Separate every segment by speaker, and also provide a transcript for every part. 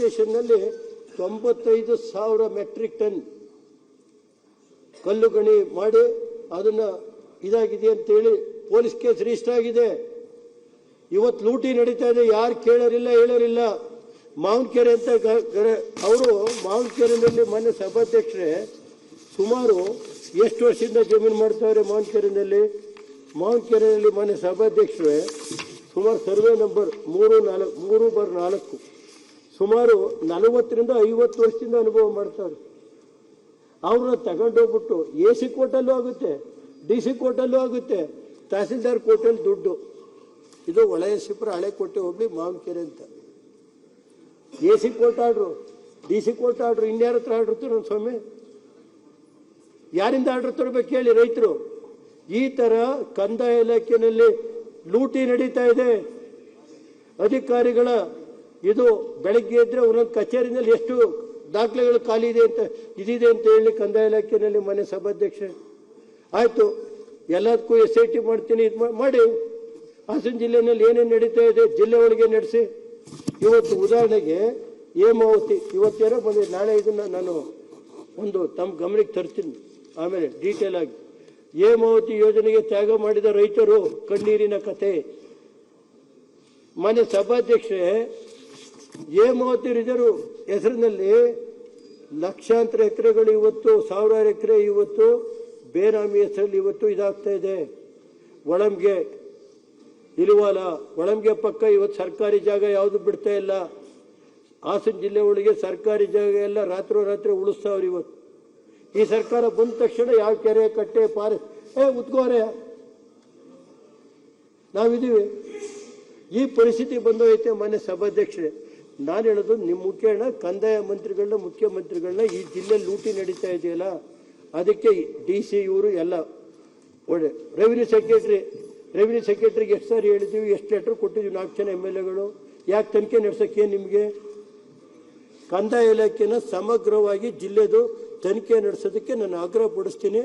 Speaker 1: ಸ್ಟೇಷನ್ನಲ್ಲಿ 95,000 metric ton ಕಲ್ಲು ಗಣಿ ಮಾಡಿ ಅದನ್ನು ಇದಾಗಿದೆ ಅಂತೇಳಿ ಪೊಲೀಸ್ ಕೇಸ್ ರಿಜಿಸ್ಟರ್ ಆಗಿದೆ. ಇವತ್ತು ಲೂಟಿ ನಡೀತಾ ಇದೆ, ಯಾರು ಕೇಳೋರಿಲ್ಲ ಹೇಳೋರಿಲ್ಲ. ಮಾವನಕೆರೆ ಅಂತ ಅವರು ಮಾವನಕೆರೆಯಲ್ಲಿ ಮೊನ್ನೆ ಸಭಾಧ್ಯಕ್ಷರೇ ಸುಮಾರು ಎಷ್ಟು ವರ್ಷದಿಂದ ಜಮೀನು ಮಾಡ್ತಾವ್ರೆ ಮಾವನಕೆರೆಯಲ್ಲಿ ಮೊನ್ನೆ ಸಭಾಧ್ಯಕ್ಷರೇ ಸುಮಾರು ಸರ್ವೆ ನಂಬರ್ 3/4 ಸುಮಾರು 40ರಿಂದ 50 ವರ್ಷದಿಂದ ಅನುಭವ ಮಾಡ್ತಾರೆ. ಅವ್ರನ್ನ ತಗೊಂಡೋಗ್ಬಿಟ್ಟು AC ಕೋರ್ಟಲ್ಲೂ ಆಗುತ್ತೆ, DC ಕೋರ್ಟಲ್ಲೂ ಆಗುತ್ತೆ, ತಹಸೀಲ್ದಾರ್ ಕೋರ್ಟಲ್ಲಿ ದುಡ್ಡು. ಇದು ಹೊಳೆಯಸಿಪುರ ಹಳೆಕೋಟೆ ಹೋಗ್ಲಿ ಮಾವನಕೆರೆ ಅಂತ AC court order, DC court order, ಇನ್ಯಾರ ಹತ್ರ ಆರ್ಡ್ರು ನನ್ನ ಸ್ವಾಮಿ? ಯಾರಿಂದ ಆರ್ಡ್ರ್ ತರಬೇಕು ಹೇಳಿ? ರೈತರು. ಈ ಥರ ಕಂದಾಯ ಇಲಾಖೆಯಲ್ಲಿ ಲೂಟಿ ನಡೀತಾ ಇದೆ. ಅಧಿಕಾರಿಗಳ ಇದು ಬೆಳಗ್ಗೆ ಇದ್ರೆ ಒಂದೊಂದು ಕಚೇರಿನಲ್ಲಿ ಎಷ್ಟು ದಾಖಲೆಗಳು ಖಾಲಿ ಇದೆ ಅಂತ ಇದಿದೆ ಅಂತ ಹೇಳಿ ಕಂದಾಯ ಇಲಾಖೆಯಲ್ಲಿ ಮನೆ ಸಭಾಧ್ಯಕ್ಷ ಆಯಿತು, ಎಲ್ಲದಕ್ಕೂ SIT ಮಾಡ್ತೀನಿ, ಇದು ಮಾಡಿ. ಹಾಸನ ಜಿಲ್ಲೆಯಲ್ಲಿ ಏನೇನು ನಡೀತಾ ಇದೆ ಜಿಲ್ಲೆ ಒಳಗೆ ನಡೆಸಿ. ಇವತ್ತು ಉದಾಹರಣೆಗೆ ಹೇಮಾವತಿ ಇವತ್ತೇನೋ ಬಂದಿದೆ, ನಾಳೆ ಇದನ್ನು ನಾನು ಒಂದು ತಮ್ಮ ಗಮನಕ್ಕೆ ತರ್ತೀನಿ ಆಮೇಲೆ ಡೀಟೇಲ್ ಆಗಿ. ಹೇಮಾವತಿ ಯೋಜನೆಗೆ ತ್ಯಾಗ ಮಾಡಿದ ರೈತರು ಕಣ್ಣೀರಿನ ಕತೆ. ಮನೆ ಸಭಾಧ್ಯಕ್ಷರೇ, ಹೇಮಾವತಿ ರಿಸರ್ವ್ ಹೆಸರಿನಲ್ಲಿ ಲಕ್ಷಾಂತರ ಎಕರೆಗಳು ಇವತ್ತು, ಸಾವಿರಾರು ಎಕರೆ ಇವತ್ತು ಬೇನಾಮಿ ಹೆಸರಲ್ಲಿ ಇವತ್ತು ಇದಾಗ್ತಾ ಇದೆ. ಒಳಂಗೆ ಇಲ್ವಾಲ, ಒಳಂಗೆ ಪಕ್ಕ ಇವತ್ತು ಸರ್ಕಾರಿ ಜಾಗ ಯಾವುದು ಬಿಡ್ತಾ ಇಲ್ಲ. ಹಾಸನ ಜಿಲ್ಲೆ ಒಳಗೆ ಸರ್ಕಾರಿ ಜಾಗ ಎಲ್ಲ ರಾತ್ರೋರಾತ್ರಿ ಉಳಿಸ್ತಾವ್ರಿ. ಇವತ್ತು ಈ ಸರ್ಕಾರ ಬಂದ ತಕ್ಷಣ ಯಾವ ಕೆರೆ ಕಟ್ಟೆ ಪಾರೆ ಉತ್ಕೋರೆ ನಾವಿದ್ದೀವಿ. ಈ ಪರಿಸ್ಥಿತಿ ಬಂದೋಯ್ತೆ. ಮನೆ ಸಭಾಧ್ಯಕ್ಷರೇ, ನಾನು ಹೇಳೋದು ನಿಮ್ಮ ಮುಖ್ಯನ ಕಂದಾಯ ಮಂತ್ರಿಗಳನ್ನ, ಮುಖ್ಯಮಂತ್ರಿಗಳನ್ನ, ಈ ಜಿಲ್ಲೆಯಲ್ಲಿ ಲೂಟಿ ನಡೀತಾ ಇದೆಯಲ್ಲ ಅದಕ್ಕೆ DC ಇವರು ಎಲ್ಲ ಒಳ್ಳೆ ರೆವಿನ್ಯೂ ಸೆಕ್ರೆಟರಿಗೆ ಎಷ್ಟು ಸಾರಿ ಹೇಳಿದ್ದೀವಿ, ಎಷ್ಟು ಲೆಟ್ರ್ ಕೊಟ್ಟಿದ್ದೀವಿ, 4 ಜನ MLAಗಳು. ಯಾಕೆ ತನಿಖೆ ನಡೆಸೋಕ್ಕೆ ನಿಮಗೆ? ಕಂದಾಯ ಇಲಾಖೆನ ಸಮಗ್ರವಾಗಿ ಜಿಲ್ಲೆದು ತನಿಖೆ ನಡೆಸೋದಕ್ಕೆ ನಾನು ಆಗ್ರಹ ಪಡಿಸ್ತೀನಿ.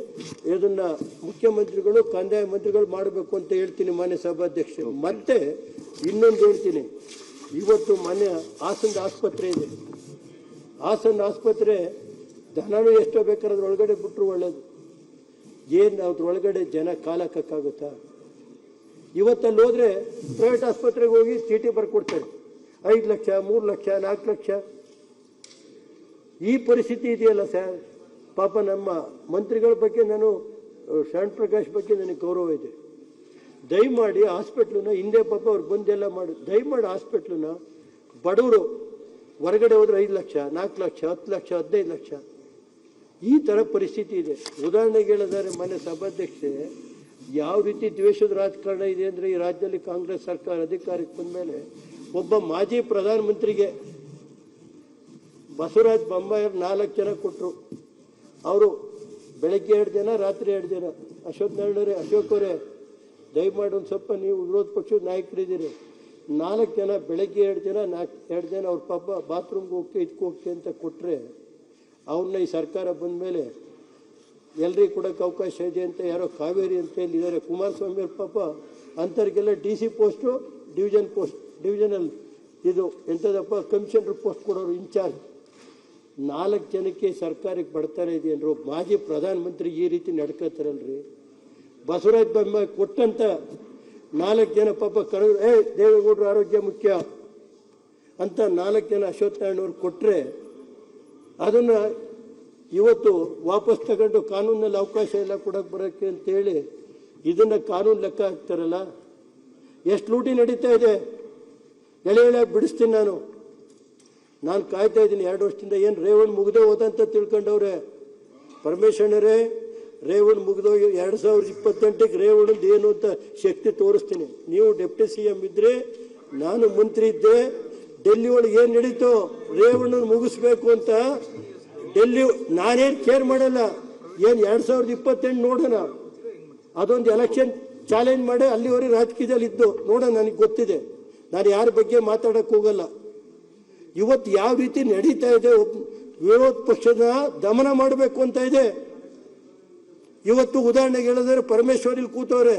Speaker 1: ಇದನ್ನು ಮುಖ್ಯಮಂತ್ರಿಗಳು, ಕಂದಾಯ ಮಂತ್ರಿಗಳು ಮಾಡಬೇಕು ಅಂತ ಹೇಳ್ತೀನಿ ಮಾನ್ಯ ಸಭಾಧ್ಯಕ್ಷರು. ಮತ್ತೆ ಇನ್ನೊಂದು ಹೇಳ್ತೀನಿ, ಇವತ್ತು ಮೊನ್ನೆ ಹಾಸನದ ಆಸ್ಪತ್ರೆ ಇದೆ. ಹಾಸನ ಆಸ್ಪತ್ರೆ ದನನೂ ಎಷ್ಟೋ ಬೇಕಾದ್ರೆ ಅದ್ರೊಳಗಡೆ ಬಿಟ್ಟರು ಒಳ್ಳೇದು. ಏನು ಅದ್ರೊಳಗಡೆ ಜನ ಕಾಲಕ್ಕಾಗುತ್ತಾ? ಇವತ್ತಲ್ಲಿ ಹೋದರೆ ಪ್ರೈವೇಟ್ ಆಸ್ಪತ್ರೆಗೆ ಹೋಗಿ ಚೀಟಿ ಬರ್ಕೊಡ್ತಾರೆ, 5 ಲಕ್ಷ, 3 ಲಕ್ಷ, 4 ಲಕ್ಷ. ಈ ಪರಿಸ್ಥಿತಿ ಇದೆಯಲ್ಲ ಸರ್. ಪಾಪ ನಮ್ಮ ಮಂತ್ರಿಗಳ ಬಗ್ಗೆ ನಾನು, ಶರಣ್ ಪ್ರಕಾಶ್ ಬಗ್ಗೆ ನನಗೆ ಗೌರವ ಇದೆ. ದಯಮಾಡಿ ಹಾಸ್ಪಿಟ್ಲನ್ನ ಹಿಂದೆ ಪಾಪ ಅವ್ರು ಬಂದೆಲ್ಲ ಮಾಡಿ, ದಯಮಾಡಿ ಹಾಸ್ಪಿಟ್ಲನ್ನ ಬಡವರು ಹೊರಗಡೆ ಹೋದ್ರೆ 5 ಲಕ್ಷ, 4 ಲಕ್ಷ, 10 ಲಕ್ಷ, 15 ಲಕ್ಷ ಈ ಥರ ಪರಿಸ್ಥಿತಿ ಇದೆ. ಉದಾಹರಣೆಗೆ ಹೇಳಿದರೆ ಮನೆ ಸಭಾಧ್ಯಕ್ಷೆ, ಯಾವ ರೀತಿ ದ್ವೇಷದ ರಾಜಕಾರಣ ಇದೆ ಅಂದರೆ, ಈ ರಾಜ್ಯದಲ್ಲಿ ಕಾಂಗ್ರೆಸ್ ಸರ್ಕಾರ ಅಧಿಕಾರಕ್ಕೆ ಬಂದ ಮೇಲೆ ಒಬ್ಬ ಮಾಜಿ ಪ್ರಧಾನಮಂತ್ರಿಗೆ ಬಸವರಾಜ ಬೊಮ್ಮಾಯಿ 4 ಜನ ಕೊಟ್ಟರು. ಅವರು ಬೆಳಗ್ಗೆ 2 ಜನ, ರಾತ್ರಿ 2 ಜನ. ಅಶೋಕ್ ಅವರೇ ದಯಮಾಡಿ ಒಂದು ಸ್ವಲ್ಪ ನೀವು ವಿರೋಧ ಪಕ್ಷದ ನಾಯಕರಿದ್ದೀರಿ. 4 ಜನ ಬೆಳಗ್ಗೆ 2 ಜನ, 2 ಜನ ಅವ್ರ ಪಾಪ ಬಾತ್ರೂಮ್ಗೆ ಹೋಗ್ಕೆ ಇದಕ್ಕೆ ಹೋಗ್ಕೆ ಅಂತ ಕೊಟ್ಟರೆ, ಅವ್ರನ್ನ ಈ ಸರ್ಕಾರ ಬಂದ ಮೇಲೆ ಎಲ್ರಿಗೂ ಕೊಡೋಕ್ಕೆ ಅವಕಾಶ ಇದೆ ಅಂತ ಯಾರೋ ಕಾವೇರಿ ಅಂತ ಹೇಳಿದ್ದಾರೆ. ಕುಮಾರಸ್ವಾಮಿ ಅವ್ರ ಪಾಪ ಅಂಥವ್ರಿಗೆಲ್ಲ DC ಪೋಸ್ಟು, ಡಿವಿಷನಲ್ ಇದು ಎಂಥದಪ್ಪ ಕಮಿಷನರ್ ಪೋಸ್ಟ್ ಕೊಡೋರು ಇನ್ಚಾರ್ಜ್. 4 ಜನಕ್ಕೆ ಸರ್ಕಾರಕ್ಕೆ ಬಡ್ತಾರೆ ಇದೆಯನ್ರು. ಮಾಜಿ ಪ್ರಧಾನಮಂತ್ರಿ ಈ ರೀತಿ ನಡ್ಕೋತಾರಲ್ರಿ. ಬಸವರಾಜ ಬೊಮ್ಮಾಯಿ ಕೊಟ್ಟಂತ 4 ಜನ ಪಾಪ ಕರೆದ್ರು, ದೇವೇಗೌಡರು ಆರೋಗ್ಯ ಮುಖ್ಯ ಅಂತ 4 ಜನ ಅಶ್ವತ್ಥ ನಾರಾಯಣವ್ರು ಕೊಟ್ಟರೆ, ಅದನ್ನು ಇವತ್ತು ವಾಪಸ್ ತಗೊಂಡು ಕಾನೂನಲ್ಲಿ ಅವಕಾಶ ಇಲ್ಲ ಕೊಡೋಕ್ಕೆ ಬರೋಕ್ಕೆ ಅಂತೇಳಿ ಇದನ್ನು ಕಾನೂನು ಲೆಕ್ಕ ಹಾಕ್ತಾರಲ್ಲ. ಎಷ್ಟು ಲೂಟಿ ನಡೀತಾ ಇದೆ, ಎಳೆ ಬಿಡಿಸ್ತೀನಿ ನಾನು ಕಾಯ್ತಾ ಇದ್ದೀನಿ 2 ವರ್ಷದಿಂದ. ಏನು ರೇವಣ್ಣ ಮುಗ್ದೇ ಹೋದಂತ ತಿಳ್ಕೊಂಡವ್ರೆ ಪರಮೇಶ್ವರರೇ. ರೇವಣ್ಣ ಮುಗ್ದೋ 2028ಕ್ಕೆ ರೇವಣ್ಣದ್ದು ಏನು ಅಂತ ಶಕ್ತಿ ತೋರಿಸ್ತೀನಿ. ನೀವು ಡೆಪ್ಟಿ CM ಇದ್ದರೆ, ನಾನು ಮಂತ್ರಿ ಇದ್ದೆ. ಡೆಲ್ಲಿ ಒಳಗೆ ಏನು ನಡೀತೋ ರೇವಣ್ಣನ ಮುಗಿಸ್ಬೇಕು ಅಂತ ಡೆಲ್ಲಿ ನಾನೇನು ಕೇರ್ ಮಾಡಲ್ಲ. ಏನು 2028 ನೋಡೋಣ, ಅದೊಂದು ಎಲೆಕ್ಷನ್ ಚಾಲೆಂಜ್ ಮಾಡಿ ಅಲ್ಲಿವರೆಗೆ ರಾಜಕೀಯದಲ್ಲಿ ಇದ್ದು ನೋಡೋಣ. ನನಗೆ ಗೊತ್ತಿದೆ, ನಾನು ಯಾರ ಬಗ್ಗೆ ಮಾತಾಡೋಕ್ಕೆ ಹೋಗಲ್ಲ. ಇವತ್ತು ಯಾವ ರೀತಿ ನಡೀತಾ ಇದೆ, ವಿರೋಧ ಪಕ್ಷದ ದಮನ ಮಾಡಬೇಕು ಅಂತ ಇದೆ. ಇವತ್ತು ಉದಾಹರಣೆಗೆ ಹೇಳಿದ್ರೆ ಪರಮೇಶ್ವರಲ್ಲಿ ಕೂತವ್ರೆ,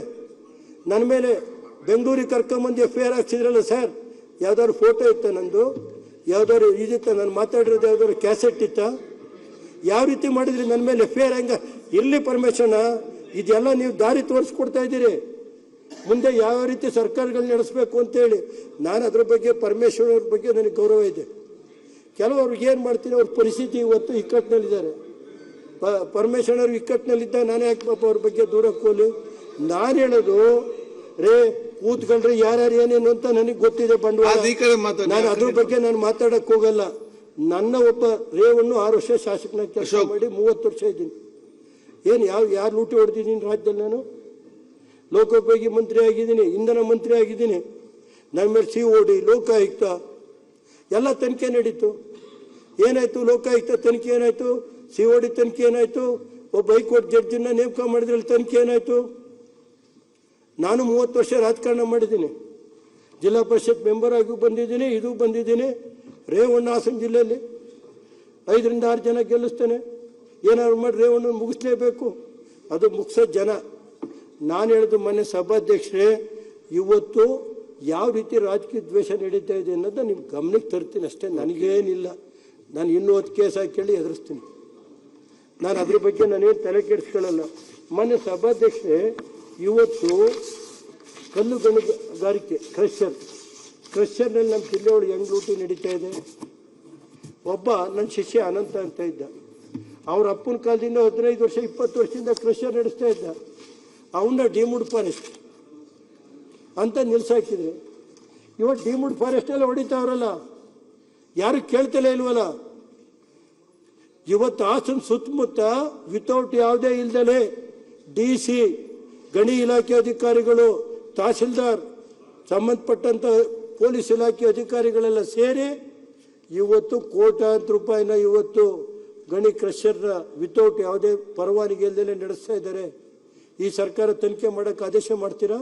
Speaker 1: ನನ್ನ ಮೇಲೆ ಬೆಂಗಳೂರಿಗೆ ಕರ್ಕೊಂಬಂದು FIR ಹಾಕ್ಸಿದ್ರಲ್ಲ ಸರ್, ಯಾವ್ದಾದ್ರು ಫೋಟೋ ಇತ್ತು ನಂದು, ಯಾವ್ದಾದ್ರು ಇದಿತ್ತ ನಾನು ಮಾತಾಡಿರೋದು ಯಾವ್ದಾದ್ರು ಕ್ಯಾಸೆಟ್ ಇತ್ತ? ಯಾವ ರೀತಿ ಮಾಡಿದ್ರಿ ನನ್ನ ಮೇಲೆ FIR ಹೆಂಗ ಇರ್ಲಿ ಪರಮೇಶಣ್ಣ? ಇದೆಲ್ಲ ನೀವು ದಾರಿ ತೋರಿಸ್ಕೊಡ್ತಾ ಇದ್ದೀರಿ ಮುಂದೆ ಯಾವ ರೀತಿ ಸರ್ಕಾರಗಳು ನಡೆಸಬೇಕು ಅಂತೇಳಿ. ನಾನು ಅದ್ರ ಬಗ್ಗೆ ಪರಮೇಶ್ವರ್ ಅವ್ರ ಬಗ್ಗೆ ನನಗೆ ಗೌರವ ಇದೆ. ಕೆಲವ್ರಿಗೆ ಏನು ಮಾಡ್ತೀನಿ, ಅವ್ರ ಪರಿಸ್ಥಿತಿ ಇವತ್ತು ಇಕ್ಕಟ್ಟಿನಲ್ಲಿದ್ದಾರೆ. ಪರಮೇಶ್ವರ್ ಅವ್ರು ಇಕ್ಕಟ್ಟಿನಲ್ಲಿದ್ದ ನಾನೇ ಯಾಕೆ ಪಾಪ ಅವ್ರ ಬಗ್ಗೆ ದೂರಕ್ಕೆ ಹೋಗ್ಲಿ? ನಾನು ಹೇಳೋದು ರೇ ಕೂತ್ಕೊಳ್ರಿ, ಯಾರ್ಯಾರು ಏನೇನು ಅಂತ ನನಗೆ ಗೊತ್ತಿದೆ ಬಂಡವಾಳ. ನಾನು ಅದ್ರ ಬಗ್ಗೆ ನಾನು ಮಾತಾಡಕ್ಕೆ ಹೋಗಲ್ಲ. ನನ್ನ ಒಬ್ಬ ರೇವನ್ನು 6 ವರ್ಷ ಶಾಸಕನಾಗಿ ಕೆಲಸ ಮಾಡಿ 30 ವರ್ಷ ಇದ್ದೀನಿ. ಏನು ಯಾರು ಲೂಟಿ ಹೊಡೆದಿದ್ದೀನಿ ರಾಜ್ಯದಲ್ಲಿ? ನಾನು ಲೋಕೋಪಯೋಗಿ ಮಂತ್ರಿ ಆಗಿದ್ದೀನಿ, ಇಂಧನ ಮಂತ್ರಿ ಆಗಿದ್ದೀನಿ. ನನ್ನ ಮೇಲೆ COD ಲೋಕಾಯುಕ್ತ ಎಲ್ಲ ತನಿಖೆ ನಡೀತು. ಏನಾಯ್ತು? ಲೋಕಾಯುಕ್ತ ತನಿಖೆ ಏನಾಯ್ತು? COD ತನಿಖೆ ಏನಾಯ್ತು? ಒಬ್ಬ ಹೈಕೋರ್ಟ್ ಜಡ್ಜನ್ನ ನೇಮಕ ಮಾಡಿದ್ರಲ್ಲಿ ತನಿಖೆ ಏನಾಯ್ತು? ನಾನು 30 ವರ್ಷ ರಾಜಕಾರಣ ಮಾಡಿದ್ದೀನಿ, ಜಿಲ್ಲಾ ಪರಿಷತ್ ಮೆಂಬರ್ ಆಗಿ ಬಂದಿದ್ದೀನಿ, ಇದು ಬಂದಿದ್ದೀನಿ. ರೇವಣ್ಣ ಹಾಸನ ಜಿಲ್ಲೆಯಲ್ಲಿ 5 ರಿಂದ 6 ಜನ ಗೆಲ್ಲಿಸ್ತೇನೆ. ಏನಾದ್ರು ಮಾಡಿ ರೇವಣ್ಣ ಮುಗಿಸ್ಲೇಬೇಕು. ಅದು ಮುಗಿಸೋ ಜನ. ನಾನು ಹೇಳಿದ್ದು ಮೊನ್ನೆ ಸಭಾಧ್ಯಕ್ಷರೇ, ಇವತ್ತು ಯಾವ ರೀತಿ ರಾಜಕೀಯ ದ್ವೇಷ ನಡೀತಾ ಇದೆ ಅನ್ನೋದು ನಿಮ್ಗೆ ಗಮನಕ್ಕೆ ತರ್ತೀನಿ ಅಷ್ಟೇ. ನನಗೇನಿಲ್ಲ, ನಾನು ಇನ್ನೂ 10 ಕೇಸ್ ಹಾಕಿ ಎದುರಿಸ್ತೀನಿ. ನಾನು ಅದ್ರ ಬಗ್ಗೆ ನಾನೇನು ತಲೆ ಕೆಡಿಸ್ಕೊಳ್ಳಲ್ಲ. ಮೊನ್ನೆ ಸಭಾಧ್ಯಕ್ಷರೇ, ಇವತ್ತು ಕಲ್ಲು ಗಣಿಗಾರಿಕೆ ಕ್ರಷರ್ನಲ್ಲಿ ನಮ್ಮ ಜಿಲ್ಲೆ ಒಳಗೆ ಹೆಂಗ್ ಲೂಟಿ ನಡೀತಾ ಇದೆ. ಒಬ್ಬ ನನ್ನ ಶಿಷ್ಯ ಅನಂತ ಅಂತ ಇದ್ದ, ಅವ್ರ ಅಪ್ಪನ ಕಾಲದಿಂದ 15 ವರ್ಷ 20 ವರ್ಷದಿಂದ ಕ್ರಷರ್ ನಡೆಸ್ತಾ ಇದ್ದ. ಅವನ್ನ ಡಿಮೂಡ್ ಫಾರೆಸ್ಟ್ ಅಂತ ನಿಲ್ಸಾಕಿದ್ರೆ, ಇವತ್ತು ಡಿಮೂಡ್ ಫಾರೆಸ್ಟ್ ಎಲ್ಲ ಹೊಡಿತಾವ್ರಲ್ಲ, ಯಾರು ಕೇಳ್ತಲೇ ಇಲ್ವಲ್ಲ. ಇವತ್ತು ಹಾಸನ ಸುತ್ತಮುತ್ತ ವಿತೌಟ್ ಯಾವುದೇ ಇಲ್ದಲೆ DC, ಗಣಿ ಇಲಾಖೆ ಅಧಿಕಾರಿಗಳು, ತಹಸೀಲ್ದಾರ್, ಸಂಬಂಧಪಟ್ಟಂತ ಪೊಲೀಸ್ ಇಲಾಖೆ ಅಧಿಕಾರಿಗಳೆಲ್ಲ ಸೇರಿ ಇವತ್ತು ಕೋಟ್ಯಾಂತರ ರೂಪಾಯಿನ ಇವತ್ತು ಗಣಿ ಕ್ರಷರ್ನ ವಿತೌಟ್ ಯಾವುದೇ ಪರವಾನಗಿ ಇಲ್ಲದೆ ನಡೆಸ್ತಾ ಇದ್ದಾರೆ. ಈ ಸರ್ಕಾರ ತನಿಖೆ ಮಾಡೋಕ್ಕೆ ಆದೇಶ ಮಾಡ್ತೀರಾ?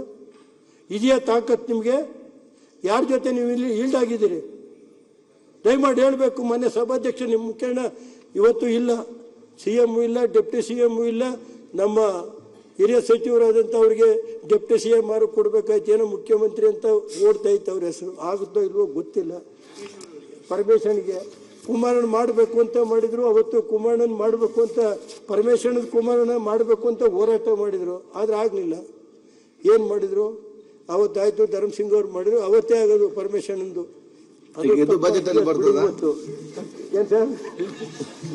Speaker 1: ಇದೆಯಾ ತಾಕತ್ ನಿಮಗೆ? ಯಾರ ಜೊತೆ ನೀವು ಇಲ್ಲಿ ಈಲ್ಡ್ ಆಗಿದ್ದೀರಿ? ದಯಮಾಡಿ ಹೇಳಬೇಕು. ಮೊನ್ನೆ ಸಭಾಧ್ಯಕ್ಷ ನಿಮ್ಮ ಮುಖಂಡ ಇವತ್ತು ಇಲ್ಲ, CM ಇಲ್ಲ, ಡೆಪ್ಟಿ CM ಇಲ್ಲ, ನಮ್ಮ ಹಿರಿಯ ಸಚಿವರಾದಂಥ ಅವ್ರಿಗೆ ಡೆಪ್ಟಿ CM ಮಾರು ಕೊಡ್ಬೇಕಾಯ್ತು, ಏನೋ ಮುಖ್ಯಮಂತ್ರಿ ಅಂತ ಓಡ್ತಾ ಇತ್ತು ಅವ್ರ ಹೆಸರು. ಆಗುತ್ತೋ ಇಲ್ವೋ ಗೊತ್ತಿಲ್ಲ. ಪರಮೇಶ್ವರನಿಗೆ ಕುಮಾರಣ್ಣ ಮಾಡಬೇಕು ಅಂತ ಮಾಡಿದ್ರು, ಅವತ್ತು ಕುಮಾರಣ್ಣನ ಮಾಡಬೇಕು ಅಂತ ಪರಮೇಶ್ವರನ ಕುಮಾರಣ್ಣ ಮಾಡಬೇಕು ಅಂತ ಹೋರಾಟ ಮಾಡಿದರು, ಆದರೆ ಆಗಲಿಲ್ಲ. ಏನು ಮಾಡಿದರು? ಅವತ್ತಾಯ್ತು ಧರ್ಮಸಿಂಗ್ ಅವ್ರು ಮಾಡಿದ್ರು, ಅವತ್ತೇ ಆಗೋದು ಪರಮೇಶ್ವರನದು. ಏನು ಸರ್,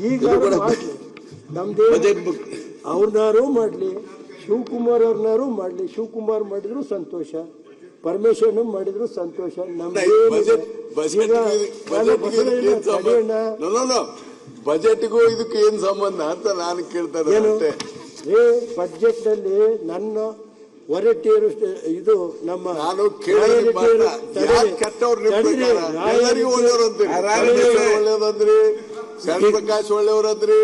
Speaker 1: ಈಗ ಮಾಡಲಿ, ನಮ್ದೇ ಅವ್ರನ್ನಾರು ಮಾಡಲಿ, ಶಿವಕುಮಾರ್ ಅವ್ರನ್ನಾರು ಮಾಡಲಿ. ಶಿವಕುಮಾರ್ ಮಾಡಿದ್ರು ಸಂತೋಷ, ಪರಮೇಶ್ವರನ್ ಮಾಡಿದ್ರು ಸಂತೋಷ.
Speaker 2: ಬಜೆಟ್ಗೂ ಇದಕ್ಕೆ ಏನ್ ಸಂಬಂಧ ಅಂತ ನಾನು ಕೇಳ್ತಾ ಇದ್ದೇನೆ.
Speaker 1: ಬಜೆಟ್ ನಲ್ಲಿ ನನ್ನ ಹೊರಟಿಯರು ಇದು ನಮ್ಮ
Speaker 2: ಒಳ್ಳೇದಂದ್ರಿ, ಶರಣ ಪ್ರಕಾಶ್ ಒಳ್ಳೆಯವ್ರಂದ್ರಿ,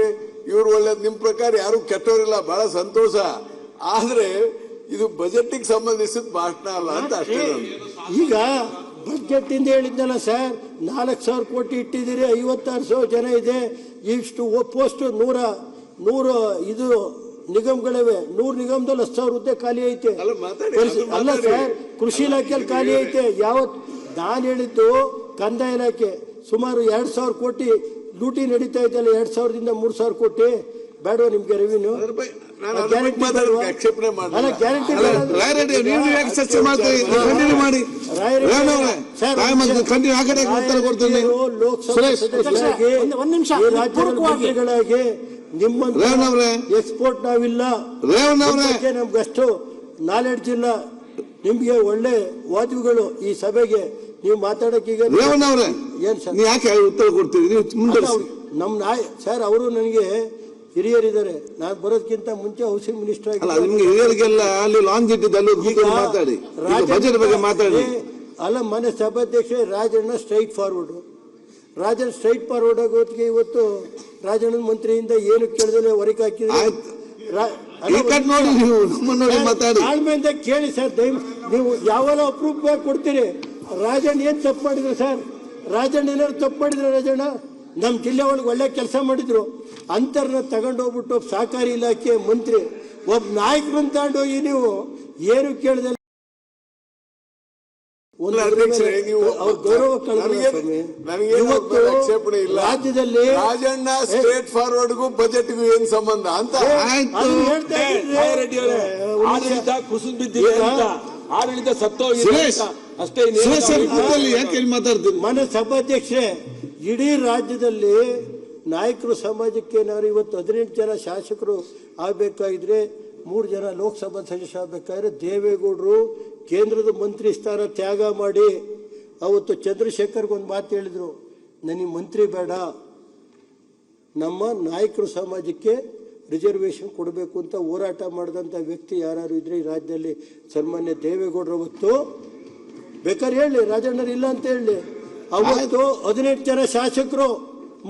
Speaker 2: ಇವ್ರು ಒಳ್ಳೇದು. ನಿಮ್ ಪ್ರಕಾರ ಯಾರು ಕೆಟ್ಟವರಿಲ್ಲ, ಬಹಳ ಸಂತೋಷ. ಆದ್ರೆ ಇದು ಬಜೆಟ್ಗೆ ಸಂಬಂಧಿಸಿದ ಭಾಷಣ ಅಲ್ಲ ಅಂತ ಅಷ್ಟೇ.
Speaker 1: ಈಗ ಬಜೆಟ್ ಇಂದ ಹೇಳಿದ್ದಲ್ಲ ಸರ್, 4,000 ಕೋಟಿ ಇಟ್ಟಿದ್ದೀರಿ, 56,000 ಜನ ಇದೆ, ಇಷ್ಟು ಪೋಸ್ಟ್ 100 ಇದು ನಿಗಮಗಳಿವೆ. 100 ನಿಗಮದಲ್ಲಿ 10,000 ಹುದ್ದೆ ಖಾಲಿ ಐತೆ. ಅಲ್ಲ ಸರ್, ಕೃಷಿ ಇಲಾಖೆಯಲ್ಲಿ ಖಾಲಿ ಐತೆ. ಯಾವತ್ತು ನಾನು ಹೇಳಿದ್ದು ಕಂದಾಯ ಇಲಾಖೆ ಸುಮಾರು 2,000 ಕೋಟಿ ಲೂಟಿ ನಡೀತಾ ಇದೆಯಲ್ಲ, 2,000ದಿಂದ 3,000 ಕೋಟಿ ಬೇಡವಾ ನಿಮ್ಗೆ ರೆವಿನ್ಯೂ?
Speaker 2: ಆಕ್ಷೇಪಣೆ
Speaker 1: ಗ್ಯಾರಂಟಿ ಮಂತ್ರಿಗಳಾಗಿ ನಿಮ್ಮಂತ ಎಕ್ಸ್ಪೋರ್ಟ್ ನಾವಿಲ್ಲ, ನಮ್ಗಷ್ಟು ನಾಲೆಡ್ಜ್ ಇಲ್ಲ. ನಿಮ್ಗೆ ಒಳ್ಳೆ ವಾದ್ಯಗಳು ಈ ಸಭೆಗೆ ನೀವು ಮಾತಾಡಕ್ಕೆ ಈಗ ಏನ್ ಸರ್
Speaker 3: ಯಾಕೆ ಉತ್ತರ ಕೊಡ್ತೀವಿ?
Speaker 1: ನಮ್ಮ ನಾಯ ಸರ್, ಅವರು ನನಗೆ ಹಿರಿಯರಿದ್ದಾರೆ. ನಾನು ಬರೋದಕ್ಕಿಂತ ಮುಂಚೆ ಹೌಸಿಂಗ್ ಮಿನಿಸ್ಟರ್
Speaker 3: ಹಿರಿಯರಿಗೆಲ್ಲ ಅಲ್ಲಿ ಲಾಂಗ್ ಮಾತಾಡಿ ಬಜೆಟ್ ಬಗ್ಗೆ ಮಾತಾಡಿ.
Speaker 1: ಅಲ್ಲ, ಮನೆ ಸಭಾಧ್ಯಕ್ಷ Rajanna straight forward. Rajanna straight forward ಆಗೋದಕ್ಕೆ ಇವತ್ತು ರಾಜಣ್ಣನ ಮಂತ್ರಿಯಿಂದ ಏನು ಕೇಳಿದ್ರೆ ಹೊರಗೆ ಹಾಕಿದ್ರೆ ತಾಳ್ಮೆಯಿಂದ ಕೇಳಿ ಸರ್. ನೀವು ಯಾವೆಲ್ಲ ಅಪ್ರೂವ್ ಕೊಡ್ತೀರಿ? ರಾಜಣ್ಣ ಏನ್ ತಪ್ಪು ಮಾಡಿದ್ರು ಸರ್? ರಾಜಣ್ಣ ಏನಾದ್ರು ತಪ್ಪು ಮಾಡಿದ್ರು? ರಾಜಣ್ಣ ನಮ್ಮ ಜಿಲ್ಲೆ ಒಳಗೆ ಒಳ್ಳೆ ಕೆಲಸ ಮಾಡಿದ್ರು. ಅಂತರ್ನ ತಗೊಂಡೋಗ್ಬಿಟ್ಟು ಸಹಕಾರಿ ಇಲಾಖೆ ಮಂತ್ರಿ ಒಬ್ಬ ನಾಯಕರನ್ನ ತಗೊಂಡೋಗಿ ನೀವು ಏನು ಕೇಳಿದೆ ಒಂದು
Speaker 2: ಅಧ್ಯಕ್ಷರೇ, ನೀವು
Speaker 1: ಅವ್ರ ಗೌರವ
Speaker 2: ನನಗೆ ಆಕ್ಷೇಪಣೆ ಇಲ್ಲ.
Speaker 1: ರಾಜ್ಯದಲ್ಲಿ
Speaker 2: ರಾಜಣ್ಣ ಸ್ಟ್ರೇಟ್ ಫಾರ್ವರ್ಡ್ಗೂ ಬಜೆಟ್ಗೂ ಏನ್ ಸಂಬಂಧ ಅಂತ
Speaker 3: ಆಯ್ತು.
Speaker 4: ಆಡಳಿತ ಕುಸಿದು ಬಿದ್ದಿದೆ ಅಂತ, ಆಡಳಿತ ಸತ್ತೋಗಿದೆ
Speaker 3: ಸುರೇಶ್,
Speaker 4: ಅಷ್ಟೇ.
Speaker 3: ಯಾಕೆ ಮಾತಾಡ್ತೀರಿ?
Speaker 1: ಮನೆ ಸಭಾಧ್ಯಕ್ಷರೇ, ಇಡೀ ರಾಜ್ಯದಲ್ಲಿ ನಾಯಕರು ಸಮಾಜಕ್ಕೆ ಏನಾದ್ರು ಇವತ್ತು 18 ಜನ ಶಾಸಕರು ಆಗಬೇಕಾಗಿದ್ರೆ 3 ಜನ ಲೋಕಸಭಾ ಸದಸ್ಯರು ಆಗಬೇಕಾದ್ರೆ ದೇವೇಗೌಡರು ಕೇಂದ್ರದ ಮಂತ್ರಿ ಸ್ಥಾನ ತ್ಯಾಗ ಮಾಡಿ ಅವತ್ತು ಚಂದ್ರಶೇಖರ್ಗೆ ಒಂದು ಮಾತು ಹೇಳಿದ್ರು, ನನಗೆ ಮಂತ್ರಿ ಬೇಡ, ನಮ್ಮ ನಾಯಕರು ಸಮಾಜಕ್ಕೆ ರಿಸರ್ವೇಷನ್ ಕೊಡಬೇಕು ಅಂತ ಹೋರಾಟ ಮಾಡಿದಂಥ ವ್ಯಕ್ತಿ ಯಾರು ಇದ್ರೆ ಈ ರಾಜ್ಯದಲ್ಲಿ ಸನ್ಮಾನ್ಯ ದೇವೇಗೌಡರು. ಅವತ್ತು ಬೇಕಾದ್ರೆ ಹೇಳಿ, ರಾಜಣ್ಣರು ಇಲ್ಲ ಅಂತ ಹೇಳಿ, ಅವತ್ತು 18 ಜನ ಶಾಸಕರು,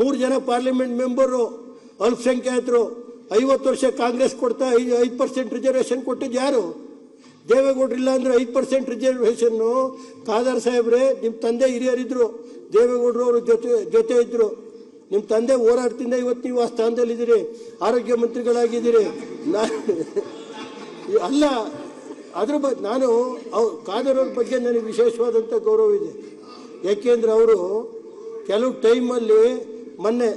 Speaker 1: 3 ಜನ ಪಾರ್ಲಿಮೆಂಟ್ ಮೆಂಬರು, ಅಲ್ಪಸಂಖ್ಯಾತರು, 50 ವರ್ಷ ಕಾಂಗ್ರೆಸ್ ಕೊಡ್ತಾ 5% ರಿಸರ್ವೇಷನ್ ಕೊಟ್ಟಿದ್ದು ಯಾರು? ದೇವೇಗೌಡರು. ಇಲ್ಲ ಅಂದ್ರೆ 5% ರಿಸರ್ವೇಷನ್ನು ಖಾದರ್ ಸಾಹೇಬ್ರೆ, ನಿಮ್ಮ ತಂದೆ ಹಿರಿಯರಿದ್ರು, ದೇವೇಗೌಡರು ಅವರು ಜೊತೆ ಇದ್ರು. ನಿಮ್ಮ ತಂದೆ ಹೋರಾಟದಿಂದ ಇವತ್ತು ನೀವು ಆ ಸ್ಥಾನದಲ್ಲಿದ್ದೀರಿ, ಆರೋಗ್ಯ ಮಂತ್ರಿಗಳಾಗಿದ್ದೀರಿ. ಅಲ್ಲ, ಅದ್ರ ಬಗ್ಗೆ ನಾನು ಖಾದರ್ ಅವ್ರ ಬಗ್ಗೆ ನನಗೆ ವಿಶೇಷವಾದಂಥ ಗೌರವ ಇದೆ. ಯಾಕೆಂದ್ರೆ ಅವರು ಕೆಲವು ಟೈಮಲ್ಲಿ ಮೊನ್ನೆ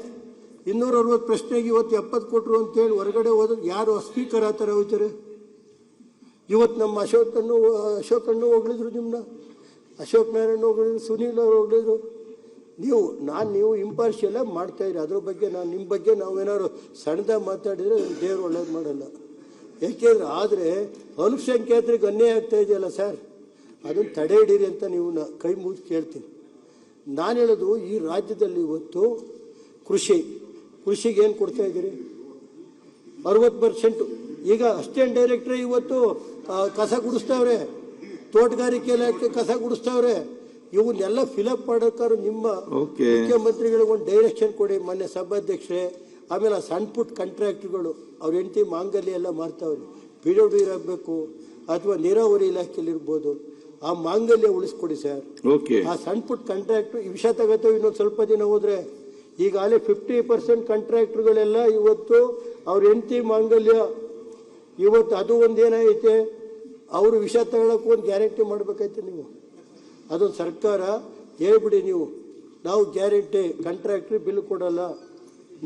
Speaker 1: 260 ಪ್ರಶ್ನೆಗೆ ಇವತ್ತು 70 ಕೊಟ್ಟರು ಅಂತೇಳಿ ಹೊರಗಡೆ ಹೋದ್ರೆ ಯಾರು ಸ್ಪೀಕರ್ ಆ ಥರ ಹೋಗ್ತಾರೆ? ಇವತ್ತು ನಮ್ಮ ಅಶೋಕಣ್ಣು ಹೊಗಳಿದ್ರು, ನಿಮ್ಮನ್ನ ಅಶೋಕ್ ನಾರಾಯಣ ಹೊಗಳಿದ್ರು, ಸುನೀಲ್ ಅವರು ಹೊಗಳಿದ್ರು. ನೀವು ಇಂಪಾರ್ಷಿಯಲ್ ಮಾಡ್ತಾ ಇರಿ. ಅದ್ರ ಬಗ್ಗೆ ನಿಮ್ಮ ಬಗ್ಗೆ ನಾವೇನಾದ್ರು ಸಣ್ಣದಾಗಿ ಮಾತಾಡಿದರೆ ದೇವರು ಒಳ್ಳೇದು ಮಾಡಲ್ಲ. ಯಾಕೆಂದ್ರೆ ಆದರೆ ಅಲ್ಪಸಂಖ್ಯಾತರಿಗೆ ಅನ್ಯಾಯ ಆಗ್ತಾ ಇದೆಯಲ್ಲ ಸರ್, ಅದನ್ನು ತಡೆ ಹಿಡೀರಿ ಅಂತ ನೀವು ಕೈ ಮುಗಿದು ಕೇಳ್ತೀನಿ. ನಾನು ಹೇಳೋದು, ಈ ರಾಜ್ಯದಲ್ಲಿ ಇವತ್ತು ಕೃಷಿಗೆ ಏನು ಕೊಡ್ತಾ ಇದ್ದೀರಿ? 60%. ಈಗ ಅಸಿಸ್ಟೆಂಟ್ ಡೈರೆಕ್ಟ್ರೇ ಇವತ್ತು ಕಸ ಗುಡಿಸ್ತಾವ್ರೆ, ತೋಟಗಾರಿಕೆ ಇಲಾಖೆ ಕಸ ಗುಡಿಸ್ತಾವ್ರೆ. ಇವನ್ನೆಲ್ಲ ಫಿಲಪ್ ಮಾಡೋಕ್ಕಾರು ನಿಮ್ಮ ಮುಖ್ಯಮಂತ್ರಿಗಳಿಗೆ ಒಂದು ಡೈರೆಕ್ಷನ್ ಕೊಡಿ ಮೊನ್ನೆ ಸಭಾಧ್ಯಕ್ಷರೇ. ಆಮೇಲೆ ಆ ಸಣ್ಣ ಪುಟ್ಟ ಕಾಂಟ್ರಾಕ್ಟ್ರುಗಳು ಅವ್ರ ಹೆಂಡತಿ ಮಾಂಗಲ್ಯ ಎಲ್ಲ ಮಾಡ್ತಾವ್ರೆ, PWD ಆಗಬೇಕು ಅಥವಾ ನೀರಾವರಿ ಇಲಾಖೆಯಲ್ಲಿ ಇರ್ಬೋದು, ಆ ಮಾಂಗಲ್ಯ ಉಳಿಸ್ಕೊಡಿ ಸರ್. ಆ ಸಣ್ಣ ಪುಟ್ಟ ಕಾಂಟ್ರಾಕ್ಟ್ರು ಈ ವಿಷಯ ತಗೋತೇವೆ. ಇನ್ನೊಂದು ಸ್ವಲ್ಪ ದಿನ ಹೋದ್ರೆ ಈಗಾಗಲೇ 50% ಕಾಂಟ್ರಾಕ್ಟ್ರುಗಳೆಲ್ಲ ಇವತ್ತು ಅವ್ರ ಹೆಂಡತಿ ಮಾಂಗಲ್ಯ ಇವತ್ತು ಅದು ಒಂದೇನೈತೆ, ಅವರು ವಿಷ ತಗೊಳಕ್ಕೂ ಒಂದು ಗ್ಯಾರಂಟಿ ಮಾಡ್ಬೇಕಾಯ್ತು. ನೀವು ಅದೊಂದು ಸರ್ಕಾರ ಹೇಳ್ಬಿಡಿ, ನಾವು ಗ್ಯಾರಂಟಿ ಕಾಂಟ್ರಾಕ್ಟ್ರಿ ಬಿಲ್ ಕೊಡಲ್ಲ,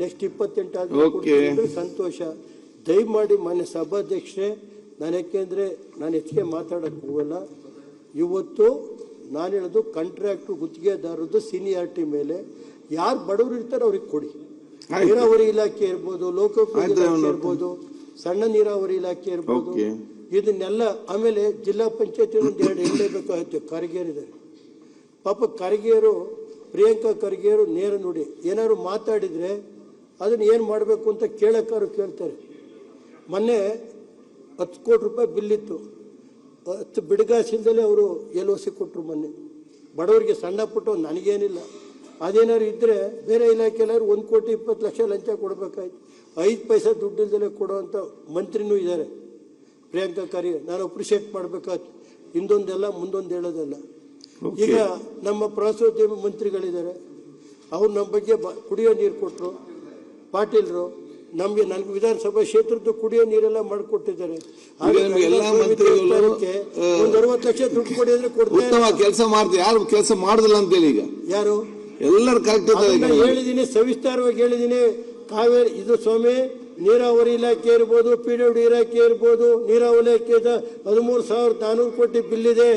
Speaker 1: ನೆಕ್ಸ್ಟ್ 28 ಆದ್ಮೇಲೆ ಸಂತೋಷ. ದಯಮಾಡಿ ಮಾನ್ಯ ಸಭಾಧ್ಯಕ್ಷರೇ, ಯಾಕೆಂದರೆ ನಾನು ಹೆಚ್ಚಿಗೆ ಮಾತಾಡಕ್ಕೆ ಹೋಗಲ್ಲ. ಇವತ್ತು ನಾನು ಹೇಳೋದು, ಕಾಂಟ್ರಾಕ್ಟ್ರು ಗುತ್ತಿಗೆದಾರದ್ದು ಸೀನಿಯಾರಿಟಿ ಮೇಲೆ ಯಾರು ಬಡವರು ಇರ್ತಾರೆ ಅವ್ರಿಗೆ ಕೊಡಿ. ನೀರಾವರಿ ಇಲಾಖೆ ಇರ್ಬೋದು, ಲೋಕೋಪಯೋಗಿ ಇಲಾಖೆ ಇರ್ಬೋದು, ಸಣ್ಣ ನೀರಾವರಿ ಇಲಾಖೆ ಇರ್ಬೋದು, ಇದನ್ನೆಲ್ಲ. ಆಮೇಲೆ ಜಿಲ್ಲಾ ಪಂಚಾಯತಿ ಒಂದು 2 ಹೇಳಲೇಬೇಕಾಗುತ್ತೆ. ಖರ್ಗೆಯರಿದ್ದಾರೆ ಪಾಪ, ಪ್ರಿಯಾಂಕಾ ಖರ್ಗೆಯರು ನೇರ ನುಡಿ ಏನಾದ್ರು ಮಾತಾಡಿದರೆ ಅದನ್ನು ಏನು ಮಾಡಬೇಕು ಅಂತ ಕೇಳೋಕ್ಕಾರು ಕೇಳ್ತಾರೆ. ಮೊನ್ನೆ 10 ಕೋಟಿ ರೂಪಾಯಿ ಬಿಲ್ಲಿತ್ತು, 10 ಬಿಡುಗಾಸಿಲ್ದಲೇ ಅವರು LOC ಕೊಟ್ಟರು ಮೊನ್ನೆ. ಬಡವರಿಗೆ ಸಣ್ಣ ಪುಟ್ಟ ನನಗೇನಿಲ್ಲ, ಅದೇನಾದ್ರು ಇದ್ದರೆ ಬೇರೆ ಇಲಾಖೆ ಎಲ್ಲರೂ 1 ಕೋಟಿ 20 ಲಕ್ಷ ಲಂಚ ಕೊಡಬೇಕಾಯ್ತು. 5 ಪೈಸೆ ದುಡ್ಡಿಲ್ದಲೇ ಕೊಡೋವಂಥ ಮಂತ್ರಿನೂ ಇದ್ದಾರೆ ಪ್ರಿಯಾಂಕಾ ಖರ್ಗೆ. ನಾನು ಅಪ್ರಿಷಿಯೇಟ್ ಮಾಡಬೇಕಾಯ್ತು. ಹಿಂದೊಂದೆಲ್ಲ ಮುಂದೊಂದು ಹೇಳೋದಲ್ಲ. ಈಗ ನಮ್ಮ ಪ್ರವಾಸೋದ್ಯಮ ಮಂತ್ರಿಗಳಿದ್ದಾರೆ, ಅವ್ರು ನಮ್ಮ ಬಗ್ಗೆ ಕುಡಿಯೋ ನೀರು ಕೊಟ್ಟರು. ಪಾಟೀಲ್ರು ನನಗೆ ವಿಧಾನಸಭಾ ಕ್ಷೇತ್ರದ್ದು ಕುಡಿಯೋ ನೀರೆಲ್ಲ ಮಾಡಿಕೊಟ್ಟಿದ್ದಾರೆ. ಒಂದು 60 ಲಕ್ಷ ದುಡ್ಡು ಕೊಡಿ ಅಂದ್ರೆ ಕೊಡ್ತಾರೆ.
Speaker 3: ಕೆಲಸ ಮಾಡ್ತೀವಿ, ಯಾರು ಕೆಲಸ ಮಾಡುದಿಲ್ಲ ಅಂತೇಳಿ ಈಗ ಯಾರು ಎಲ್ಲರೂ ಕರೆಕ್ಟ್
Speaker 1: ಹೇಳಿದ್ದೀನಿ, ಸವಿಸ್ತಾರವಾಗಿ ಹೇಳಿದ್ದೀನಿ. ಕಾವೇರಿ ಇದು ಸ್ವಾಮಿ, ನೀರಾವರಿ ಇಲಾಖೆ ಇರ್ಬೋದು, PWD ಇಲಾಖೆ ಇರ್ಬೋದು, ನೀರಾವರಿ ಇಲಾಖೆದ 13,400 ಕೋಟಿ ಬಿಲ್ ಇದೆ,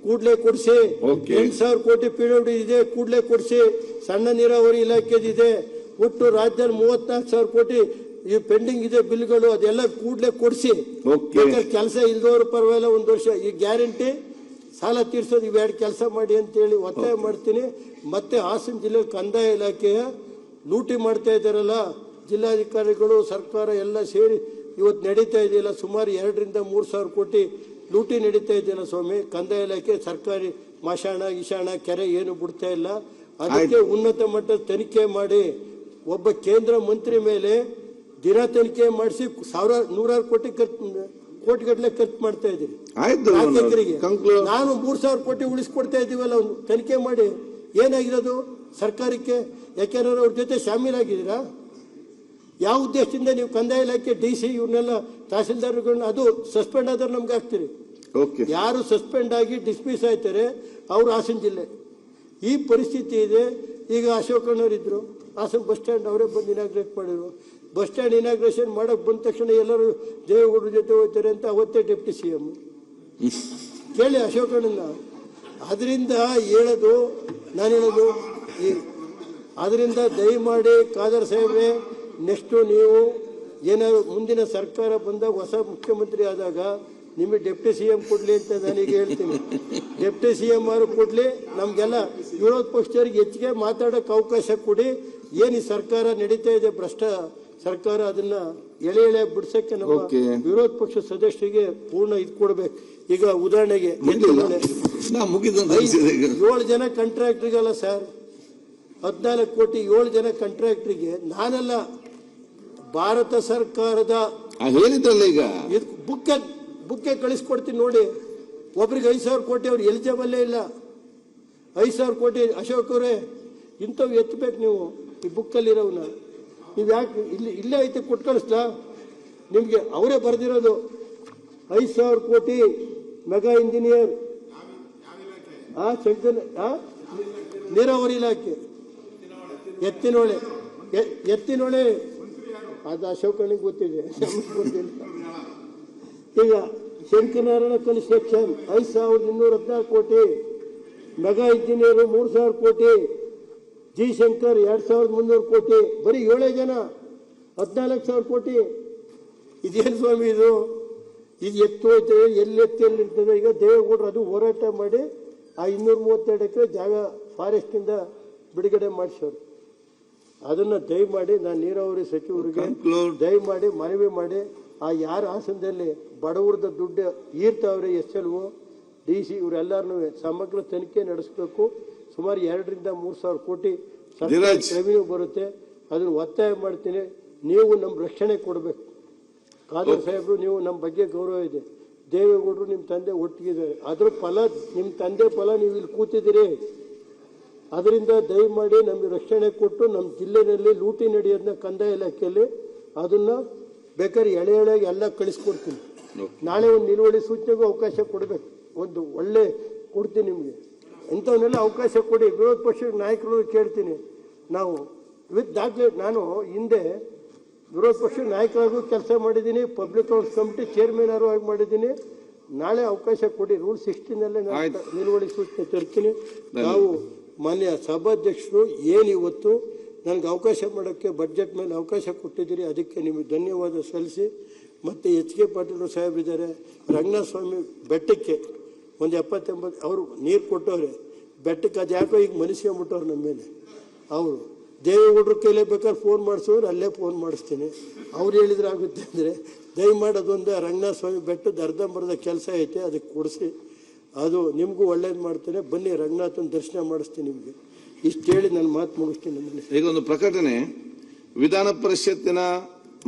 Speaker 1: ಕೂಡಲೇ ಕೊಡಿಸಿ. 8,000 ಕೋಟಿ PWD ಇದೆ, ಕೂಡಲೇ ಕೊಡಿಸಿ. ಸಣ್ಣ ನೀರಾವರಿ ಇಲಾಖೆದಿದೆ, ಒಟ್ಟು ರಾಜ್ಯದಲ್ಲಿ 34,000 ಕೋಟಿ ಈ ಪೆಂಡಿಂಗ್ ಇದೆ ಬಿಲ್ಗಳು, ಅದೆಲ್ಲ ಕೂಡಲೇ ಕೊಡಿಸಿ. ಕೆಲಸ ಇಲ್ದವರು ಪರವಾಗಿಲ್ಲ, 1 ವರ್ಷ ಈ ಗ್ಯಾರಂಟಿ ಸಾಲ ತೀರ್ಸೋದು ಇವೆರಡು ಕೆಲಸ ಮಾಡಿ ಅಂತೇಳಿ ಒತ್ತಾಯ ಮಾಡ್ತೀನಿ. ಮತ್ತೆ ಹಾಸನ ಜಿಲ್ಲೆಯಲ್ಲಿ ಕಂದಾಯ ಇಲಾಖೆಯ ಲೂಟಿ ಮಾಡ್ತಾ ಇದ್ದಾರಲ್ಲ, ಜಿಲ್ಲಾಧಿಕಾರಿಗಳು ಸರ್ಕಾರ ಎಲ್ಲ ಸೇರಿ ಇವತ್ತು ನಡೀತಾ ಇದೆಯಲ್ಲ, ಸುಮಾರು 2,000 ರಿಂದ 3,000 ಕೋಟಿ ಲೂಟಿ ನಡೀತಾ ಇದೆಯಲ್ಲ ಸ್ವಾಮಿ. ಕಂದಾಯ ಇಲಾಖೆ ಸರ್ಕಾರಿ ಮಶಾಣ ಗಿಶಾಣ ಕೆರೆ ಏನು ಬಿಡ್ತಾ ಇಲ್ಲ. ಅದಕ್ಕೆ ಉನ್ನತ ಮಟ್ಟದ ತನಿಖೆ ಮಾಡಿ ಒಬ್ಬ ಕೇಂದ್ರ ಮಂತ್ರಿ ಮೇಲೆ ದಿನ ತನಿಖೆ ಮಾಡಿಸಿ 1,000 ಕೋಟಿ ಕೋಟಿಗಟ್ಟಲೆ ಖರ್ಚು ಮಾಡ್ತಾ ಇದ್ದೀರಿ ನಾಯಕರಿಗೆ. ನಾನು 3,000 ಕೋಟಿ ಉಳಿಸ್ಕೊಡ್ತಾ ಇದ್ದೀವಲ್ಲ, ತನಿಖೆ ಮಾಡಿ ಏನಾಗಿರೋದು ಸರ್ಕಾರಕ್ಕೆ? ಯಾಕೆಂದ್ರೆ ಅವ್ರ ಜೊತೆ ಶಾಮೀಲಾಗಿದ್ದೀರಾ? ಯಾವ ಉದ್ದೇಶದಿಂದ ನೀವು ಕಂದಾಯ ಇಲಾಖೆ DC ಇವ್ರನ್ನೆಲ್ಲ ತಹಸೀಲ್ದಾರ್ಗಳನ್ನ ಅದು ಸಸ್ಪೆಂಡ್ ಆದ್ರೆ ನಮ್ಗೆ ಆಗ್ತೀರಿ. ಯಾರು ಸಸ್ಪೆಂಡ್ ಆಗಿ ಡಿಸ್ಮಿಸ್ ಆಯ್ತಾರೆ ಅವರು ಹಾಸನ ಜಿಲ್ಲೆ. ಈ ಪರಿಸ್ಥಿತಿ ಇದೆ. ಈಗ ಅಶೋಕಣ್ಣವರಿದ್ದರು, ಹಾಸನ ಬಸ್ ಸ್ಟ್ಯಾಂಡ್ ಅವರೇ ಬಂದು ಇನಾಗ್ರೇಟ್ ಮಾಡಿದ್ರು. ಬಸ್ ಸ್ಟ್ಯಾಂಡ್ ಇನಾಗ್ರೇಷನ್ ಮಾಡೋಕ್ಕೆ ಬಂದ ತಕ್ಷಣ ಎಲ್ಲರೂ ದೇವೇಗೌಡರ ಜೊತೆ ಹೋಗ್ತಾರೆ ಅಂತ ಅವತ್ತೇ ಡೆಪ್ಟಿ CM ಕೇಳಿ ಅಶೋಕಣ್ಣನ. ಅದರಿಂದ ನಾನು ಹೇಳೋದು ಅದರಿಂದ ದಯಮಾಡಿ ಖಾದರ್ ಸಾಹೇಬ್ರೆ, ನೆಕ್ಸ್ಟು ನೀವು ಏನಾದ್ರು ಮುಂದಿನ ಸರ್ಕಾರ ಬಂದಾಗ ಹೊಸ ಮುಖ್ಯಮಂತ್ರಿ ಆದಾಗ ನಿಮಗೆ ಡೆಪ್ಟಿ CM ಕೊಡಲಿ ಅಂತ ನಾನೀಗ ಹೇಳ್ತೀನಿ. ಡೆಪ್ಟಿ CM ಅವರು ಕೊಡಲಿ, ನಮಗೆಲ್ಲ ವಿರೋಧ ಪಕ್ಷದವ್ರಿಗೆ ಹೆಚ್ಚಿಗೆ ಮಾತಾಡೋಕ್ಕೆ ಅವಕಾಶ ಕೊಡಿ. ಏನು ಈ ಸರ್ಕಾರ ನಡೀತಾ ಇದೆ ಭ್ರಷ್ಟ ಸರ್ಕಾರ, ಅದನ್ನ ಎಳೆ ಬಿಡ್ಸಕ್ಕೆ ನಮ್ಮ ವಿರೋಧ ಪಕ್ಷ ಸದಸ್ಯರಿಗೆ ಪೂರ್ಣ ಇದು ಕೊಡ್ಬೇಕು. ಈಗ ಉದಾಹರಣೆಗೆ 7 ಜನ ಕಾಂಟ್ರಾಕ್ಟ್ರಿಗಲ್ಲ ಸರ್, 14 ಕೋಟಿ 7 ಜನ ಕಾಂಟ್ರಾಕ್ಟ್ರಿಗೆ ನಾನೆಲ್ಲ ಭಾರತ ಸರ್ಕಾರದ
Speaker 3: ಹೇಳಿದ್ರಲ್ಲ ಈಗ
Speaker 1: ಬುಕ್ಕೆ ಕಳಿಸ್ಕೊಡ್ತೀನಿ ನೋಡಿ. ಒಬ್ರಿಗೆ 5,000 ಕೋಟಿ ಅವ್ರು ಎಲಿಜಿಬಲ್ಲೇ ಇಲ್ಲ. 5,000 ಕೋಟಿ ಅಶೋಕ್ ಅವರೇ ಇಂಥವು ಎತ್ತಬೇಕು ನೀವು. ಈ ಬುಕ್ಕಲ್ಲಿರೋವನ್ನ ನೀವು ಯಾಕೆ ಇಲ್ಲೇ ಐತೆ ಕೊಟ್ಟು ಕಳಿಸ್ಲಾ ನಿಮಗೆ? ಅವರೇ ಬರೆದಿರೋದು 5,000 ಕೋಟಿ ಮೆಗಾ ಇಂಜಿನಿಯರ್ ನೀರಾವರಿ ಇಲಾಖೆ ಎತ್ತಿನೊಳೆ ಅದು ಅಶೋಕನಿಗೆ ಗೊತ್ತಿದೆ, ಗೊತ್ತಿಲ್ಲ. ಈಗ ಶಂಕರನಾರಾಯಣ ಕನ್ಸ್ಟ್ರಕ್ಷನ್ 5,214 ಕೋಟಿ, ಮೆಗಾ ಇಂಜಿನಿಯರ್ 3,000 ಕೋಟಿ, ಜಿ ಶಂಕರ್ 2,300 ಕೋಟಿ. ಬರೀ 7 ಜನ 14,000 ಕೋಟಿ. ಇದೇನು ಸ್ವಾಮಿ ಇದು ಎತ್ತು ಹೋಯ್ತದೆ, ಎಲ್ಲಿ ಇರ್ತದೆ? ಈಗ ದೇವೇಗೌಡರು ಅದು ಹೋರಾಟ ಮಾಡಿ ಆ 232 ಎಕರೆ ಜಾಗ ಫಾರೆಸ್ಟಿಂದ ಬಿಡುಗಡೆ ಮಾಡಿಸೋರು. ಅದನ್ನು ದಯಮಾಡಿ ನಾನು ನೀರಾವರಿ ಸಚಿವರಿಗೆ ದಯಮಾಡಿ ಮನವಿ ಮಾಡಿ, ಆ ಯಾರ ಹಾಸನದಲ್ಲಿ ಬಡವರದ ದುಡ್ಡು ಈರ್ತಾವ್ರೆ SLO DC ಇವರೆಲ್ಲರನ್ನೂ ಸಮಗ್ರ ತನಿಖೆ ನಡೆಸಬೇಕು. ಸುಮಾರು 2,000 3,000 ಕೋಟಿ ರೆವಿನ್ಯೂ ಬರುತ್ತೆ. ಅದನ್ನು ಒತ್ತಾಯ ಮಾಡ್ತೀನಿ. ನೀವು ನಮ್ಮ ರಕ್ಷಣೆ ಕೊಡಬೇಕು. ಖಾದರ್ ಸಾಹೇಬರು, ನೀವು ನಮ್ಮ ಬಗ್ಗೆ ಗೌರವ ಇದೆ. ದೇವೇಗೌಡರು ನಿಮ್ಮ ತಂದೆ ಒಟ್ಟಿಗಿದ್ದಾರೆ. ಅದ್ರ ಫಲ ನಿಮ್ಮ ತಂದೆ ಫಲ ನೀವು ಇಲ್ಲಿ ಕೂತಿದ್ದೀರಿ. ಅದರಿಂದ ದಯಮಾಡಿ ನಮಗೆ ರಕ್ಷಣೆ ಕೊಟ್ಟು ನಮ್ಮ ಜಿಲ್ಲೆಯಲ್ಲಿ ಲೂಟಿ ನಡೆಯೋದನ್ನ ಕಂದಾಯ ಇಲಾಖೆಯಲ್ಲಿ ಅದನ್ನು ಬೇಕಾದ್ರೆ ಎಳೆಯಾಗಿ ಎಲ್ಲ ಕಳಿಸ್ಕೊಡ್ತೀನಿ. ನಾಳೆ ಒಂದು ನಿಲುವಳಿ ಸೂಚನೆಗೂ ಅವಕಾಶ ಕೊಡಬೇಕು. ಒಂದು ಒಳ್ಳೆ ಕೊಡ್ತೀನಿ ನಿಮಗೆ. ಇಂಥವನ್ನೆಲ್ಲ ಅವಕಾಶ ಕೊಡಿ. ವಿರೋಧ ಪಕ್ಷದ ನಾಯಕರು ಕೇಳ್ತೀನಿ. ನಾವು ವಿತ್ ದಾಖಲೆ, ನಾನು ಹಿಂದೆ ವಿರೋಧ ಪಕ್ಷದ ನಾಯಕರಾಗೂ ಕೆಲಸ ಮಾಡಿದ್ದೀನಿ, ಪಬ್ಲಿಕ್ ಅಕೌಂಟ್ಸ್ ಕಮಿಟಿ ಚೇರ್ಮನ್ ಆಗಿ ಮಾಡಿದ್ದೀನಿ. ನಾಳೆ ಅವಕಾಶ ಕೊಡಿ. ರೂಲ್ 16ನಲ್ಲೇ ನಾನು ನಿಲುವಳಿ ಸೂಚನೆ ತರ್ತೀನಿ. ನಾವು ಮಾನ್ಯ ಸಭಾಧ್ಯಕ್ಷರು ಏನು ಇವತ್ತು ನನಗೆ ಅವಕಾಶ ಮಾಡೋಕ್ಕೆ ಬಡ್ಜೆಟ್ ಮೇಲೆ ಅವಕಾಶ ಕೊಟ್ಟಿದ್ದೀರಿ, ಅದಕ್ಕೆ ನಿಮಗೆ ಧನ್ಯವಾದ ಸಲ್ಲಿಸಿ. ಮತ್ತು HK ಪಾಟೀಲ್ ಸಾಹೇಬಿದ್ದಾರೆ, ರಂಗನಾಥ ಸ್ವಾಮಿ ಬೆಟ್ಟಕ್ಕೆ ಒಂದು 70-80 ಅವರು ನೀರು ಕೊಟ್ಟವ್ರೆ ಬೆಟ್ಟಕ್ಕೆ. ಅದು ಯಾಕೋ ಈಗ ಮನಸ್ಕೊಂಬಿಟ್ಟವ್ರು ನಮ್ಮ ಮೇಲೆ. ಅವರು ದೇವೇಗೌಡರು ಕೈಲೇ ಬೇಕಾದ್ರೆ ಫೋನ್ ಮಾಡಿಸೋರು, ಅಲ್ಲೇ ಫೋನ್ ಮಾಡಿಸ್ತೀನಿ. ಅವ್ರು ಹೇಳಿದ್ರೆ ಆಗುತ್ತೆ ಅಂದರೆ ದಯಮಾಡಿ ಅದೊಂದು ರಂಗನಾಥ ಸ್ವಾಮಿ ಬೆಟ್ಟದ ಅರ್ಧಂಬರ್ಧ ಕೆಲಸ ಐತೆ, ಅದಕ್ಕೆ ಕೊಡಿಸಿ. ಅದು ನಿಮಗೂ ಒಳ್ಳೇದು ಮಾಡ್ತೇನೆ. ಬನ್ನಿ, ರಂಗನಾಥನ ದರ್ಶನ ಮಾಡಿಸ್ತೀನಿ ನಿಮಗೆ. ಇಷ್ಟು ಹೇಳಿ ನನ್ನ ಮಾತು ಮುಗಿಸ್ತೀನಿ.
Speaker 3: ಈಗ ಒಂದು ಪ್ರಕಟಣೆ. ವಿಧಾನ ಪರಿಷತ್ತಿನ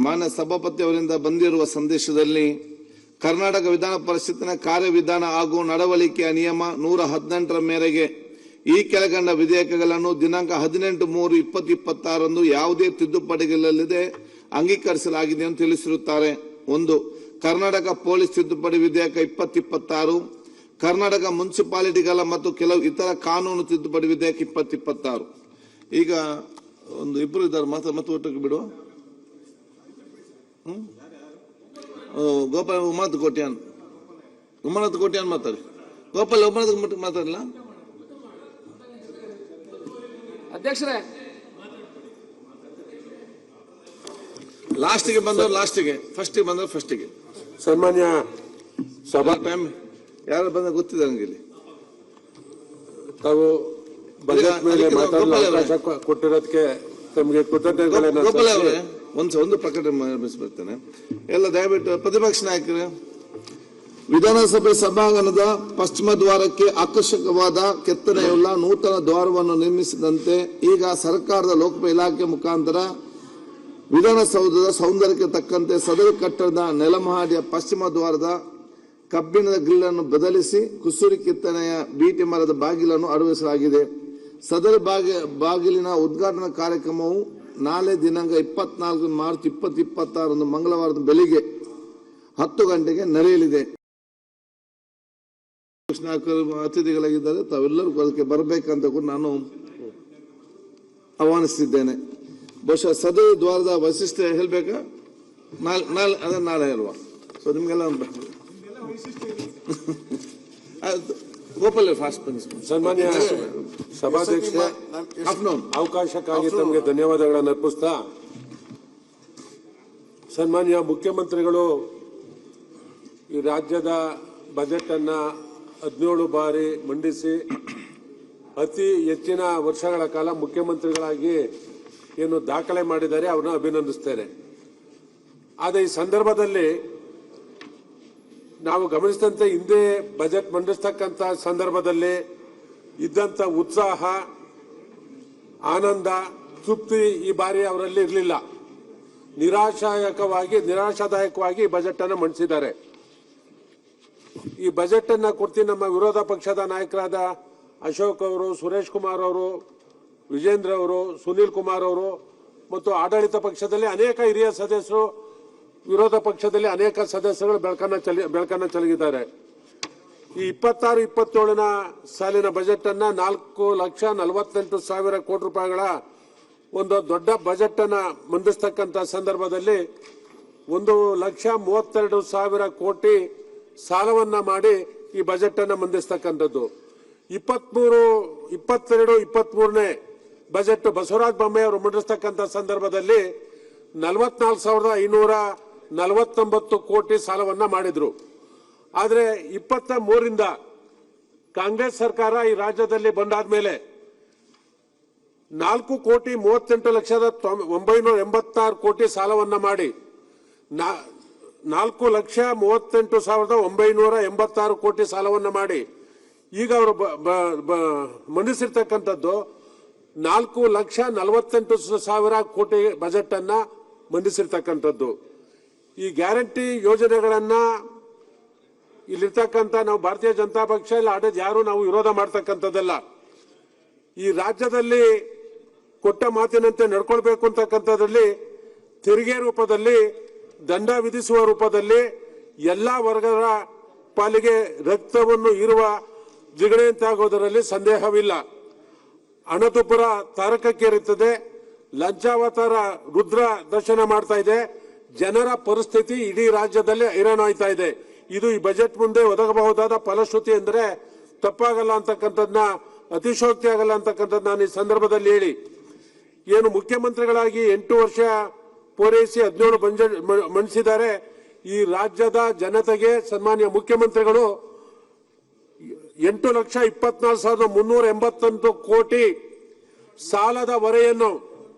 Speaker 3: ಮಾನ್ಯ ಸಭಾಪತಿ ಅವರಿಂದ ಬಂದಿರುವ ಸಂದೇಶದಲ್ಲಿ ಕರ್ನಾಟಕ ವಿಧಾನ ಪರಿಷತ್ತಿನ ಕಾರ್ಯವಿಧಾನ ಹಾಗೂ ನಡವಳಿಕೆಯ ನಿಯಮ 118ರ ಮೇರೆಗೆ ಈ ಕೆಳಕಂಡ ವಿಧೇಯಕಗಳನ್ನು ದಿನಾಂಕ 18/3/2026 ಯಾವುದೇ ತಿದ್ದುಪಡಿಗಳಿಲ್ಲದೆ ಅಂಗೀಕರಿಸಲಾಗಿದೆ ಎಂದು ತಿಳಿಸಿರುತ್ತಾರೆ. 1. ಕರ್ನಾಟಕ ಪೊಲೀಸ್ ತಿದ್ದುಪಡಿ ವಿಧೇಯಕ 2026, ಕರ್ನಾಟಕ ಮುನ್ಸಿಪಾಲಿಟಿಗಳ ಮತ್ತು ಕೆಲವು ಇತರ ಕಾನೂನು ತಿದ್ದುಪಡಿ ವಿಧೇಯಕ 2026. ಈಗ ಒಂದು ಇಬ್ಬರು ಇದ್ದಾರೆ, ಮತ್ತೆ ಒಟ್ಟಿಗೆ ಬಿಡುವ. ಗೋಪಾಲ್ ಉಮಾನಾಥ್ ಕೋಟ್ಯಾನ್ ಮಾತಾಡಿ. ಗೋಪಾಲ್ ಉಮಾನಾಥ್ ಮಾತಾಡಲ್ಲ
Speaker 5: ಅಧ್ಯಕ್ಷರೇ.
Speaker 3: ಲಾಸ್ಟಿಗೆ ಬಂದವರು ಲಾಸ್ಟಿಗೆ, ಫಸ್ಟಿಗೆ ಬಂದವರು ಫಸ್ಟಿಗೆ.
Speaker 6: ಸನ್ಮಾನ್ಯ ಸಭಾ
Speaker 3: ಟೈಮ್ ಯಾರು ಬಂದ ಗೊತ್ತಿದೆ ನನಗೆ. ಇಲ್ಲಿ
Speaker 6: ತಾವು ಬಜೆಟ್ ಮೇಲೆ ಮಾತಾಡಲು ಅವಕಾಶ ಕೊಟ್ಟಿರೋದಕ್ಕೆ ತಮಗೆ ಕೃತಜ್ಞತೆಗಳನ್ನು.
Speaker 3: ಗೋಪಾಲ್ ಅವರೇ, ಒಂದು ಪ್ರಕಟಣೆ ಬರ್ತೇನೆ. ಎಲ್ಲ ದಯವಿಟ್ಟು ಪ್ರತಿಪಕ್ಷ ನಾಯಕರು, ವಿಧಾನಸಭೆ ಸಭಾಂಗಣದ ಪಶ್ಚಿಮ ದ್ವಾರಕ್ಕೆ ಆಕರ್ಷಕವಾದ ಕೆತ್ತನೆಯುಳ್ಳ ನೂತನ ದ್ವಾರವನ್ನು ನಿರ್ಮಿಸಿದಂತೆ ಈಗ ಸರ್ಕಾರದ ಲೋಕೋಪಯೋಗಿ ಇಲಾಖೆ ಮುಖಾಂತರ ವಿಧಾನಸೌಧದ ಸೌಂದರ್ಯಕ್ಕೆ ತಕ್ಕಂತೆ ಸದರಿ ಕಟ್ಟಡದ ನೆಲಮಹಡಿಯ ಪಶ್ಚಿಮ ದ್ವಾರದ ಕಬ್ಬಿಣದ ಗ್ರಿಲ್ ಅನ್ನು ಬದಲಿಸಿ ಕುಸುರಿ ಕೆತ್ತನೆಯ ಬೀಟಿ ಮರದ ಬಾಗಿಲನ್ನು ಅಳವಡಿಸಲಾಗಿದೆ. ಸದರಿ ಬಾಗಿಲಿನ ಉದ್ಘಾಟನಾ ಕಾರ್ಯಕ್ರಮವು ನಾಳೆ ದಿನಾಂಕ 24 ಮಾರ್ಚ್ 2026 ಮಂಗಳವಾರದ ಬೆಳಿಗ್ಗೆ 10 ಗಂಟೆಗೆ ನಡೆಯಲಿದೆ. ಪ್ರತಿಪಕ್ಷ ನಾಯಕರು ಅತಿಥಿಗಳಾಗಿದ್ದಾರೆ, ತಾವೆಲ್ಲರೂ ಅದಕ್ಕೆ ಬರಬೇಕಂತ ಕೂಡ ನಾನು ಆಹ್ವಾನಿಸ್ತಿದ್ದೇನೆ. ಬಹುಶಃ ಸದೈ ದ್ವಾರದ ವೈಶಿಷ್ಟ್ಯ ಹೇಳ್ಬೇಕಾ? ನಾಳೆ ಅಲ್ವಾ? ಸೊ ನಿಮ್ಗೆಲ್ಲ ಗೋಪಾಲ್ ಫಾಸ್ಟ್ ಬನ್ನಿ.
Speaker 6: ಸನ್ಮಾನ್ಯ ಸಭಾಧ್ಯಕ್ಷ, ಅವಕಾಶಕ್ಕಾಗಿ ತಮಗೆ ಧನ್ಯವಾದಗಳನ್ನು ಅರ್ಪಿಸ್ತಾ, ಸನ್ಮಾನ್ಯ ಮುಖ್ಯಮಂತ್ರಿಗಳು ಈ ರಾಜ್ಯದ ಬಜೆಟ್ ಅನ್ನ 17 ಬಾರಿ ಮಂಡಿಸಿ ಅತಿ ಹೆಚ್ಚಿನ ವರ್ಷಗಳ ಕಾಲ ಮುಖ್ಯಮಂತ್ರಿಗಳಾಗಿ ಏನು ದಾಖಲೆ ಮಾಡಿದ್ದಾರೆ, ಅವ್ರನ್ನ ಅಭಿನಂದಿಸ್ತೇನೆ. ಆದರೆ ಈ ಸಂದರ್ಭದಲ್ಲಿ ನಾವು ಗಮನಿಸಿದಂತೆ ಹಿಂದೆ ಬಜೆಟ್ ಮಂಡಿಸ್ತಕ್ಕಂಥ ಸಂದರ್ಭದಲ್ಲಿ ಇದ್ದಂಥ ಉತ್ಸಾಹ, ಆನಂದ, ತೃಪ್ತಿ ಈ ಬಾರಿ ಅವರಲ್ಲಿ ಇರಲಿಲ್ಲ. ನಿರಾಶಾದಾಯಕವಾಗಿ ಈ ಬಜೆಟ್ ಅನ್ನು ಮಂಡಿಸಿದ್ದಾರೆ. ಈ ಬಜೆಟ್ ಅನ್ನ ಕುರಿತು ನಮ್ಮ ವಿರೋಧ ಪಕ್ಷದ ನಾಯಕರಾದ ಅಶೋಕ್ ಅವರು, ಸುರೇಶ್ ಕುಮಾರ್ ಅವರು, ವಿಜೇಂದ್ರ ಅವರು, ಸುನೀಲ್ ಕುಮಾರ್ ಅವರು ಮತ್ತು ಆಡಳಿತ ಪಕ್ಷದಲ್ಲಿ ಅನೇಕ ಹಿರಿಯ ಸದಸ್ಯರು, ವಿರೋಧ ಪಕ್ಷದಲ್ಲಿ ಅನೇಕ ಸದಸ್ಯರು ಬೆಳಕನ್ನ ಚೆಲಗಿದ್ದಾರೆ. ಈ 26-27 ಸಾಲಿನ ಬಜೆಟ್ ಅನ್ನ 4,48,000 ಕೋಟಿ ರೂಪಾಯಿಗಳ ಒಂದು ದೊಡ್ಡ ಬಜೆಟ್ ಅನ್ನ ಮಂಡಿಸ್ತಕ್ಕಂಥ ಸಂದರ್ಭದಲ್ಲಿ 1,32,000 ಕೋಟಿ ಸಾಲವನ್ನ ಮಾಡಿ ಈ ಬಜೆಟ್ ಅನ್ನ ಮಂಡಿಸ್ತಕ್ಕಂಥದ್ದು. 22-23ನೇ ಬಜೆಟ್ ಬಸವರಾಜ ಬೊಮ್ಮಾಯಿ ಅವರು ಮಂಡಿಸ್ತಕ್ಕಂಥ ಸಂದರ್ಭದಲ್ಲಿ 44,549 ಕೋಟಿ ಸಾಲವನ್ನ ಮಾಡಿದ್ರು. ಆದರೆ 23ರಿಂದ ಕಾಂಗ್ರೆಸ್ ಸರ್ಕಾರ ಈ ರಾಜ್ಯದಲ್ಲಿ ಬಂದಾದ್ಮೇಲೆ 4,38,986 ಕೋಟಿ ಸಾಲವನ್ನ ಮಾಡಿ 4,38,986 ಕೋಟಿ ಸಾಲವನ್ನ ಮಾಡಿ ಈಗ ಅವರು ಮಂಡಿಸಿರ್ತಕ್ಕಂಥದ್ದು 4,48,000 ಕೋಟಿ ಬಜೆಟ್ ಅನ್ನ ಮಂಡಿಸಿರ್ತಕ್ಕಂಥದ್ದು. ಈ ಗ್ಯಾರಂಟಿ ಯೋಜನೆಗಳನ್ನ ಇಲ್ಲಿರ್ತಕ್ಕಂಥ ನಾವು ಭಾರತೀಯ ಜನತಾ ಪಕ್ಷ ಇಲ್ಲ ಯಾರು ನಾವು ವಿರೋಧ ಮಾಡ್ತಕ್ಕಂಥದ್ದಲ್ಲ. ಈ ರಾಜ್ಯದಲ್ಲಿ ಕೊಟ್ಟ ಮಾತಿನಂತೆ ನಡ್ಕೊಳ್ಬೇಕು ಅಂತಕ್ಕಂಥದ್ರಲ್ಲಿ ತೆರಿಗೆ ರೂಪದಲ್ಲಿ, ದಂಡ ವಿಧಿಸುವ ರೂಪದಲ್ಲಿ ಎಲ್ಲಾ ವರ್ಗದ ಪಾಲಿಗೆ ರಕ್ತವನ್ನು ಇರುವ ಜಿಗಣೆಯಂತಾಗೋದರಲ್ಲಿ ಸಂದೇಹವಿಲ್ಲ. ಹಣದುಬ್ಬರ ತಾರಕಕ್ಕೇರುತ್ತದೆ, ಲಂಚಾವತಾರ ರುದ್ರ ದರ್ಶನ ಮಾಡ್ತಾ ಇದೆ, ಜನರ ಪರಿಸ್ಥಿತಿ ಇಡೀ ರಾಜ್ಯದಲ್ಲಿ ಹೈರಾಣಾಯ್ತಾ ಇದೆ. ಇದು ಈ ಬಜೆಟ್ ಮುಂದೆ ಒದಗಬಹುದಾದ ಫಲಶ್ರುತಿ ಎಂದರೆ ತಪ್ಪಾಗಲ್ಲ ಅಂತಕ್ಕಂಥದ್ದನ್ನ, ಅತಿಶೋಕ್ತಿ ಆಗಲ್ಲ ಅಂತಕ್ಕಂಥದ್ದು ನಾನು ಈ ಸಂದರ್ಭದಲ್ಲಿ ಹೇಳಿ, ಏನು ಮುಖ್ಯಮಂತ್ರಿಗಳಾಗಿ 8 ವರ್ಷ ಪೂರೈಸಿ 17 ಬಜೆಟ್ ಮಂಡಿಸಿದ್ದಾರೆ. ಈ ರಾಜ್ಯದ ಜನತೆಗೆ ಸನ್ಮಾನ್ಯ ಮುಖ್ಯಮಂತ್ರಿಗಳು 8,24,388 ಕೋಟಿ ಸಾಲದ ಹೊರೆಯನ್ನು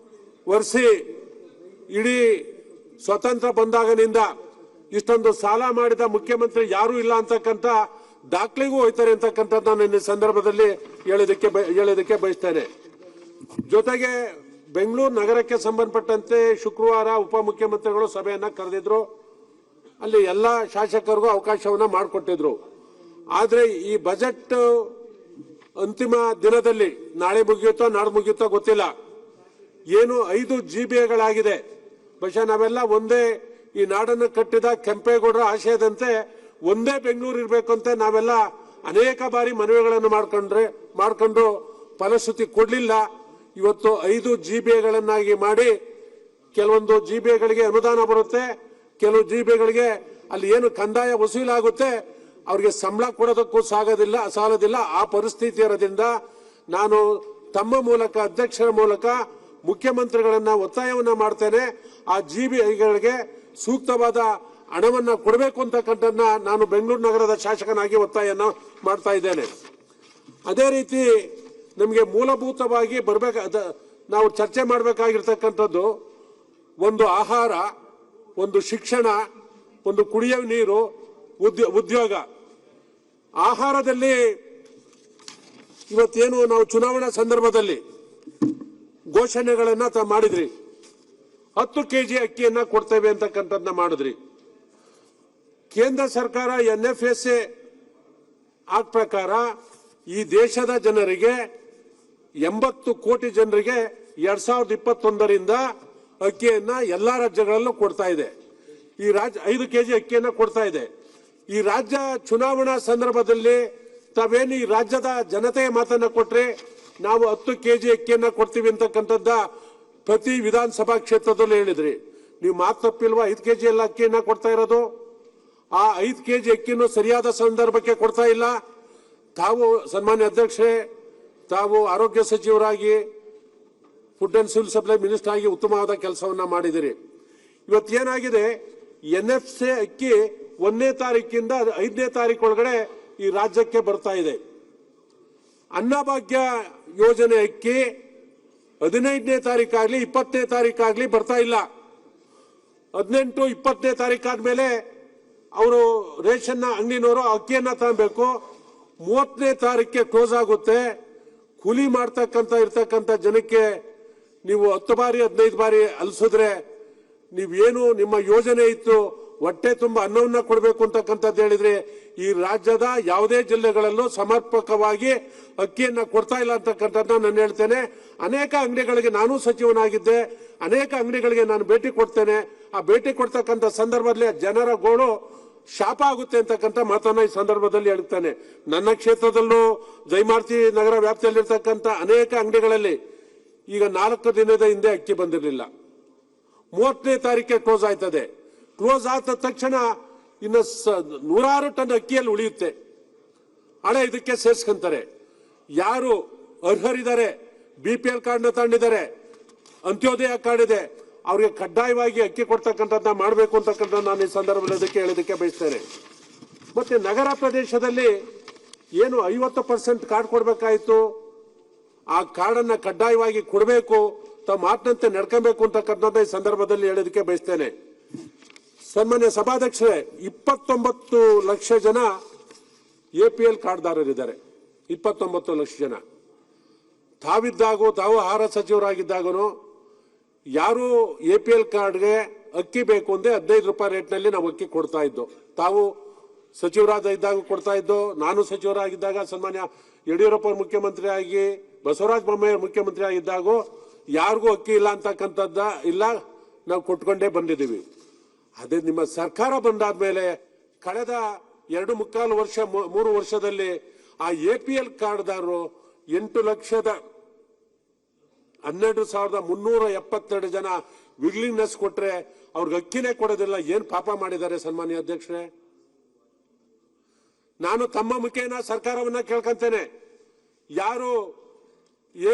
Speaker 6: ಹೊರಿಸಿ ಇಡೀ ಸ್ವತಂತ್ರ ಬಂದಾಗನಿಂದ ಇಷ್ಟೊಂದು ಸಾಲ ಮಾಡಿದ ಮುಖ್ಯಮಂತ್ರಿ ಯಾರೂ ಇಲ್ಲ ಅಂತಕ್ಕಂಥ ದಾಖಲೆಗೂ ಹೋಯ್ತಾರೆ ಅಂತಕ್ಕಂಥದ್ದು ನಾನು ಈ ಸಂದರ್ಭದಲ್ಲಿ ಹೇಳೋದಕ್ಕೆ ಬಯಸ್ತೇನೆ. ಜೊತೆಗೆ ಬೆಂಗಳೂರು ನಗರಕ್ಕೆ ಸಂಬಂಧಪಟ್ಟಂತೆ ಶುಕ್ರವಾರ ಉಪಮುಖ್ಯಮಂತ್ರಿಗಳು ಸಭೆಯನ್ನ ಕರೆದಿದ್ರು. ಅಲ್ಲಿ ಎಲ್ಲ ಶಾಸಕರಿಗೂ ಅವಕಾಶವನ್ನ ಮಾಡಿಕೊಟ್ಟಿದ್ರು. ಆದ್ರೆ ಈ ಬಜೆಟ್ ಅಂತಿಮ ದಿನದಲ್ಲಿ ನಾಳೆ ಮುಗಿಯುತ್ತೋ ನಾಳೆ ಮುಗಿಯುತ್ತೋ ಗೊತ್ತಿಲ್ಲ, ಏನು 5 GBAಗಳಾಗಿದೆ. ಬಹುಶಃ ನಾವೆಲ್ಲ ಒಂದೇ ಈ ನಾಡನ್ನು ಕಟ್ಟಿದ ಕೆಂಪೇಗೌಡರ ಆಶಯದಂತೆ ಒಂದೇ ಬೆಂಗಳೂರು ಇರಬೇಕು ಅಂತ ನಾವೆಲ್ಲ ಅನೇಕ ಬಾರಿ ಮನವಿಗಳನ್ನು ಮಾಡ್ಕೊಂಡು ಫಲಶ್ರುತಿ ಕೊಡ್ಲಿಲ್ಲ. ಇವತ್ತು 5 GBAಗಳನ್ನಾಗಿ ಮಾಡಿ ಕೆಲವೊಂದು GBAಗಳಿಗೆ ಅನುದಾನ ಬರುತ್ತೆ, ಕೆಲವು GBAಗಳಿಗೆ ಅಲ್ಲಿ ಏನು ಕಂದಾಯ ವಸೂಲಾಗುತ್ತೆ ಅವ್ರಿಗೆ ಸಂಬಳ ಕೊಡೋದಕ್ಕೂ ಸಾಲದಿಲ್ಲ. ಆ ಪರಿಸ್ಥಿತಿ ಇರೋದ್ರಿಂದ ನಾನು ತಮ್ಮ ಮೂಲಕ, ಅಧ್ಯಕ್ಷರ ಮೂಲಕ ಮುಖ್ಯಮಂತ್ರಿಗಳನ್ನ ಒತ್ತಾಯವನ್ನ ಮಾಡ್ತೇನೆ, ಆ GBAಗಳಿಗೆ ಸೂಕ್ತವಾದ ಹಣವನ್ನ ಕೊಡಬೇಕು ಅಂತಕ್ಕಂಥದ್ದನ್ನ ನಾನು ಬೆಂಗಳೂರು ನಗರದ ಶಾಸಕನಾಗಿ ಒತ್ತಾಯನ ಮಾಡ್ತಾ ಇದ್ದೇನೆ. ಅದೇ ರೀತಿ ನಮಗೆ ಮೂಲಭೂತವಾಗಿ ನಾವು ಚರ್ಚೆ ಮಾಡಬೇಕಾಗಿರ್ತಕ್ಕಂಥದ್ದು ಒಂದು ಆಹಾರ, ಒಂದು ಶಿಕ್ಷಣ, ಒಂದು ಕುಡಿಯುವ ನೀರು, ಉದ್ಯೋಗ. ಆಹಾರದಲ್ಲಿ ಇವತ್ತೇನು ನಾವು ಚುನಾವಣಾ ಸಂದರ್ಭದಲ್ಲಿ ಘೋಷಣೆಗಳನ್ನ ಮಾಡಿದ್ರಿ, 10 kg ಅಕ್ಕಿಯನ್ನ ಕೊಡ್ತೇವೆ ಅಂತಕ್ಕಂಥದ್ದನ್ನ ಮಾಡಿದ್ರಿ. ಕೇಂದ್ರ ಸರ್ಕಾರ NFSA ಆಕ್ಟ್ ಪ್ರಕಾರ ಈ ದೇಶದ ಜನರಿಗೆ 80 ಕೋಟಿ ಜನರಿಗೆ 2021ರಿಂದ ಅಕ್ಕಿಯನ್ನ ಎಲ್ಲಾ ರಾಜ್ಯಗಳಲ್ಲೂ ಕೊಡ್ತಾ ಇದೆ. ಈ ರಾಜ್ಯ 5 kg ಅಕ್ಕಿಯನ್ನ ಕೊಡ್ತಾ ಇದೆ. ಈ ರಾಜ್ಯ ಚುನಾವಣಾ ಸಂದರ್ಭದಲ್ಲಿ ತಾವೇನು ಈ ರಾಜ್ಯದ ಜನತೆಯ ಮಾತನ್ನ ಕೊಟ್ರೆ ನಾವು 10 ಕೆಜಿ ಅಕ್ಕಿಯನ್ನ ಕೊಡ್ತೀವಿ ಅಂತಕ್ಕಂಥದ್ದ ಪ್ರತಿ ವಿಧಾನಸಭಾ ಕ್ಷೇತ್ರದಲ್ಲೂ ಹೇಳಿದ್ರಿ. ನೀವು ಮಾತು ತಪ್ಪಿಲ್ವಾ? 5 ಕೆಜಿ ಎಲ್ಲ ಅಕ್ಕಿಯನ್ನ ಕೊಡ್ತಾ ಇರೋದು. ಆ 5 ಕೆಜಿ ಅಕ್ಕಿಯನ್ನು ಸರಿಯಾದ ಸಂದರ್ಭಕ್ಕೆ ಕೊಡ್ತಾ ಇಲ್ಲ. ತಾವು ಸನ್ಮಾನ್ಯ ಅಧ್ಯಕ್ಷರೇ, ತಾವು ಆರೋಗ್ಯ ಸಚಿವರಾಗಿ food and civil supply minister ಆಗಿ ಉತ್ತಮವಾದ ಕೆಲಸವನ್ನ ಮಾಡಿದಿರಿ. ಇವತ್ತೇನಾಗಿದೆ, NFC ಅಕ್ಕಿ 1ನೇ ತಾರೀಕಿಂದ 5ನೇ ತಾರೀಕು ಒಳಗಡೆ ಈ ರಾಜ್ಯಕ್ಕೆ ಬರ್ತಾ ಇದೆ. ಅನ್ನಭಾಗ್ಯ ಯೋಜನೆ ಅಕ್ಕಿ 15ನೇ ತಾರೀಕಾಗ್ಲಿ 20ನೇ ತಾರೀಕಾಗ್ಲಿ ಬರ್ತಾ ಇಲ್ಲ. 18, 20ನೇ ತಾರೀಕಾದ್ಮೇಲೆ ಅವರು ರೇಷನ್ನ ಅಂಗಡಿನವರು ಅಕ್ಕಿಯನ್ನ ತಗೊಬೇಕು. 30ನೇ ತಾರೀಕಿಗೆ ಕ್ಲೋಸ್ ಆಗುತ್ತೆ. ಕೂಲಿ ಇರ್ತಕ್ಕಂಥ ಜನಕ್ಕೆ ನೀವು 10 ಬಾರಿ 15 ಬಾರಿ ಅಲಿಸಿದ್ರೆ ನೀವೇನು ನಿಮ್ಮ ಯೋಜನೆ ಇತ್ತು ಹೊಟ್ಟೆ ತುಂಬ ಅನ್ನವನ್ನ ಕೊಡಬೇಕು ಅಂತಕ್ಕಂಥದ್ದು ಹೇಳಿದ್ರೆ ಈ ರಾಜ್ಯದ ಯಾವುದೇ ಜಿಲ್ಲೆಗಳಲ್ಲೂ ಸಮರ್ಪಕವಾಗಿ ಅಕ್ಕಿಯನ್ನ ಕೊಡ್ತಾ ಇಲ್ಲ ಅಂತಕ್ಕಂಥದ್ದನ್ನ ನಾನು ಹೇಳ್ತೇನೆ. ಅನೇಕ ಅಂಗಡಿಗಳಿಗೆ ನಾನು ಸಚಿವನಾಗಿದ್ದೆ, ಅನೇಕ ಅಂಗಡಿಗಳಿಗೆ ನಾನು ಭೇಟಿ ಕೊಡ್ತೇನೆ. ಆ ಭೇಟಿ ಕೊಡ್ತಕ್ಕಂಥ ಸಂದರ್ಭದಲ್ಲಿ ಜನರ ಗೋಳು ಶಾಪ ಆಗುತ್ತೆ ಅಂತಕ್ಕಂಥ ಮಾತನ್ನ ಈ ಸಂದರ್ಭದಲ್ಲಿ ಹೇಳ್ತೇನೆ. ನನ್ನ ಕ್ಷೇತ್ರದಲ್ಲೂ ಜಯಮಾರ್ತಿ ನಗರ ವ್ಯಾಪ್ತಿಯಲ್ಲಿರ್ತಕ್ಕಂಥ ಅನೇಕ ಅಂಗಡಿಗಳಲ್ಲಿ ಈಗ 4 ದಿನದ ಹಿಂದೆ ಅಕ್ಕಿ ಬಂದಿರಲಿಲ್ಲ. 30ನೇ ತಾರೀಕಿಗೆ ಕ್ಲೋಸ್ ಆಯ್ತದೆ. ಕ್ಲೋಸ್ ಆದ ತಕ್ಷಣ ಇನ್ನು 100 ಟನ್ ಅಕ್ಕಿಯಲ್ಲಿ ಉಳಿಯುತ್ತೆ. ಹಳೆ ಇದಕ್ಕೆ ಸೇರ್ಸ್ಕೊಂತಾರೆ. ಯಾರು ಅರ್ಹರಿದ್ದಾರೆ, BPL ಕಾರ್ಡ್ನ ತಗೊಂಡಿದ್ದಾರೆ, ಅಂತ್ಯೋದಯ ಕಾರ್ಡ್ ಇದೆ, ಅವ್ರಿಗೆ ಕಡ್ಡಾಯವಾಗಿ ಅಕ್ಕಿ ಕೊಡ್ತಕ್ಕಂಥದ್ದನ್ನ ಮಾಡಬೇಕು ಅಂತಕ್ಕಂಥ ನಾನು ಈ ಸಂದರ್ಭದಲ್ಲಿ ಹೇಳೋದಕ್ಕೆ ಬಯಸ್ತೇನೆ. ಮತ್ತೆ ನಗರ ಪ್ರದೇಶದಲ್ಲಿ ಏನು 50% ಕಾರ್ಡ್ ಕೊಡಬೇಕಾಯಿತು, ಆ ಕಾರ್ಡನ್ನ ಕಡ್ಡಾಯವಾಗಿ ಕೊಡಬೇಕು, ತಾವು ಮಾತಿನಂತೆ ನಡ್ಕೊಬೇಕು ಅಂತಕ್ಕಂಥದ್ದು ಈ ಸಂದರ್ಭದಲ್ಲಿ ಹೇಳೋದಕ್ಕೆ ಬಯಸ್ತೇನೆ. ಸನ್ಮಾನ್ಯ ಸಭಾಧ್ಯಕ್ಷರೇ, 29 ಲಕ್ಷ ಜನ APL ಕಾರ್ಡ್ದಾರರಿದ್ದಾರೆ. 29 ಲಕ್ಷ ಜನ. ತಾವು ಆಹಾರ ಸಚಿವರಾಗಿದ್ದಾಗೂ ಯಾರು APL ಕಾರ್ಡ್ಗೆ ಅಕ್ಕಿ ಬೇಕು ಅಂದ್ರೆ 15 ರೂಪಾಯಿ ರೇಟ್ನಲ್ಲಿ ನಾವು ಅಕ್ಕಿ ಕೊಡ್ತಾ ಇದ್ದೋ. ತಾವು ಸಚಿವರಾದ ಇದ್ದಾಗ ಕೊಡ್ತಾ ಇದ್ದೋ. ನಾನು ಸಚಿವರಾಗಿದ್ದಾಗ ಸನ್ಮಾನ್ಯ ಯಡಿಯೂರಪ್ಪ ಮುಖ್ಯಮಂತ್ರಿ ಆಗಿ, ಬಸವರಾಜ ಬೊಮ್ಮಾಯಿ ಮುಖ್ಯಮಂತ್ರಿ ಆಗಿದ್ದಾಗೂ ಯಾರಿಗೂ ಅಕ್ಕಿ ಇಲ್ಲ ಅಂತಕ್ಕಂಥದ್ದ ಇಲ್ಲ, ನಾವು ಕೊಟ್ಕೊಂಡೇ ಬಂದಿದ್ದೀವಿ. ಅದೇ ನಿಮ್ಮ ಸರ್ಕಾರ ಬಂದಾದ್ಮೇಲೆ ಕಳೆದ 2.25 ವರ್ಷ 3 ವರ್ಷದಲ್ಲಿ ಆ APL ಕಾರ್ಡ್ದಾರರು 8,12,372 ಜನ ವಿಗ್ಲಿಂಗ್ನೆಸ್ ಕೊಟ್ರೆ ಅವ್ರಿಗೆ ಅಕ್ಕಿನೇ ಕೊಡೋದಿಲ್ಲ. ಏನ್ ಪಾಪ ಮಾಡಿದ್ದಾರೆ ಸನ್ಮಾನ್ಯ ಅಧ್ಯಕ್ಷರೇ? ನಾನು ತಮ್ಮ ಮುಖೇನ ಸರ್ಕಾರವನ್ನ ಕೇಳ್ಕೊಂತೇನೆ, ಯಾರು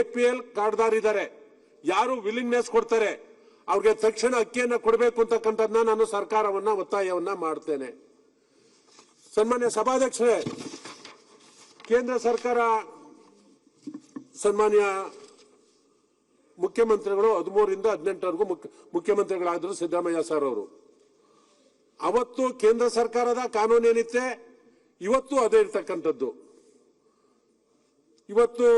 Speaker 6: APL ಕಾರ್ಡ್ದಾರಿದ್ದಾರೆ, ಯಾರು ವಿಲಿಂಗ್ನೆಸ್ ಕೊಡ್ತಾರೆ, ಅವ್ರಿಗೆ ತಕ್ಷಣ ಅಕ್ಕಿಯನ್ನ ಕೊಡಬೇಕು ಅಂತಕ್ಕಂಥದ್ದನ್ನ ನಾನು ಸರ್ಕಾರವನ್ನ ಒತ್ತಾಯವನ್ನ ಮಾಡ್ತೇನೆ. ಸನ್ಮಾನ್ಯ ಸಭಾಧ್ಯಕ್ಷರೇ, ಕೇಂದ್ರ ಸರ್ಕಾರ ಸನ್ಮಾನ್ಯ ಮುಖ್ಯಮಂತ್ರಿಗಳು 13ರಿಂದ 18ವರೆಗೂ ಮುಖ್ಯಮಂತ್ರಿಗಳಾದ್ರು ಸಿದ್ದರಾಮಯ್ಯ ಸರ್ ಅವರು. ಅವತ್ತು ಕೇಂದ್ರ ಸರ್ಕಾರದ ಕಾನೂನು ಏನಿತ್ತೆ ಇವತ್ತು ಅದೇ ಇರ್ತಕ್ಕಂಥದ್ದು. ಇವತ್ತು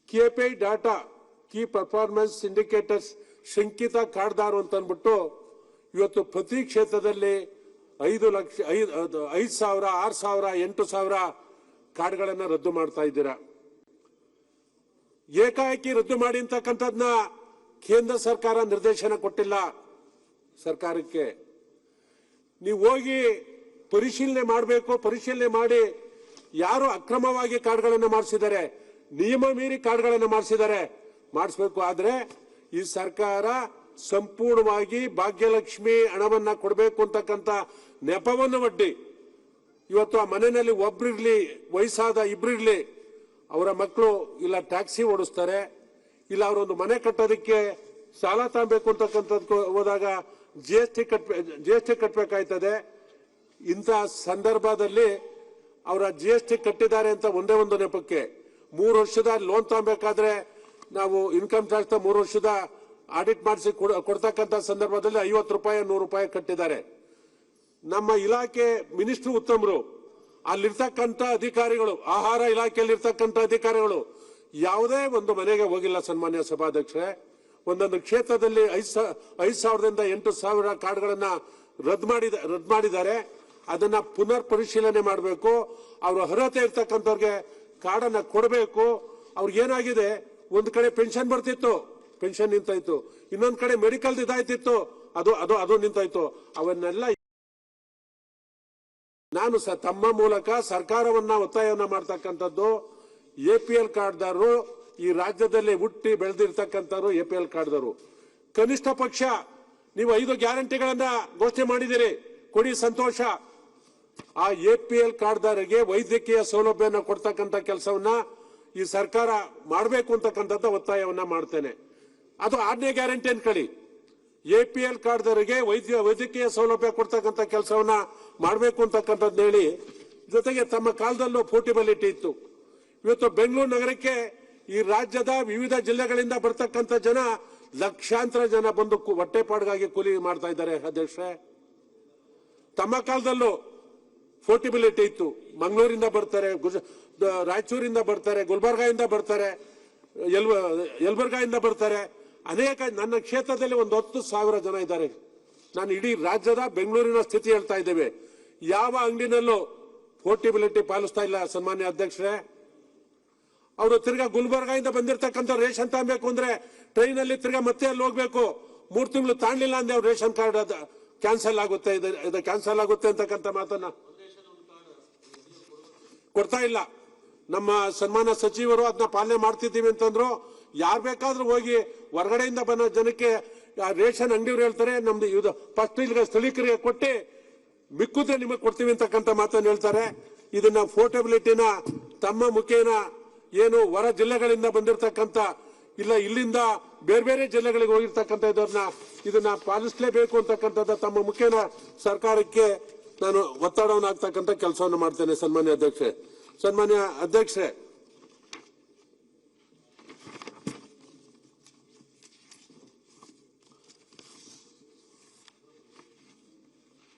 Speaker 6: KPI data key performance indicators ಶಂಕಿತ ಕಾರ್ಡ್ದಾರು ಅಂತ ಅಂದ್ಬಿಟ್ಟು ಇವತ್ತು ಪ್ರತಿ ಕ್ಷೇತ್ರದಲ್ಲಿ 5,000, 6,000, 8,000 ಕಾರ್ಡ್ಗಳನ್ನ ರದ್ದು ಮಾಡ್ತಾ ಇದ್ದೀರಾ. ಏಕಾಏಕಿ ರದ್ದು ಮಾಡಿ ಅಂತಕ್ಕಂಥದ್ನ ಕೇಂದ್ರ ಸರ್ಕಾರ ನಿರ್ದೇಶನ ಕೊಟ್ಟಿಲ್ಲ ಸರ್ಕಾರಕ್ಕೆ. ನೀವು ಹೋಗಿ ಪರಿಶೀಲನೆ ಮಾಡಬೇಕು. ಪರಿಶೀಲನೆ ಮಾಡಿ ಯಾರು ಅಕ್ರಮವಾಗಿ ಕಾರ್ಡ್ಗಳನ್ನು ಮಾಡಿಸಿದ್ದಾರೆ, ನಿಯಮ ಮೀರಿ ಕಾರ್ಡ್ಗಳನ್ನು ಮಾಡಿಸಬೇಕು. ಆದ್ರೆ ಈ ಸರ್ಕಾರ ಸಂಪೂರ್ಣವಾಗಿ ಭಾಗ್ಯಲಕ್ಷ್ಮಿ ಹಣವನ್ನ ಕೊಡಬೇಕು ಅಂತಕ್ಕಂಥ ನೆಪವನ್ನು ಒಡ್ಡಿ ಇವತ್ತು ಆ ಮನೆಯಲ್ಲಿ ಒಬ್ರಿರ್ಲಿ, ವಯಸ್ಸಾದ ಇಬ್ರಿರ್ಲಿ, ಅವರ ಮಕ್ಕಳು ಇಲ್ಲ ಟ್ಯಾಕ್ಸಿ ಓಡಿಸ್ತಾರೆ, ಇಲ್ಲ ಅವರೊಂದು ಮನೆ ಕಟ್ಟೋದಕ್ಕೆ ಸಾಲ ತಗಬೇಕು ಅಂತಕ್ಕಂಥದ್ದು ಹೋದಾಗ GST ಕಟ್ಟಬೇಕಾಯ್ತದೆ. ಇಂಥ ಸಂದರ್ಭದಲ್ಲಿ ಅವರ GST ಕಟ್ಟಿದ್ದಾರೆ ಅಂತ ಒಂದೇ ಒಂದು ನೆಪಕ್ಕೆ 3 ವರ್ಷದ ಲೋನ್ ತಗಬೇಕಾದ್ರೆ ನಾವು ಇನ್ಕಮ್ ಟ್ಯಾಕ್ಸ್ 3 ವರ್ಷದ ಆಡಿಟ್ ಮಾಡಿಸಿ ಕೊಡ್ತಕ್ಕಂಥ ಸಂದರ್ಭದಲ್ಲಿ 50 ರೂಪಾಯಿ 100 ರೂಪಾಯಿ ಕಟ್ಟಿದ್ದಾರೆ. ನಮ್ಮ ಇಲಾಖೆ ಮಿನಿಸ್ಟರ್ ಉತ್ತಮರು, ಅಲ್ಲಿರ್ತಕ್ಕಂಥ ಅಧಿಕಾರಿಗಳು, ಆಹಾರ ಇಲಾಖೆಯಲ್ಲಿ ಇರ್ತಕ್ಕಂಥ ಅಧಿಕಾರಿಗಳು ಯಾವುದೇ ಒಂದು ಮನೆಗೆ ಹೋಗಿಲ್ಲ ಸನ್ಮಾನ್ಯ ಸಭಾಧ್ಯಕ್ಷರೇ. ಒಂದೊಂದು ಕ್ಷೇತ್ರದಲ್ಲಿ 5,000ದಿಂದ 8,000 ಕಾರ್ಡ್ಗಳನ್ನ ರದ್ದು ಮಾಡಿದ್ದಾರೆ. ಅದನ್ನ ಪುನರ್ ಪರಿಶೀಲನೆ ಮಾಡಬೇಕು. ಅವ್ರ ಅರ್ಹತೆ ಇರ್ತಕ್ಕಂಥವ್ರಿಗೆ ಕಾರ್ಡನ್ನ ಕೊಡಬೇಕು. ಅವ್ರಿಗೆ ಏನಾಗಿದೆ, ಒಂದ್ ಕಡೆ ಪೆನ್ಷನ್ ಬರ್ತಿತ್ತು, ಪೆನ್ಷನ್ ನಿಂತಾಯ್ತು, ಇನ್ನೊಂದ್ ಕಡೆ ಮೆಡಿಕಲ್ ಇದಾಯ್ತಿತ್ತು, ಅದು ನಿಂತಾಯ್ತು. ಅವನ್ನೆಲ್ಲ ನಾನು ತಮ್ಮ ಮೂಲಕ ಸರ್ಕಾರವನ್ನ ಒತ್ತಾಯವನ್ನ ಮಾಡ್ತಕ್ಕಂಥದ್ದು APL ಕಾರ್ಡ್ದಾರರು ಈ ರಾಜ್ಯದಲ್ಲಿ ಹುಟ್ಟಿ ಬೆಳೆದಿರ್ತಕ್ಕಂಥವ್ರು APL ಕಾರ್ಡ್ದಾರರು ಕನಿಷ್ಠ ಪಕ್ಷ ನೀವು 5 ಗ್ಯಾರಂಟಿಗಳನ್ನ ಘೋಷಣೆ ಮಾಡಿದಿರಿ, ಕೊಡಿ ಸಂತೋಷ. ಆ APL ಕಾರ್ಡ್ದಾರರಿಗೆ ವೈದ್ಯಕೀಯ ಸೌಲಭ್ಯನ ಕೊಡ್ತಕ್ಕಂಥ ಕೆಲಸವನ್ನ ಈ ಸರ್ಕಾರ ಮಾಡಬೇಕು ಅಂತಕ್ಕಂಥದ್ದು ಒತ್ತಾಯವನ್ನ ಮಾಡ್ತೇನೆ. ಅದು 6ನೇ ಗ್ಯಾರಂಟಿ ಅನ್ಕೊಳ್ಳಿ. APL ಕಾರ್ಡ್ದಾರರಿಗೆ ವೈದ್ಯಕೀಯ ಸೌಲಭ್ಯ ಕೊಡ್ತಕ್ಕಂಥ ಕೆಲಸವನ್ನ ಮಾಡಬೇಕು ಅಂತಕ್ಕಂಥದ್ದು ಹೇಳಿ, ಜೊತೆಗೆ ತಮ್ಮ ಕಾಲದಲ್ಲೂ ಪೋರ್ಟಬಿಲಿಟಿ ಇತ್ತು. ಇವತ್ತು ಬೆಂಗಳೂರು ನಗರಕ್ಕೆ ಈ ರಾಜ್ಯದ ವಿವಿಧ ಜಿಲ್ಲೆಗಳಿಂದ ಬರ್ತಕ್ಕಂಥ ಜನ ಲಕ್ಷಾಂತರ ಜನ ಬಂದು ಹೊಟ್ಟೆಪಾಡಿಗಾಗಿ ಕೂಲಿ ಮಾಡ್ತಾ ಇದ್ದಾರೆ. ಅಧ್ಯಕ್ಷರೇ, ತಮ್ಮ ಕಾಲದಲ್ಲೂ ಪೋರ್ಟಬಿಲಿಟಿ ಇತ್ತು. ಮಂಗಳೂರಿಂದ ಬರ್ತಾರೆ, ರಾಯಚೂರಿಂದ ಬರ್ತಾರೆ, ಗುಲ್ಬರ್ಗಾದಿಂದ ಬರ್ತಾರೆ, ಯಲಬುರ್ಗಾದಿಂದ ಬರ್ತಾರೆ. ಅನೇಕ ನನ್ನ ಕ್ಷೇತ್ರದಲ್ಲಿ ಒಂದು 10,000 ಜನ ಇದ್ದಾರೆ. ನಾನು ಇಡೀ ರಾಜ್ಯದ ಬೆಂಗಳೂರಿನ ಸ್ಥಿತಿ ಹೇಳ್ತಾ ಇದ್ದೇವೆ. ಯಾವ ಅಂಗಡಿನಲ್ಲೂ ಪೋರ್ಟಬಿಲಿಟಿ ಪಾಲಿಸ್ತಾ ಇಲ್ಲ ಸನ್ಮಾನ್ಯ ಅಧ್ಯಕ್ಷರೇ. ಅವರು ತಿರ್ಗಾ ಗುಲ್ಬರ್ಗಾಯಿಂದ ಬಂದಿರತಕ್ಕಂಥ ರೇಷನ್ ತಗಬೇಕು ಅಂದ್ರೆ ಟ್ರೈನ್ ಅಲ್ಲಿ ತಿರ್ಗಾ ಮತ್ತೆ ಅಲ್ಲಿ ಹೋಗ್ಬೇಕು. 3 ತಿಂಗಳು ತಾಣ್ಲಿಲ್ಲ ಅಂದ್ರೆ ಅವ್ರ ರೇಷನ್ ಕಾರ್ಡ್ ಕ್ಯಾನ್ಸಲ್ ಆಗುತ್ತೆ, ಇದು ಕ್ಯಾನ್ಸಲ್ ಆಗುತ್ತೆ ಅಂತಕ್ಕಂಥ ಮಾತನ್ನ ಕೊಡ್ತಾ ಇಲ್ಲ. ನಮ್ಮ ಸನ್ಮಾನ ಸಚಿವರು ಅದನ್ನ ಪಾಲನೆ ಮಾಡ್ತಿದ್ದೀವಿ ಅಂತಂದ್ರು. ಯಾರು ಬೇಕಾದ್ರೂ ಹೋಗಿ ಹೊರಗಡೆಯಿಂದ ಬಂದ ಜನಕ್ಕೆ ರೇಷನ್ ಅಂಗಡಿಯವ್ರು ಹೇಳ್ತಾರೆ ನಮ್ದು ಇದು ಫಸ್ಟ್ ಇಲ್ಲಿ ಸ್ಥಳೀಕರಿಗೆ ಕೊಟ್ಟು ಮಿಕ್ಕುದ್ರೆ ನಿಮಗೆ ಕೊಡ್ತೀವಿ ಅಂತಕ್ಕಂಥ ಮಾತನ್ನು ಹೇಳ್ತಾರೆ. ಇದನ್ನ ಪೋರ್ಟಬಿಲಿಟಿನ ತಮ್ಮ ಮುಖೇನ ಏನು ಹೊರ ಜಿಲ್ಲೆಗಳಿಂದ ಬಂದಿರತಕ್ಕಂಥ ಇಲ್ಲ ಇಲ್ಲಿಂದ ಬೇರೆ ಬೇರೆ ಜಿಲ್ಲೆಗಳಿಗೆ ಹೋಗಿರ್ತಕ್ಕಂಥ ಇದನ್ನ ಪಾಲಿಸಲೇಬೇಕು ಅಂತಕ್ಕಂಥದ್ದು ತಮ್ಮ ಮುಖೇನ ಸರ್ಕಾರಕ್ಕೆ ನಾನು ಒತ್ತಡವನ್ನಾಗ್ತಕ್ಕಂಥ ಕೆಲಸವನ್ನು ಮಾಡ್ತೇನೆ. ಸನ್ಮಾನ್ಯ ಅಧ್ಯಕ್ಷರೇ,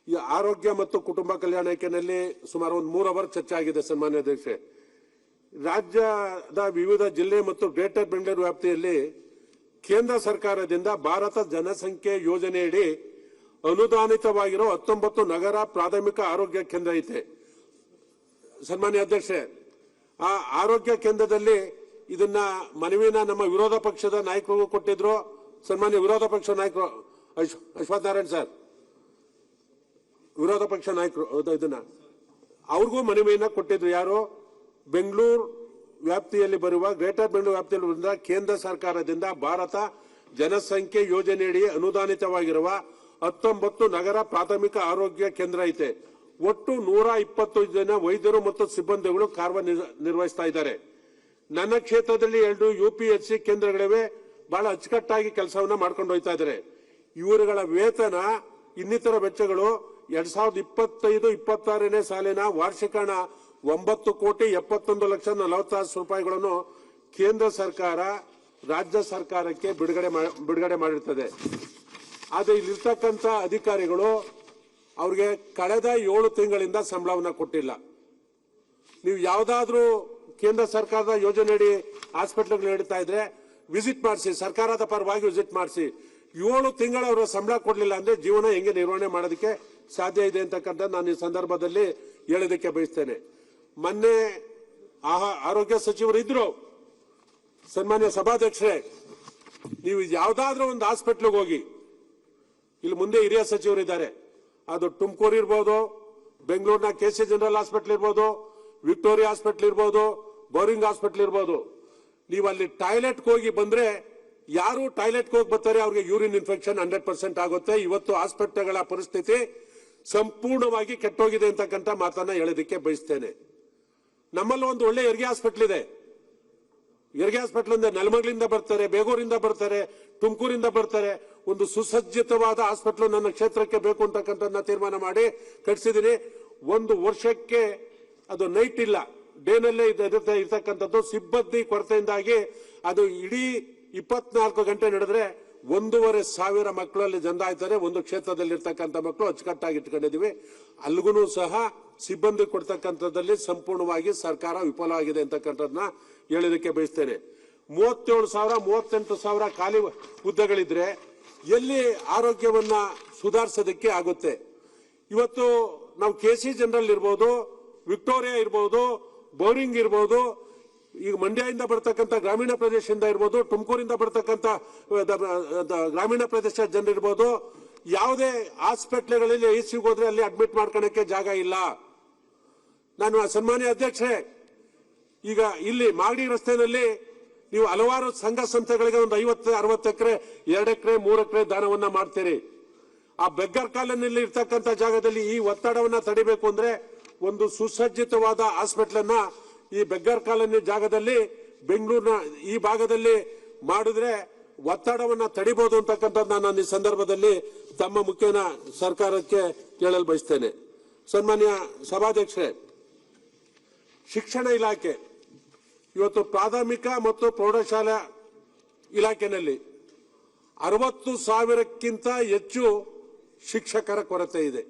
Speaker 6: ಈ ಆರೋಗ್ಯ ಮತ್ತು ಕುಟುಂಬ ಕಲ್ಯಾಣ ಇಲಾಖೆಯಲ್ಲಿ ಸುಮಾರು ಒಂದು 3 ಅವರ್ ಚರ್ಚೆ ಆಗಿದೆ. ಸನ್ಮಾನ್ಯ ಅಧ್ಯಕ್ಷರೇ, ರಾಜ್ಯದ ವಿವಿಧ ಜಿಲ್ಲೆ ಮತ್ತು ಗ್ರೇಟರ್ ಬೆಂಗಳೂರು ವ್ಯಾಪ್ತಿಯಲ್ಲಿ ಕೇಂದ್ರ ಸರ್ಕಾರದಿಂದ ಭಾರತ ಜನಸಂಖ್ಯೆ ಯೋಜನೆಯಡಿ ಅನುದಾನಿತವಾಗಿರೋ 19 ನಗರ ಪ್ರಾಥಮಿಕ ಆರೋಗ್ಯ ಕೇಂದ್ರ ಐತೆ. ಸನ್ಮಾನ್ಯ ಅಧ್ಯಕ್ಷರೇ, ಆ ಆರೋಗ್ಯ ಕೇಂದ್ರದಲ್ಲಿ ಇದನ್ನ ಮನವಿನ ನಮ್ಮ ವಿರೋಧ ಪಕ್ಷದ ನಾಯಕರಿಗೂ ಕೊಟ್ಟಿದ್ರು. ಸನ್ಮಾನ್ಯ ವಿರೋಧ ಪಕ್ಷ ನಾಯಕರು ಅಶ್ವಥ್ ನಾರಾಯಣ್ ಸರ್, ವಿರೋಧ ಪಕ್ಷ ನಾಯಕರು ಇದನ್ನ ಅವ್ರಿಗೂ ಮನವಿಯನ್ನ ಕೊಟ್ಟಿದ್ರು. ಯಾರು? ಬೆಂಗಳೂರು ವ್ಯಾಪ್ತಿಯಲ್ಲಿ ಬರುವ ಗ್ರೇಟರ್ ಬೆಂಗಳೂರು ವ್ಯಾಪ್ತಿಯಲ್ಲಿ ಬರುವ ಕೇಂದ್ರ ಸರ್ಕಾರದಿಂದ ಭಾರತ ಜನಸಂಖ್ಯೆ ಯೋಜನೆಯಡಿ ಅನುದಾನಿತವಾಗಿರುವ 19 ನಗರ ಪ್ರಾಥಮಿಕ ಆರೋಗ್ಯ ಕೇಂದ್ರ ಐತೆ. ಒಟ್ಟು 120 ಜನ ವೈದ್ಯರು ಮತ್ತು ಸಿಬ್ಬಂದಿಗಳು ಕಾರ್ಯನಿರ್ವಹಿಸ್ತಾ ಇದ್ದಾರೆ. ನನ್ನ ಕ್ಷೇತ್ರದಲ್ಲಿ 2 UPHC ಕೇಂದ್ರಗಳಿವೆ. ಬಹಳ ಅಚ್ಚುಕಟ್ಟಾಗಿ ಕೆಲಸವನ್ನ ಮಾಡ್ಕೊಂಡು ಹೋಗ್ತಾ ಇದ್ದಾರೆ. ಇವರುಗಳ ವೇತನ ಇನ್ನಿತರ ವೆಚ್ಚಗಳು 2025-26ನೇ ಸಾಲಿನ ವಾರ್ಷಿಕ ಹಣ 9,71,40,00,000 ರೂಪಾಯಿಗಳನ್ನು ಕೇಂದ್ರ ಸರ್ಕಾರ ರಾಜ್ಯ ಸರ್ಕಾರಕ್ಕೆ ಬಿಡುಗಡೆ ಮಾಡಿರ್ತದೆ. ಆದರೆ ಇಲ್ಲಿರ್ತಕ್ಕಂಥ ಅಧಿಕಾರಿಗಳು ಅವ್ರಿಗೆ ಕಳೆದ 7 ತಿಂಗಳಿಂದ ಸಂಬಳವನ್ನ ಕೊಟ್ಟಿಲ್ಲ. ನೀವು ಯಾವ್ದಾದ್ರೂ ಕೇಂದ್ರ ಸರ್ಕಾರದ ಯೋಜನೆಯಡಿ ಹಾಸ್ಪಿಟಲ್ಗಳು ನಡೀತಾ ಇದ್ರೆ ವಿಸಿಟ್ ಮಾಡಿಸಿ, ಸರ್ಕಾರದ ಪರವಾಗಿ ವಿಸಿಟ್ ಮಾಡಿಸಿ. 7 ತಿಂಗಳ ಅವರ ಸಂಬಳ ಕೊಡ್ಲಿಲ್ಲ ಅಂದ್ರೆ ಜೀವನ ಹೆಂಗೆ ನಿರ್ವಹಣೆ ಮಾಡೋದಕ್ಕೆ ಸಾಧ್ಯ ಇದೆ ಅಂತಕ್ಕಂಥ ನಾನು ಈ ಸಂದರ್ಭದಲ್ಲಿ ಹೇಳೋದಕ್ಕೆ ಬಯಸ್ತೇನೆ. ಮೊನ್ನೆ ಆರೋಗ್ಯ ಸಚಿವರು ಇದ್ರು. ಸನ್ಮಾನ್ಯ ಸಭಾಧ್ಯಕ್ಷರೇ, ನೀವು ಯಾವ್ದಾದ್ರೂ ಒಂದು ಹಾಸ್ಪಿಟ್ಲಿಗೆ ಹೋಗಿ, ಇಲ್ಲಿ ಮುಂದೆ ಹಿರಿಯ ಸಚಿವರು ಇದ್ದಾರೆ, ಅದು ತುಮಕೂರು ಇರ್ಬೋದು, ಬೆಂಗಳೂರಿನ KC ಜನರಲ್ ಹಾಸ್ಪಿಟಲ್ ಇರ್ಬೋದು, ವಿಕ್ಟೋರಿಯಾ ಹಾಸ್ಪಿಟಲ್ ಇರ್ಬೋದು, ಬೋರಿಂಗ್ ಹಾಸ್ಪಿಟಲ್ ಇರ್ಬೋದು, ನೀವು ಅಲ್ಲಿ ಟಾಯ್ಲೆಟ್ಗೆ ಹೋಗಿ ಬಂದ್ರೆ ಯಾರು ಟಾಯ್ಲೆಟ್ಗೆ ಹೋಗಿ ಬರ್ತಾರೆ ಅವ್ರಿಗೆ ಯೂರಿನ್ ಇನ್ಫೆಕ್ಷನ್ 100% ಆಗುತ್ತೆ. ಇವತ್ತು ಹಾಸ್ಪಿಟಲ್ಗಳ ಪರಿಸ್ಥಿತಿ ಸಂಪೂರ್ಣವಾಗಿ ಕೆಟ್ಟೋಗಿದೆ ಅಂತಕ್ಕಂಥ ಮಾತನ್ನ ಹೇಳೋದಕ್ಕೆ ಬಯಸ್ತೇನೆ. ನಮ್ಮಲ್ಲಿ ಒಂದು ಒಳ್ಳೆ ಹೆರಿಗೆ ಹಾಸ್ಪಿಟಲ್ ಇದೆ. ಹೆರಿಗೆ ಹಾಸ್ಪಿಟಲ್ ಅಂದ್ರೆ ನೆಲಮಂಗಲಿಂದ ಬರ್ತಾರೆ, ಬೇಗೂರಿಂದ ಬರ್ತಾರೆ, ತುಮಕೂರಿಂದ ಬರ್ತಾರೆ. ಒಂದು ಸುಸಜ್ಜಿತವಾದ ಹಾಸ್ಪಿಟಲ್ ನನ್ನ ಕ್ಷೇತ್ರಕ್ಕೆ ಬೇಕು ಅಂತಕ್ಕಂಥದ್ದನ್ನ ತೀರ್ಮಾನ ಮಾಡಿ ಕಟ್ಸಿದೀನಿ. 1 ವರ್ಷಕ್ಕೆ ಅದು ನೈಟ್ ಇಲ್ಲ, ಡೇನಲ್ಲೇ ಇರ್ತಕ್ಕಂಥದ್ದು. ಸಿಬ್ಬಂದಿ ಕೊರತೆಯಿಂದಾಗಿ ಅದು ಇಡೀ 24 ಗಂಟೆ ನಡೆದ್ರೆ 1,500 ಮಕ್ಕಳಲ್ಲಿ ಜಂದಾಯ್ತಾರೆ. ಒಂದು ಕ್ಷೇತ್ರದಲ್ಲಿ ಇರ್ತಕ್ಕಂಥ ಮಕ್ಕಳು ಅಚ್ಚುಕಟ್ಟಾಗಿ ಇಟ್ಕೊಂಡಿದೀವಿ. ಅಲ್ಲಿಗೂ ಸಹ ಸಿಬ್ಬಂದಿ ಕೊಡ್ತಕ್ಕಂಥದ್ದಲ್ಲಿ ಸಂಪೂರ್ಣವಾಗಿ ಸರ್ಕಾರ ವಿಫಲವಾಗಿದೆ ಅಂತಕ್ಕಂಥದ್ದನ್ನ ಹೇಳೋದಕ್ಕೆ ಬಯಸ್ತೇನೆ. 37,000 38,000 ಖಾಲಿ ಹುದ್ದೆಗಳಿದ್ರೆ ಎಲ್ಲಿ ಆರೋಗ್ಯವನ್ನ ಸುಧಾರಿಸೋದಕ್ಕೆ ಆಗುತ್ತೆ? ಇವತ್ತು ನಾವು KC ಜನರಲ್ ಇರ್ಬೋದು, ವಿಕ್ಟೋರಿಯಾ ಇರ್ಬೋದು, ಬೋರಿಂಗ್ ಇರ್ಬೋದು, ಈಗ ಮಂಡ್ಯದಿಂದ ಬರ್ತಕ್ಕಂಥ ಗ್ರಾಮೀಣ ಪ್ರದೇಶದಿಂದ ಇರ್ಬೋದು, ತುಮಕೂರಿಂದ ಬರ್ತಕ್ಕಂಥ ಗ್ರಾಮೀಣ ಪ್ರದೇಶ ಜನರಿರ್ಬೋದು, ಯಾವುದೇ ಹಾಸ್ಪಿಟ್ಲ್ಗಳಲ್ಲಿ ICUಗೆ ಹೋದ್ರೆ ಅಲ್ಲಿ ಅಡ್ಮಿಟ್ ಮಾಡ್ಕೊಳಕ್ಕೆ ಜಾಗ ಇಲ್ಲ. ನಾನು ಸನ್ಮಾನ್ಯ ಅಧ್ಯಕ್ಷರೇ, ಈಗ ಇಲ್ಲಿ ಮಾಗಡಿ ರಸ್ತೆಯಲ್ಲಿ ನೀವು ಹಲವಾರು ಸಂಘ ಸಂಸ್ಥೆಗಳಿಗೆ ಒಂದು 50-60 ಎಕರೆ 2 ಎಕರೆ 3 ಎಕರೆ ದಾನವನ್ನ ಮಾಡ್ತೀರಿ. ಆ ಬೆಗ್ಗರ್ ಕಾಲೋನಿಯಲ್ಲಿ ಇರ್ತಕ್ಕಂಥ ಜಾಗದಲ್ಲಿ ಈ ಒತ್ತಡವನ್ನ ತಡಿಬೇಕು ಅಂದ್ರೆ ಒಂದು ಸುಸಜ್ಜಿತವಾದ ಹಾಸ್ಪಿಟಲ್ ಅನ್ನ ಈ ಬೆಗ್ಗರ್ ಕಾಲೋನಿ ಜಾಗದಲ್ಲಿ ಬೆಂಗಳೂರಿನ ಈ ಭಾಗದಲ್ಲಿ ಮಾಡಿದ್ರೆ ಒತ್ತಡವನ್ನ ತಡಿಬಹುದು ಅಂತಕ್ಕಂಥದ್ದು ನಾನು ಈ ಸಂದರ್ಭದಲ್ಲಿ ತಮ್ಮ ಮುಖ್ಯನ ಸರ್ಕಾರಕ್ಕೆ ಕೇಳಲು ಬಯಸ್ತೇನೆ. ಸನ್ಮಾನ್ಯ ಸಭಾಧ್ಯಕ್ಷರೇ, ಶಿಕ್ಷಣ ಇಲಾಖೆ ಇವತ್ತು ಪ್ರಾಥಮಿಕ ಮತ್ತು ಪ್ರೌಢಶಾಲಾ ಇಲಾಖೆಯಲ್ಲಿ 60,000ಕ್ಕಿಂತ ಹೆಚ್ಚು ಶಿಕ್ಷಕರ ಕೊರತೆ ಇದೆ.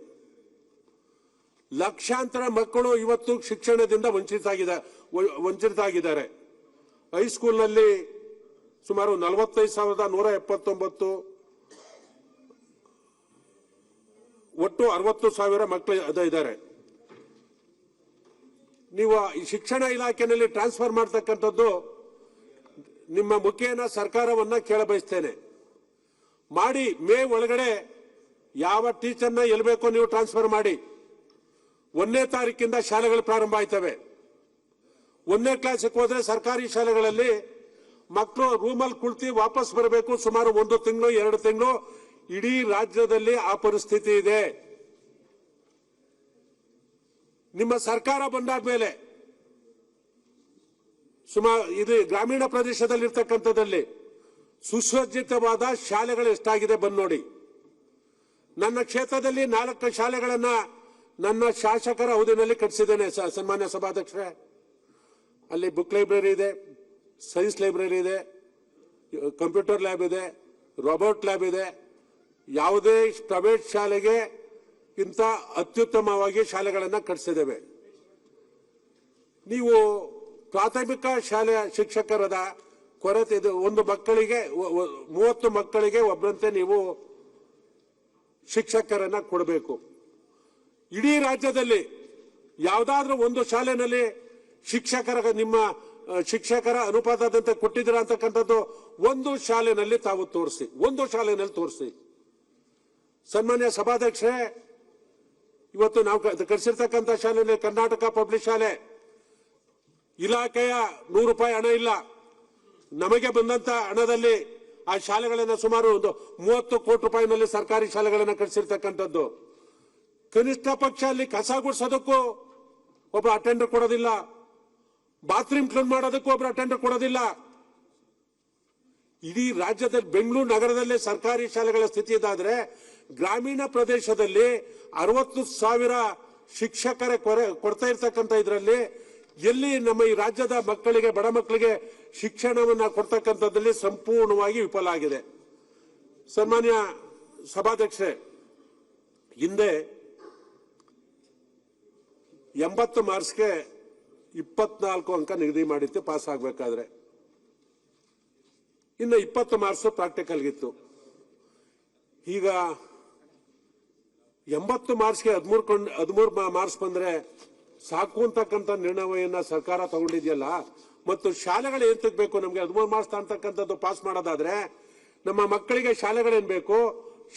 Speaker 6: ಲಕ್ಷಾಂತರ ಮಕ್ಕಳು ಇವತ್ತು ಶಿಕ್ಷಣದಿಂದ ವಂಚಿತರಾಗಿದ್ದಾರೆ. ಹೈಸ್ಕೂಲ್ನಲ್ಲಿ ಸುಮಾರು 45,179, ಒಟ್ಟು 60,000 ಮಕ್ಕಳು ಇದ್ದಾರೆ. ನೀವು ಈ ಶಿಕ್ಷಣ ಇಲಾಖೆಯಲ್ಲಿ ಟ್ರಾನ್ಸ್ಫರ್ ಮಾಡ್ತಕ್ಕಂಥದ್ದು ನಿಮ್ಮ ಮುಖೇನ ಸರ್ಕಾರವನ್ನ ಕೇಳಬಯಸ್ತೇನೆ. ಮಾಡಿ ಮೇ ಒಳಗಡೆ ಯಾವ ಟೀಚರ್ನ ಎಲ್ಬೇಕೋ ನೀವು ಟ್ರಾನ್ಸ್ಫರ್ ಮಾಡಿ. 1ನೇ ತಾರೀಕಿಂದ ಶಾಲೆಗಳು ಪ್ರಾರಂಭ ಆಯ್ತವೆ. 1ನೇ ಕ್ಲಾಸಿಗೆ ಹೋದ್ರೆ ಸರ್ಕಾರಿ ಶಾಲೆಗಳಲ್ಲಿ ಮಕ್ಕಳು ರೂಮಲ್ಲಿ ಕುಳಿತು ವಾಪಸ್ ಬರಬೇಕು. ಸುಮಾರು 1 ತಿಂಗಳು 2 ತಿಂಗಳು ಇಡೀ ರಾಜ್ಯದಲ್ಲಿ ಆ ಪರಿಸ್ಥಿತಿ ಇದೆ. ನಿಮ್ಮ ಸರ್ಕಾರ ಬಂದಾದ ಮೇಲೆ ಇದು ಗ್ರಾಮೀಣ ಪ್ರದೇಶದಲ್ಲಿರ್ತಕ್ಕಂಥದ್ದಲ್ಲಿ ಸುಸಜ್ಜಿತವಾದ ಶಾಲೆಗಳು ಎಷ್ಟಾಗಿದೆ ಬಂದು ನೋಡಿ. ನನ್ನ ಕ್ಷೇತ್ರದಲ್ಲಿ 4 ಶಾಲೆಗಳನ್ನ ನನ್ನ ಶಾಸಕರ ಅವಧಿಯಲ್ಲಿ ಕಟ್ಟಿಸಿದ್ದೇನೆ ಸನ್ಮಾನ್ಯ ಸಭಾಧ್ಯಕ್ಷರೇ. ಅಲ್ಲಿ ಬುಕ್ ಲೈಬ್ರರಿ ಇದೆ, ಸೈನ್ಸ್ ಲೈಬ್ರರಿ ಇದೆ, ಕಂಪ್ಯೂಟರ್ ಲ್ಯಾಬ್ ಇದೆ, ರೋಬೋಟ್ ಲ್ಯಾಬ್ ಇದೆ. ಯಾವುದೇ ಪ್ರೈವೇಟ್ ಶಾಲೆಗೆ ಇಂಥ ಅತ್ಯುತ್ತಮವಾಗಿ ಶಾಲೆಗಳನ್ನು ಕಟ್ಟಿಸಿದ್ದೇವೆ. ನೀವು ಪ್ರಾಥಮಿಕ ಶಾಲೆಯ ಶಿಕ್ಷಕರದ ಕೊರತೆ ಇದೆ. ಒಂದು ಮಕ್ಕಳಿಗೆ 30 ಮಕ್ಕಳಿಗೆ ಒಬ್ಬರಂತೆ ನೀವು ಶಿಕ್ಷಕರನ್ನ ಕೊಡಬೇಕು. ಇಡೀ ರಾಜ್ಯದಲ್ಲಿ ಯಾವುದಾದ್ರೂ ಒಂದು ಶಾಲೆಯಲ್ಲಿ ನಿಮ್ಮ ಶಿಕ್ಷಕರ ಅನುಪಾತದಂತೆ ಕೊಟ್ಟಿದ್ದೀರಾ ಅಂತಕ್ಕಂಥದ್ದು ಒಂದು ಶಾಲೆಯಲ್ಲಿ ತಾವು ತೋರಿಸಿ, ಒಂದು ಶಾಲೆಯಲ್ಲಿ ತೋರಿಸಿ. ಸನ್ಮಾನ್ಯ ಸಭಾಧ್ಯಕ್ಷರೇ, ಇವತ್ತು ನಾವು ಕಳಿಸಿರ್ತಕ್ಕಂಥ ಶಾಲೆಯಲ್ಲಿ ಕರ್ನಾಟಕ ಪಬ್ಲಿಕ್ ಶಾಲೆ ಇಲಾಖೆಯ 100 ರೂಪಾಯಿ ಹಣ ಇಲ್ಲ. ನಮಗೆ ಬಂದಂತ ಹಣದಲ್ಲಿ ಆ ಶಾಲೆಗಳನ್ನ ಸುಮಾರು ಒಂದು 30 ಕೋಟಿ ರೂಪಾಯಿನಲ್ಲಿ ಸರ್ಕಾರಿ ಶಾಲೆಗಳನ್ನ ಕಳಿಸಿರ್ತಕ್ಕಂಥದ್ದು. ಕನಿಷ್ಠ ಪಕ್ಷ ಅಲ್ಲಿ ಕಸ ಗುಡಿಸೋದಕ್ಕೂ ಒಬ್ಬ ಅಟೆಂಡರ್ ಕೊಡೋದಿಲ್ಲ, ಬಾತ್ರೂಮ್ ಕ್ಲೀನ್ ಮಾಡೋದಕ್ಕೂ ಒಬ್ಬರು ಅಟೆಂಡರ್ ಕೊಡೋದಿಲ್ಲ. ಇಡೀ ರಾಜ್ಯದಲ್ಲಿ ಬೆಂಗಳೂರು ನಗರದಲ್ಲೇ ಸರ್ಕಾರಿ ಶಾಲೆಗಳ ಸ್ಥಿತಿ ಇದಾದ್ರೆ ಗ್ರಾಮೀಣ ಪ್ರದೇಶದಲ್ಲಿ 60,000 ಶಿಕ್ಷಕರ ಕೊಡ್ತಾ ಇರ್ತಕ್ಕಂಥ ಇದರಲ್ಲಿ ಎಲ್ಲಿ ನಮ್ಮ ಈ ರಾಜ್ಯದ ಮಕ್ಕಳಿಗೆ, ಬಡ ಮಕ್ಕಳಿಗೆ ಶಿಕ್ಷಣವನ್ನ ಕೊಡ್ತಕ್ಕಂಥದ್ದಲ್ಲಿ ಸಂಪೂರ್ಣವಾಗಿ ವಿಫಲ ಆಗಿದೆ. ಸನ್ಮಾನ್ಯ ಸಭಾಧ್ಯಕ್ಷರೇ, ಹಿಂದೆ 80 ಮಾರ್ಕ್ಸ್ಗೆ 24 ಅಂಕ ನಿಗದಿ ಮಾಡಿತ್ತು ಪಾಸ್ ಆಗಬೇಕಾದ್ರೆ. ಇನ್ನು 20 ಮಾರ್ಕ್ಸ್ ಪ್ರಾಕ್ಟಿಕಲ್ಗಿತ್ತು. ಈಗ 80 ಮಾರ್ಕ್ಸ್ಗೆ 13 ಮಾರ್ಕ್ಸ್ ಬಂದ್ರೆ ಸಾಕು ಅಂತಕ್ಕಂಥ ನಿರ್ಣಯವನ್ನ ಸರ್ಕಾರ ತಗೊಂಡಿದೆಯಲ್ಲ. ಮತ್ತು ಶಾಲೆಗಳು ಏನ್ ತೆಗಬೇಕು? ನಮ್ಗೆ 13 ಮಾರ್ಕ್ಸ್ ಅಂತಕ್ಕಂಥದ್ದು ಪಾಸ್ ಮಾಡೋದಾದ್ರೆ ನಮ್ಮ ಮಕ್ಕಳಿಗೆ ಶಾಲೆಗಳೇನ್ ಬೇಕು?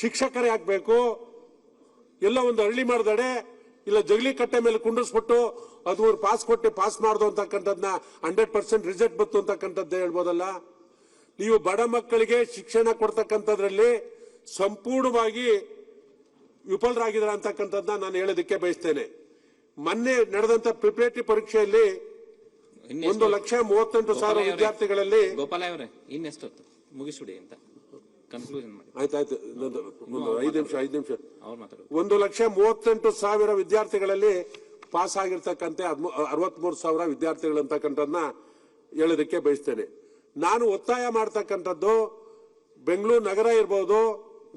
Speaker 6: ಶಿಕ್ಷಕರೇ ಆಗ್ಬೇಕು? ಎಲ್ಲ ಒಂದು ಹಳ್ಳಿ ಮಾಡ್ದಡೆ ಇಲ್ಲ ಜಗಲಿ ಕಟ್ಟೆ ಮೇಲೆ ಕುಂಡಿಸ್ಬಿಟ್ಟು 13 ಪಾಸ್ ಕೊಟ್ಟು ಪಾಸ್ ಮಾಡ್ದು ಅಂತಕ್ಕಂಥದ್ನ 100% ರಿಸಲ್ಟ್ ಬತ್ತು ಅಂತಕ್ಕಂಥದ್ದೇ ಹೇಳ್ಬೋದಲ್ಲ. ನೀವು ಬಡ ಮಕ್ಕಳಿಗೆ ಶಿಕ್ಷಣ ಕೊಡ್ತಕ್ಕಂಥದ್ರಲ್ಲಿ ಸಂಪೂರ್ಣವಾಗಿ ವಿಫಲರಾಗಿದ್ದಾರೆ ಅಂತಕ್ಕಂಥದ್ದನ್ನ ನಾನು ಹೇಳೋದಕ್ಕೆ ಬಯಸ್ತೇನೆ. ಮೊನ್ನೆ ನಡೆದಂತ ಪ್ರಿಪರೇಟರಿ ಪರೀಕ್ಷೆಯಲ್ಲಿ 1,38,000 ವಿದ್ಯಾರ್ಥಿಗಳಲ್ಲಿ
Speaker 5: ಗೋಪಾಲ ಅವರೇ ಇನ್ನೆಷ್ಟು ಮುಗಿಸ್ಬಿಡಿ ಅಂತ ಕನ್ಕ್ಲೂಷನ್ ಮಾಡಿ.
Speaker 6: ಆಯ್ತಾಯ್ತು, 5 ನಿಮಿಷ. 1,38,000 ವಿದ್ಯಾರ್ಥಿಗಳಲ್ಲಿ ಪಾಸ್ ಆಗಿರ್ತಕ್ಕಂಥ 63,000 ವಿದ್ಯಾರ್ಥಿಗಳು ಅಂತಕ್ಕಂಥದ್ದನ್ನ ಹೇಳೋದಕ್ಕೆ ಬಯಸ್ತೇನೆ. ನಾನು ಒತ್ತಾಯ ಮಾಡ್ತಕ್ಕಂಥದ್ದು ಬೆಂಗಳೂರು ನಗರ ಇರ್ಬೋದು,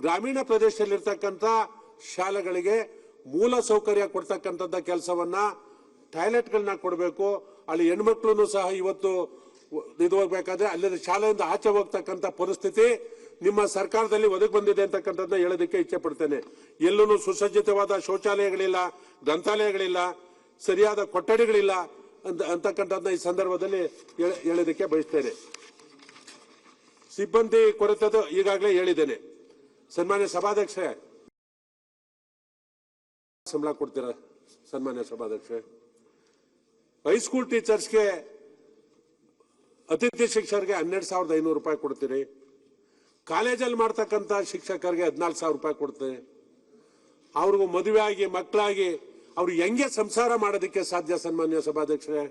Speaker 6: ಗ್ರಾಮೀಣ ಪ್ರದೇಶದಲ್ಲಿರ್ತಕ್ಕಂಥ ಶಾಲೆಗಳಿಗೆ ಮೂಲ ಸೌಕರ್ಯ ಕೊಡ್ತಕ್ಕಂಥದ್ದ ಕೆಲಸವನ್ನ, ಟಾಯ್ಲೆಟ್ಗಳನ್ನ ಕೊಡಬೇಕು. ಅಲ್ಲಿ ಹೆಣ್ಮಕ್ಳು ಸಹ ಇವತ್ತು ಇದು ಹೋಗ್ಬೇಕಾದ್ರೆ ಅಲ್ಲಿ ಶಾಲೆಯಿಂದ ಆಚೆ ಹೋಗ್ತಕ್ಕಂಥ ಪರಿಸ್ಥಿತಿ ನಿಮ್ಮ ಸರ್ಕಾರದಲ್ಲಿ ಒದಗಿ ಬಂದಿದೆ ಅಂತಕ್ಕಂಥದ್ದನ್ನ ಹೇಳೋದಕ್ಕೆ ಇಚ್ಛೆ ಪಡ್ತೇನೆ. ಎಲ್ಲೂ ಸುಸಜ್ಜಿತವಾದ ಶೌಚಾಲಯಗಳಿಲ್ಲ, ಗ್ರಂಥಾಲಯಗಳಿಲ್ಲ, ಸರಿಯಾದ ಕೊಠಡಿಗಳಿಲ್ಲ ಅಂತಕ್ಕಂಥದ್ದನ್ನ ಈ ಸಂದರ್ಭದಲ್ಲಿ ಹೇಳೋದಕ್ಕೆ ಬಯಸ್ತೇನೆ. ಸಿಬ್ಬಂದಿ ಕೊರತೆದು ಈಗಾಗಲೇ ಹೇಳಿದ್ದೇನೆ. ಸನ್ಮಾನ್ಯ ಸಭಾಧ್ಯಕ್ಷರೇ, ಸಂಬಳ ಕೊಡ್ತೀರಾ? ಸನ್ಮಾನ್ಯ ಸಭಾಧ್ಯಕ್ಷರೇ, ಹೈಸ್ಕೂಲ್ ಟೀಚರ್ಸ್ಗೆ ಅತಿಥಿ ಶಿಕ್ಷಕರಿಗೆ 12,500 ರೂಪಾಯಿ ಕೊಡ್ತೀರಿ. ಕಾಲೇಜಲ್ಲಿ ಮಾಡ್ತಕ್ಕಂಥ ಶಿಕ್ಷಕರಿಗೆ 14,000 ರೂಪಾಯಿ ಕೊಡ್ತೀರಿ. ಅವ್ರಿಗೂ ಮದುವೆ ಆಗಿ ಮಕ್ಕಳಾಗಿ ಅವ್ರು ಹೆಂಗೆ ಸಂಸಾರ ಮಾಡೋದಕ್ಕೆ ಸಾಧ್ಯ? ಸನ್ಮಾನ್ಯ ಸಭಾಧ್ಯಕ್ಷರೇ,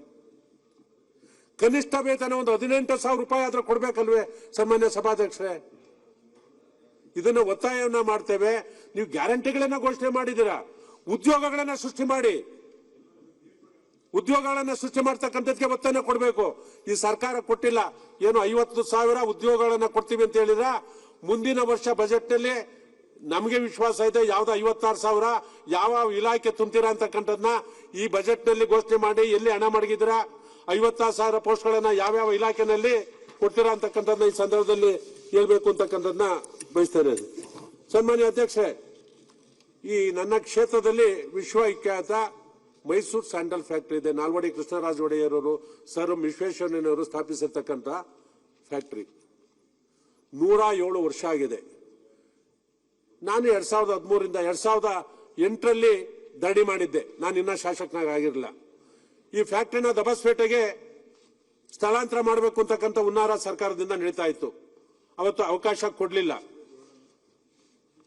Speaker 6: ಕನಿಷ್ಠ ವೇತನ ಒಂದು 18,000 ರೂಪಾಯಿ ಆದ್ರೂ ಕೊಡ್ಬೇಕಲ್ವೇ ಸನ್ಮಾನ್ಯ ಸಭಾಧ್ಯಕ್ಷರೇ? ಇದನ್ನ ಒತ್ತಾಯವನ್ನ ಮಾಡ್ತೇವೆ. ನೀವು ಗ್ಯಾರಂಟಿಗಳನ್ನ ಘೋಷಣೆ ಮಾಡಿದ್ದೀರಾ, ಉದ್ಯೋಗಗಳನ್ನ ಸೃಷ್ಟಿ ಮಾಡಿ, ಉದ್ಯೋಗಗಳನ್ನ ಸೃಷ್ಟಿ ಮಾಡ್ತಕ್ಕಂಥದ್ಕೆ ಒತ್ತನ್ನ ಕೊಡಬೇಕು. ಈ ಸರ್ಕಾರ ಕೊಟ್ಟಿಲ್ಲ. ಏನು 50,000 ಉದ್ಯೋಗಗಳನ್ನ ಕೊಡ್ತೀವಿ ಅಂತ ಹೇಳಿದ್ರ, ಮುಂದಿನ ವರ್ಷ ಬಜೆಟ್ ನಲ್ಲಿ ನಮಗೆ ವಿಶ್ವಾಸ ಇದೆ ಯಾವ್ದು 56,000 ಯಾವ ಇಲಾಖೆ ತುಂಬ್ತೀರಾ ಅಂತಕ್ಕಂಥದ್ನ ಈ ಬಜೆಟ್ ನಲ್ಲಿ ಘೋಷಣೆ ಮಾಡಿ ಎಲ್ಲಿ ಹಣ ಮಡಗಿದ್ರ 56,000 ಪೋಸ್ಟ್ಗಳನ್ನ ಯಾವ್ಯಾವ ಇಲಾಖೆನಲ್ಲಿ ಕೊಡ್ತೀರಾ ಅಂತಕ್ಕಂಥದ್ನ ಈ ಸಂದರ್ಭದಲ್ಲಿ ಹೇಳ್ಬೇಕು ಅಂತಕ್ಕಂಥದ್ನ ಬಯಸ್ತೇನೆ. ಸನ್ಮಾನ್ಯ ಅಧ್ಯಕ್ಷೆ, ಈ ನನ್ನ ಕ್ಷೇತ್ರದಲ್ಲಿ ವಿಶ್ವವಿಖ್ಯಾತ ಮೈಸೂರು ಸ್ಯಾಂಡಲ್ ಫ್ಯಾಕ್ಟರಿ ಇದೆ. ನಾಲ್ವಡಿ ಕೃಷ್ಣರಾಜ ಒಡೆಯರ್ ಅವರು, ಸರ್ ವಿಶ್ವೇಶ್ವರಯ್ಯನವರು ಸ್ಥಾಪಿಸಿರ್ತಕ್ಕಂಥ ಫ್ಯಾಕ್ಟರಿ 107 ವರ್ಷ ಆಗಿದೆ. ನಾನು 2013ರಿಂದ 2008ರಲ್ಲಿ ದಂಡಿ ಮಾಡಿದ್ದೆ. ನಾನು ಇನ್ನ ಶಾಸಕನಾಗ ಆಗಿರಲಿಲ್ಲ. ಈ ಫ್ಯಾಕ್ಟರಿನ ದಬಸ್ಪೇಟೆಗೆ ಸ್ಥಳಾಂತರ ಮಾಡಬೇಕು ಅಂತಕ್ಕಂಥ ಹುನ್ನಾರ ಸರ್ಕಾರದಿಂದ ನಡೀತಾ ಇತ್ತು. ಅವತ್ತು ಅವಕಾಶ ಕೊಡಲಿಲ್ಲ.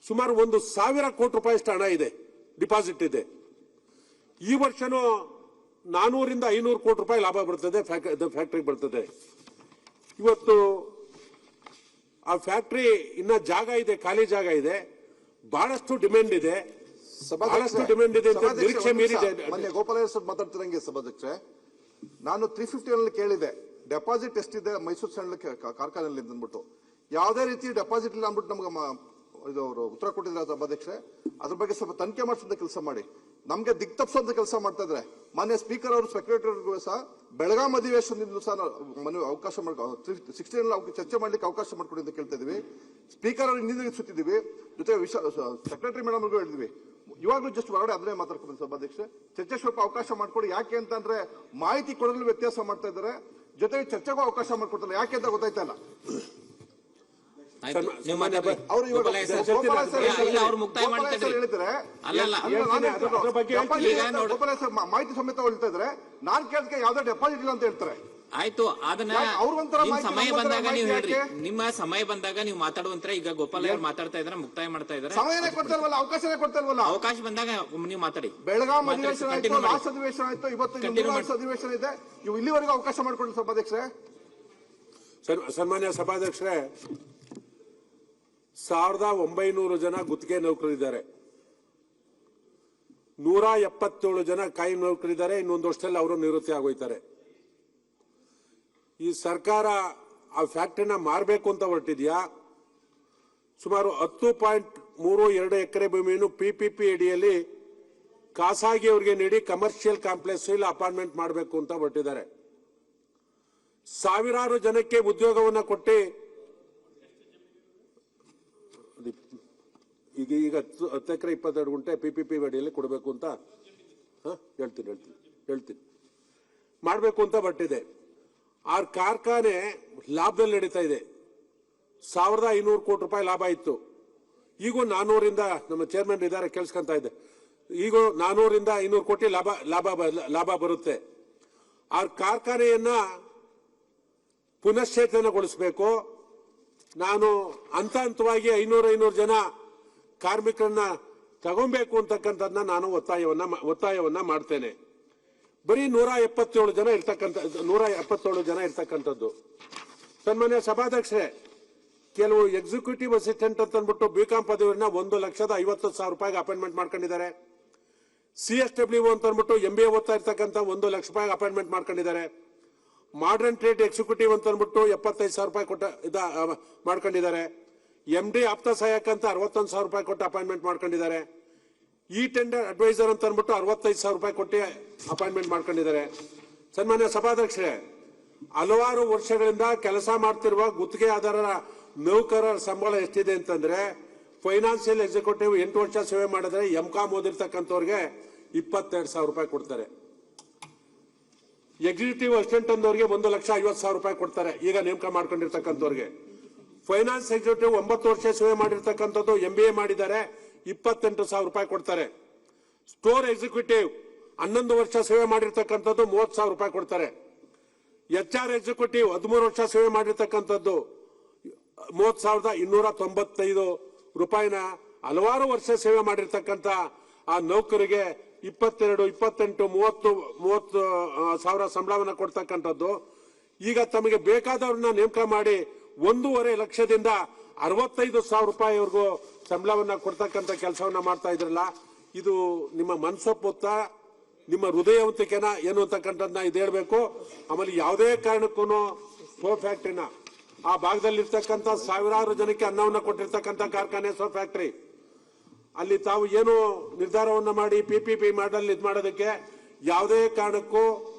Speaker 6: ಸುಮಾರು 1,000 ಕೋಟಿ ರೂಪಾಯಿ ಹಣ ಇದೆ, ಡಿಪಾಸಿಟ್ ಇದೆ. ಈ ವರ್ಷನೂ 400ರಿಂದ 500 ಕೋಟಿ ರೂಪಾಯಿ ಲಾಭ ಬರ್ತದೆ, ಫ್ಯಾಕ್ಟರಿಗೆ ಬರ್ತದೆ. ಇವತ್ತು ಆ ಫ್ಯಾಕ್ಟರಿ ಇನ್ನ ಜಾಗ ಇದೆ, ಖಾಲಿ ಜಾಗ ಇದೆ, ಬಹಳಷ್ಟು ಡಿಮ್ಯಾಂಡ್ ಇದೆ, ಬಹಳಷ್ಟು ಡಿಮ್ಯಾಂಡ್ ಇದೆ ಅಂತ ನಿರೀಕ್ಷೆ ಮೀರಿದೆ.
Speaker 7: ಮೊನ್ನೆ ಗೋಪಾಲಯ್ಯ ಮಾತಾಡ್ತಿರಂಗೆ ಸಭಾಧ್ಯಕ್ಷೆ, ನಾನು 350 ಕೇಳಿದೆ ಡೆಪಾಸಿಟ್ ಎಷ್ಟಿದೆ ಮೈಸೂರು ಸ್ಯಾಂಡಲ್ ಕಾರ್ಖಾನೆಯಲ್ಲಿ ಅಂದ್ಬಿಟ್ಟು. ಯಾವುದೇ ರೀತಿ ಡೆಪಾಸಿಟ್ ಇಲ್ಲ ಅಂದ್ಬಿಟ್ಟು ನಮ್ಗೆ ಇದು ಅವರು ಉತ್ತರ ಕೊಟ್ಟಿದ್ದಾರೆ ಸಭಾಧ್ಯಕ್ಷೆ. ಅದ್ರ ಬಗ್ಗೆ ಸ್ವಲ್ಪ ತನಿಖೆ ಮಾಡಿಸೋಂತ ಕೆಲಸ ಮಾಡಿ, ನಮ್ಗೆ ದಿಕ್ತಪ್ಸೋಂತ ಕೆಲಸ ಮಾಡ್ತಾ ಇದ್ರೆ. ಮಾನ್ಯ ಸ್ಪೀಕರ್ ಅವರು ಸೆಕ್ರೆಟರಿಗೂ ಸಹ ಬೆಳಗಾಂ ಅಧಿವೇಶನದಿಂದ ಸಹ ಮನವಿ ಅವಕಾಶ 16 ಚರ್ಚೆ ಮಾಡ್ಲಿಕ್ಕೆ ಅವಕಾಶ ಮಾಡ್ಕೊಡಿ ಅಂತ ಕೇಳ್ತಾ ಇದೀವಿ. ಸ್ಪೀಕರ್ ಅವ್ರಿಗೆ ನಿಂದಿಸುತ್ತಿದ್ದೀವಿ, ಜೊತೆ ಸೆಕ್ರೆಟರಿ ಮೇಡಮ್ ಅವ್ರಿಗೂ ಹೇಳಿದ್ವಿ. ಇವಾಗಲೂ ಜಸ್ಟ್ ಹೊರಗಡೆ ಅದನ್ನೇ ಮಾತಾಡ್ಕೊಂಡು ಸಭಾಧ್ಯಕ್ಷೆ, ಚರ್ಚೆ ಸ್ವಲ್ಪ ಅವಕಾಶ ಮಾಡ್ಕೊಡಿ. ಯಾಕೆ ಅಂತಂದ್ರೆ ಮಾಹಿತಿ ಕೊಡಲು ವ್ಯತ್ಯಾಸ ಮಾಡ್ತಾ ಇದ್ದಾರೆ, ಜೊತೆಗೆ ಚರ್ಚೆಗೂ ಅವಕಾಶ ಮಾಡ್ಕೊಡ್ತಾರೆ. ಯಾಕೆ ಅಂತ ಗೊತ್ತಾಯ್ತಾ ಇಲ್ಲ. ಅವರು ಮಾಹಿತಿ ಸಮೇತ ಹೇಳ್ತಾ ಇದ್ರೆ, ನಾನ್ ಕೇಳಿದ್ರೆ ಯಾವ್ದೋ ಡೆಪಾಸಿಟ್ ಇಲ್ಲ ಅಂತ ಹೇಳ್ತಾರೆ.
Speaker 5: ಆಯ್ತು, ಅದನ್ನ ಸಮಯ ಬಂದಾಗ ನೀವು ಹೇಳ್ರಿ. ನಿಮ್ಮ ಸಮಯ ಬಂದಾಗ ನೀವು ಮಾತಾಡುವಂತರ. ಈಗ ಗೋಪಾಲ್ ಅವ್ರು ಮಾತಾಡ್ತಾ ಇದಾರೆ, ಮುಕ್ತಾಯ ಮಾಡ್ತಾ ಇದಾರೆ.
Speaker 7: ಸಮಯನೇ ಕೊಡ್ತಾ ಇಲ್ವಲ್ಲ, ಅವಕಾಶನೇ ಕೊಡ್ತಾ ಇಲ್ವಲ್ಲ.
Speaker 5: ಅವಕಾಶ ಬಂದಾಗ ನೀವು ಮಾತಾಡಿ.
Speaker 7: ಬೆಳಗಾಂ ಅಧಿವೇಶನ ಆಯ್ತು, ರಾಷ್ಟ್ರ ಅಧಿವೇಶನ ಆಯ್ತು, ಇವತ್ತು ಅಧಿವೇಶನ ಇದೆ. ಇವು ಇಲ್ಲಿವರೆಗೂ ಅವಕಾಶ ಮಾಡ್ಕೊಡ್ಲಿ ಸಭಾಧ್ಯಕ್ಷರೇ.
Speaker 6: ಸನ್ಮಾನ್ಯ ಸಭಾಧ್ಯಕ್ಷರೇ, 1900 ಜನ ಗುತ್ತಿಗೆ ನೌಕರರಿದ್ದಾರೆ, 177 ಜನ ಕಾಯಂ ನೌಕರಿದ್ದಾರೆ. ಇನ್ನೊಂದು ವರ್ಷದಲ್ಲಿ ಅವರು ನಿವೃತ್ತಿ ಆಗೋಯ್ತಾರೆ. ಈ ಸರ್ಕಾರ ಆ ಫ್ಯಾಕ್ಟರಿನ ಮಾರಬೇಕು ಅಂತ ಹೊರಟಿದ್ಯಾ? ಸುಮಾರು 10.32 ಎಕರೆ ಭೂಮಿಯನ್ನು PPP ಅಡಿಯಲ್ಲಿ ಖಾಸಗಿಯವರಿಗೆ ನೀಡಿ ಕಮರ್ಷಿಯಲ್ ಕಾಂಪ್ಲೆಕ್ಸ್ ಇಲ್ಲಿ ಅಪಾರ್ಟ್ಮೆಂಟ್ ಮಾಡಬೇಕು ಅಂತ ಹೊರಟಿದ್ದಾರೆ. ಸಾವಿರಾರು ಜನಕ್ಕೆ ಉದ್ಯೋಗವನ್ನ ಕೊಟ್ಟು ಈಗ 10 ಎಕರೆ 22 ಗುಂಟೆ PPP ಅಡಿಯಲ್ಲಿ ಕೊಡಬೇಕು ಅಂತ ಹೇಳ್ತೀನಿ ಮಾಡಬೇಕು ಅಂತ ಹೊರಟಿದೆ. ಆ ಕಾರ್ಖಾನೆ ಲಾಭದಲ್ಲಿ ನಡೀತಾ ಇದೆ. 1,500 ಕೋಟಿ ರೂಪಾಯಿ ಲಾಭ ಇತ್ತು. ಈಗ 400ರಿಂದ ನಮ್ಮ ಚೇರ್ಮನ್ ಇದ್ದಾರೆ ಕೇಳಿಸ್ಕೊಂತ ಇದೆ, ಈಗ 400ರಿಂದ 500 ಕೋಟಿ ಲಾಭ ಬರುತ್ತೆ. ಆ ಕಾರ್ಖಾನೆಯನ್ನ ಪುನಶ್ಚೇತನಗೊಳಿಸಬೇಕು. ನಾನು ಹಂತವಾಗಿ 500 ಜನ ಕಾರ್ಮಿಕರನ್ನ ತಗೊಬೇಕು ಅಂತಕ್ಕಂಥದ್ದನ್ನ ನಾನು ಒತ್ತಾಯವನ್ನ ಮಾಡ್ತೇನೆ. ಬರೀ 177 ಜನ ಇರ್ತಕ್ಕಂಥದ್ದು. ಸನ್ಮಾನ್ಯ ಸಭಾಧ್ಯಕ್ಷರೇ, ಕೆಲವು ಎಕ್ಸಿಕ್ಯೂಟಿವ್ ಅಸಿಸ್ಟೆಂಟ್ ಅಂತ ಅಂದ್ಬಿಟ್ಟು BCom ಪದವಿಯನ್ನ 1,50,000 ರೂಪಾಯಿಗೆ ಅಪಾಯಿಂಟ್ಮೆಂಟ್ ಮಾಡ್ಕೊಂಡಿದ್ದಾರೆ. CSW ಅಂತ ಅಂದ್ಬಿಟ್ಟು MBA ಓದ್ತಾ ಇರ್ತಕ್ಕಂಥ 1 ಲಕ್ಷ ರೂಪಾಯಿಗೆ ಅಪಾಯಿಂಟ್ಮೆಂಟ್ ಮಾಡ್ಕೊಂಡಿದ್ದಾರೆ. ಮಾಡರ್ನ್ ಟ್ರೇಡ್ ಎಕ್ಸಿಕ್ಯೂಟಿವ್ ಅಂತ ಅಂದ್ಬಿಟ್ಟು 75,000 ರೂಪಾಯಿ ಕೊಟ್ಟ ಮಾಡ್ಕೊಂಡಿದ್ದಾರೆ. MD ಆಪ್ತ ಸಹಾಯಕ ಅಂತ 61,000 ರೂಪಾಯಿ ಕೊಟ್ಟು ಅಪಾಯಿಂಟ್ಮೆಂಟ್ ಮಾಡ್ಕೊಂಡಿದ್ದಾರೆ. ಟೆಂಡರ್ ಅಡ್ವೈಸರ್ ಅಂತ ಅಂದ್ಬಿಟ್ಟು 65,000 ರೂಪಾಯಿ ಕೊಟ್ಟು ಅಪಾಯಿಂಟ್ಮೆಂಟ್ ಮಾಡ್ಕೊಂಡಿದ್ದಾರೆ. ಸನ್ಮಾನ್ಯ ಸಭಾಧ್ಯಕ್ಷರೇ, ಹಲವಾರು ವರ್ಷಗಳಿಂದ ಕೆಲಸ ಮಾಡ್ತಿರುವ ಗುತ್ತಿಗೆ ಆಧಾರ ನೌಕರರ ಸಂಬಳ ಎಷ್ಟಿದೆ ಅಂತಂದ್ರೆ, ಫೈನಾನ್ಸಿಯಲ್ ಎಕ್ಸಿಕ್ಯೂಟಿವ್ 8 ವರ್ಷ ಸೇವೆ ಮಾಡಿದ್ರೆ MCom ಓದಿರ್ತಕ್ಕಂಥವ್ರಿಗೆ 22,000 ರೂಪಾಯಿ ಕೊಡ್ತಾರೆ. ಎಕ್ಸಿಕ್ಯೂಟಿವ್ ಅಸಿಸ್ಟೆಂಟ್ ಅಂದವ್ರಿಗೆ 1,50,000 ರೂಪಾಯಿ ಕೊಡ್ತಾರೆ ಈಗ ನೇಮಕ ಮಾಡ್ಕೊಂಡಿರ್ತಕ್ಕಂಥವ್ರಿಗೆ. ಫೈನಾನ್ಸ್ ಎಕ್ಸಿಕ್ಯೂಟಿವ್ 9 ವರ್ಷ ಸೇವೆ ಮಾಡಿರ್ತಕ್ಕಂಥದ್ದು MBA ಮಾಡಿದ್ದಾರೆ, 28,000 ರೂಪಾಯಿ ಕೊಡ್ತಾರೆ. ಸ್ಟೋರ್ ಎಕ್ಸಿಕ್ಯೂಟಿವ್ 11 ವರ್ಷ ಸೇವೆ ಮಾಡಿರ್ತಕ್ಕಂಥದ್ದು 30,000 ರೂಪಾಯಿ ಕೊಡ್ತಾರೆ. HR ಎಕ್ಸಿಕ್ಯೂಟಿವ್ 13 ವರ್ಷ ಸೇವೆ ಮಾಡಿರ್ತಕ್ಕಂಥದ್ದು 30,295 ರೂಪಾಯಿನ ಹಲವಾರು ವರ್ಷ ಸೇವೆ ಮಾಡಿರ್ತಕ್ಕಂಥ ಆ ನೌಕರಿಗೆ 22, 28, 30 ಸಾವಿರ ಸಂಬಳವನ್ನ ಕೊಡ್ತಕ್ಕಂಥದ್ದು. ಈಗ ತಮಗೆ ಬೇಕಾದವ್ರನ್ನ ನೇಮಕ ಮಾಡಿ 1.5 ಲಕ್ಷದಿಂದ 65,000 ರೂಪಾಯಿವರೆಗೂ ಸಂಬಳವನ್ನ ಕೊಡ್ತಕ್ಕಂಥ ಕೆಲಸವನ್ನ ಮಾಡ್ತಾ ಇದ್ರಲ್ಲ, ಇದು ನಿಮ್ಮ ಮನಸ್ಸೊಪ್ಪುತ್ತ ನಿಮ್ಮ ಹೃದಯವಂತಿಕೆನ ಏನು ಅಂತಕ್ಕಂಥದ್ದನ್ನ ಇದು ಹೇಳ್ಬೇಕು. ಆಮೇಲೆ ಯಾವುದೇ ಕಾರಣಕ್ಕೂ ಸೋಪ್ ಫ್ಯಾಕ್ಟ್ರಿನ ಆ ಭಾಗದಲ್ಲಿರ್ತಕ್ಕಂಥ ಸಾವಿರಾರು ಜನಕ್ಕೆ ಅನ್ನವನ್ನ ಕೊಟ್ಟಿರ್ತಕ್ಕಂಥ ಕಾರ್ಖಾನೆ ಸೋಪ್ ಫ್ಯಾಕ್ಟ್ರಿ, ಅಲ್ಲಿ ತಾವು ಏನು ನಿರ್ಧಾರವನ್ನ ಮಾಡಿ PPP ಮಾಡಲ್ ಇದು ಮಾಡೋದಕ್ಕೆ ಯಾವುದೇ ಕಾರಣಕ್ಕೂ